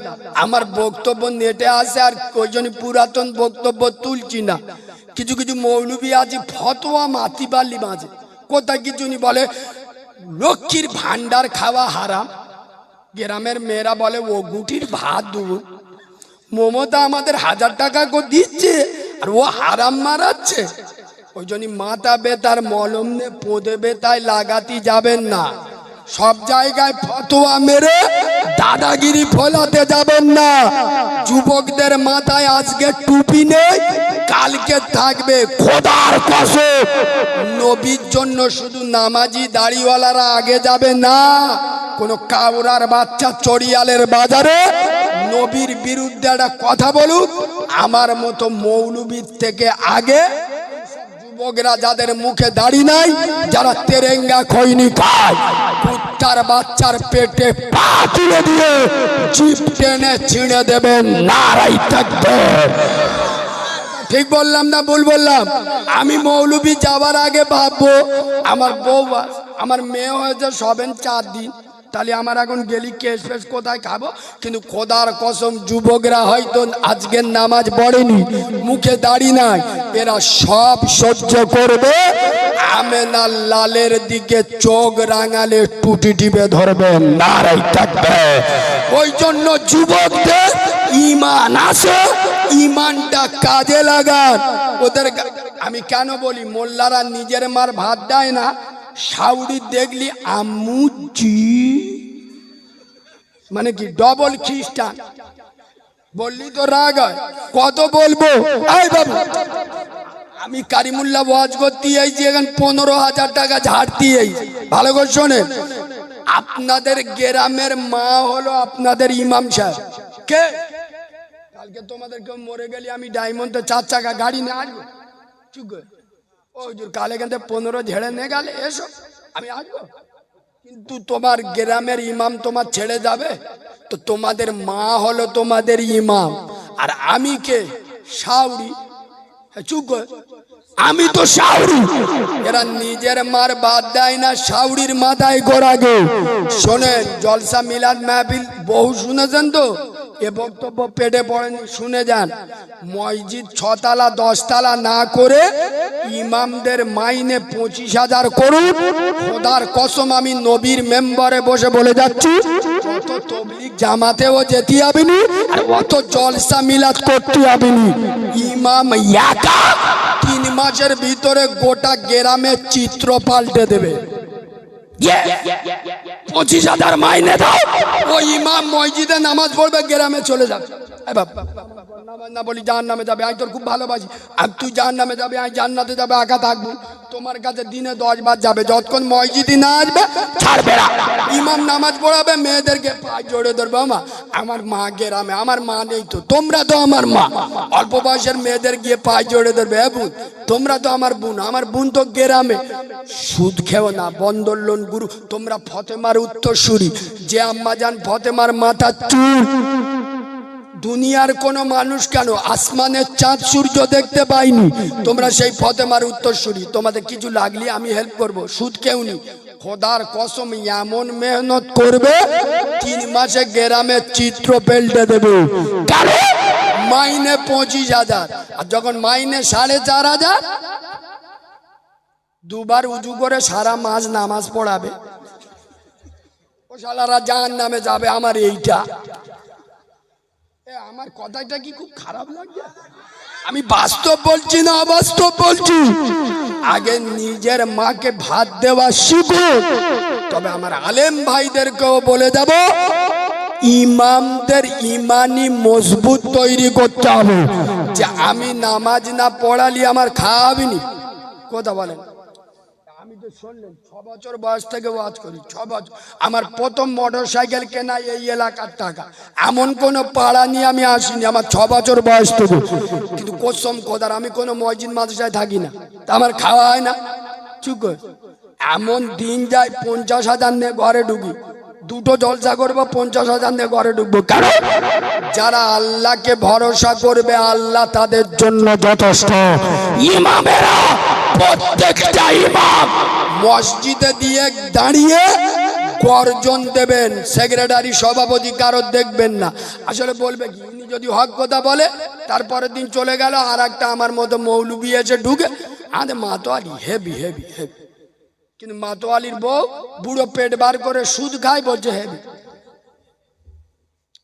আমার বক্তব্য নেটে আসে আর ওই জন্য পুরাতন বক্তব্য তুলছি না। কিছু কিছু মৌলবী আছে ফতোয়া মারতে পারলি মাঝে কোথায় কিছু নি, বলে লক্ষ্মীর ভান্ডার খাওয়া হারাম, গ্রামের মেয়েরা বলে ও গুটির ভাত দেবো, মমতা আমাদের 1000 টাকা করে দিচ্ছে আর ও হারাম মারাচ্ছে। ওই জন্য মাথা বেতার মলম নে পোঁদে বেতায় লাগাতে যাবেন না। সব জায়গায় ফতোয়া মেরে দাদাগিরি ফলাতে যাবেন না। যুবকদের মাথায় আজকে টুপি নেই, কালকে থাকবে। খোদার কসম নবীর জন্য শুধু নামাজি দাড়িওয়ালারা আগে যাবে না। কোন কাউরার বাচ্চা চড়িয়ালের বাজারে নবীর বিরুদ্ধে একটা কথা বলুক, আমার মতো মৌলবীর থেকে আগে যুবকরা যাদের মুখে দাড়ি নাই, যারা তেরেঙ্গা খৈনি খায়, কুত্তার বাচ্চার পেটে পা তুলে দিয়ে জিভ টেনে ছিঁড়ে দেবেন। নারাই তাকবীর। ঠিক বললাম না ভুল বললাম? আমি মৌলবী যাওয়ার আগে ভাববো আমার বউ, আমার মেয়ে হয়েছে সবেন 4 দিন, তাহলে আমার এখন গেলি কেশ ফেস কোথায় খাবো? কিন্তু খোদার কসম যুবকরা হয়তো আজকের নামাজ পড়েনি, মুখে দাড়ি নাই, এরা সব সহ্য করবে। আমেনা লালের দিকে চোখ রাঙালে টুটি টিপে ধরবেন। নারাই তাকবীর। ওই জন্য যুবকদের ঈমান আছে, ঈমানটা কাজে লাগান। ওদের আমি কেন বলি, মোল্লারা নিজের মার ভাত দেয় না, শাউরি দেখলি আম্মুজি মানে কি ডবল খ্রিস্টান বললি তো রাগ হয়। কত বলবো? এই বাবু আমি কারিমুল্লাহ ওয়াজ করতে আইছি, এখন 15,000 টাকা ঝাড়তে আইছি। ভালো করে শোনেন, আপনাদের গ্রামের মা হলো আপনাদের ইমাম সাহেব। কে? কালকে তোমাদের কেউ মরে গেলে আমি ডায়মন্ডে 4 চাকা গাড়ি নিয়ে আসবো, চুপ করে ওই জোর কাল এখান থেকে 15 ঝেড়ে নিয়ে গেলে এসো, আমি আসবো। কিন্তু তোমার গ্রামের ইমাম তোমার ছেড়ে যাবে তো? তোমাদের মা হলো তোমাদের ইমাম, আর আমি কে? শাউরি। চুপ কর, আমি তো শাউরি। এরা নিজের মার বাদ দেয় না, শাউরির মাথায় গোড়াগে। শোনেন, জলসা মিলাদ মাহফিল বহু শুনেছেন তো, এ বক্তব্য পেটে পড়েনি, শুনে যান। মসজিদ 6 তলা 10 তলা না করে ইমামদের মাইনে 25,000 করুন। খোদার কসম আমি নবীর মেম্বারে বসে বলে যাচ্ছি, অত তবলিগ জামাতেও যেতে হবেনি আর অত জলসা মিলাদ করতে হবেনি। ইমাম একা 3 মাসের ভিতরে গোটা গ্রামের চিত্র পাল্টে দেবে। 25,000 মাইনে দাও, ওই ইমাম মসজিদে নামাজ পড়বে, গ্রামে চলে যাবে। নামাজ না বলি জাহান্নামে যাবে, আমি তোর খুব ভালোবাসি, আর তুই জাহান্নামে যাবে, আমি জান্নাতে যাবে, একা থাকবো। তোমার কাছে দিনে 10 বার যাবে, যতক্ষণ মসজিদে না আসবে ছাড়বে না। ইমাম নামাজ পড়াবে, মেয়েদেরকে পায়ে জড়ে ধরবে। আমার মা গ্রামে, আমার মা নেই তো, তোমরা তো আমার মা। অল্প বয়সের মেয়েদের গিয়ে পায়ে জড়ে ধরবে, হ্যাঁ বোন তোমরা তো আমার বোন, আমার বোন তো গ্রামে। সুদ খেও না, বন্দর লোন গুরু। তোমরা ফতেমার উত্তরসূরি, যে আম্মা জান ফতেমার মাথা চুল দুনিয়ার কোনো মানুষ কেন আসমানের চাঁদ সূর্য দেখতে পাইনি, তোমরা সেই ফতেমার উত্তরসূরি, তোমাদের কিছু লাগলে আমি হেল্প করব, সুদ কেউ নি। খোদার কসম এমন মেহনত করবে 3 মাসে গ্রামের চিত্র পেল্টে দেবে। মাইনে 25,000, আর যখন মাইনে 4,500, দুবার উজু করে সারা মাস নামাজ পড়াবে। ও শালারা জাহান্নামে যাবে। আমার এইটা আমার কথাটা কি খুব খারাপ লাগছে? আমি বাস্তব বলছি না অবাস্তব বলছি। আগে নিজের মাকে ভাত দেওয়া শিখো। তবে আমার আলেম ভাইদেরকেও বলে যাব, ইমামদের ইমানি মজবুত তৈরি করতে হবে, যে আমি নামাজ না পড়ালি আমার খাওয়াবিনি। কথা বলেন? আমি তো শুনলেন 6 বছর বয়স থেকে ওয়াজ করি, 6 বছর। আমার প্রথম মোটর সাইকেল কেনা এই এলাকার টাকা। এমন কোন পাড়া নিয়ে আমি আসিনি আমার 6 বছর বয়স থেকে। কিন্তু কসম খোদার আমি কোনো মসজিদ মাদ্রাসায় থাকি না, তা আমার খাওয়া হয় না। চুপ কর। এমন দিন যায় 50,000 নিয়ে ঘরে ঢুকি, দুটো জলসা করবো 50,000 নিয়ে ঘরে ঢুকবো। কারণ যারা আল্লাহকে ভরসা করবে আল্লাহ তাদের জন্য যথেষ্ট। ইমামেরা প্রত্যেকটা ইমাম মসজিদে দিয়ে দাঁড়িয়ে গর্জন দেবেন, সেক্রেটারি সভাপতি কারোর দেখবেন না। আসলে বলবে কি, ইনি যদি হক কথা বলে তারপরের দিন চলে গেল, আর একটা আমার মতো মৌলবি এসে ঢুকে আমাদের মাতোয়ালি হেভি হেভি হেভি। কিন্তু মাতোয়ালির বউ বুড়ো পেট বার করে সুদ খায়, বলছে হেভি।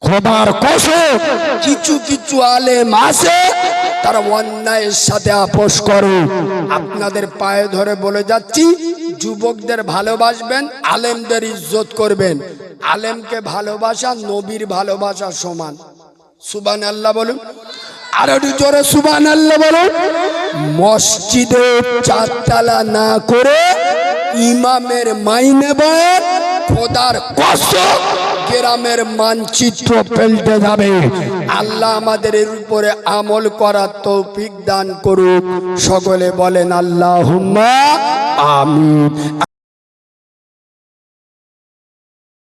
খোদার কসম কিছু কিছু আলেম আছে তারা অন্যায়ের সাথে আপোষ করে। আপনাদের পায়ে ধরে বলে যাচ্ছি, যুবকদের ভালোবাসবেন, আলেমদের ইজ্জত করবেন। আলেমকে ভালোবাসা নবীর ভালোবাসা সমান। সুবহানাল্লাহ বলুন, আর একটু জোরে সুবহানাল্লাহ বলুন। মসজিদে 4 তালা না করে ইমামের মাইনে বয়ান, খোদার কসম গ্রামের মানচিত্র পেল্টে যাবে। আল্লাহ আমাদের এর উপরে আমল করার তৌফিক দান করুক। সকলে বলেন আল্লাহুম্মা আমিন।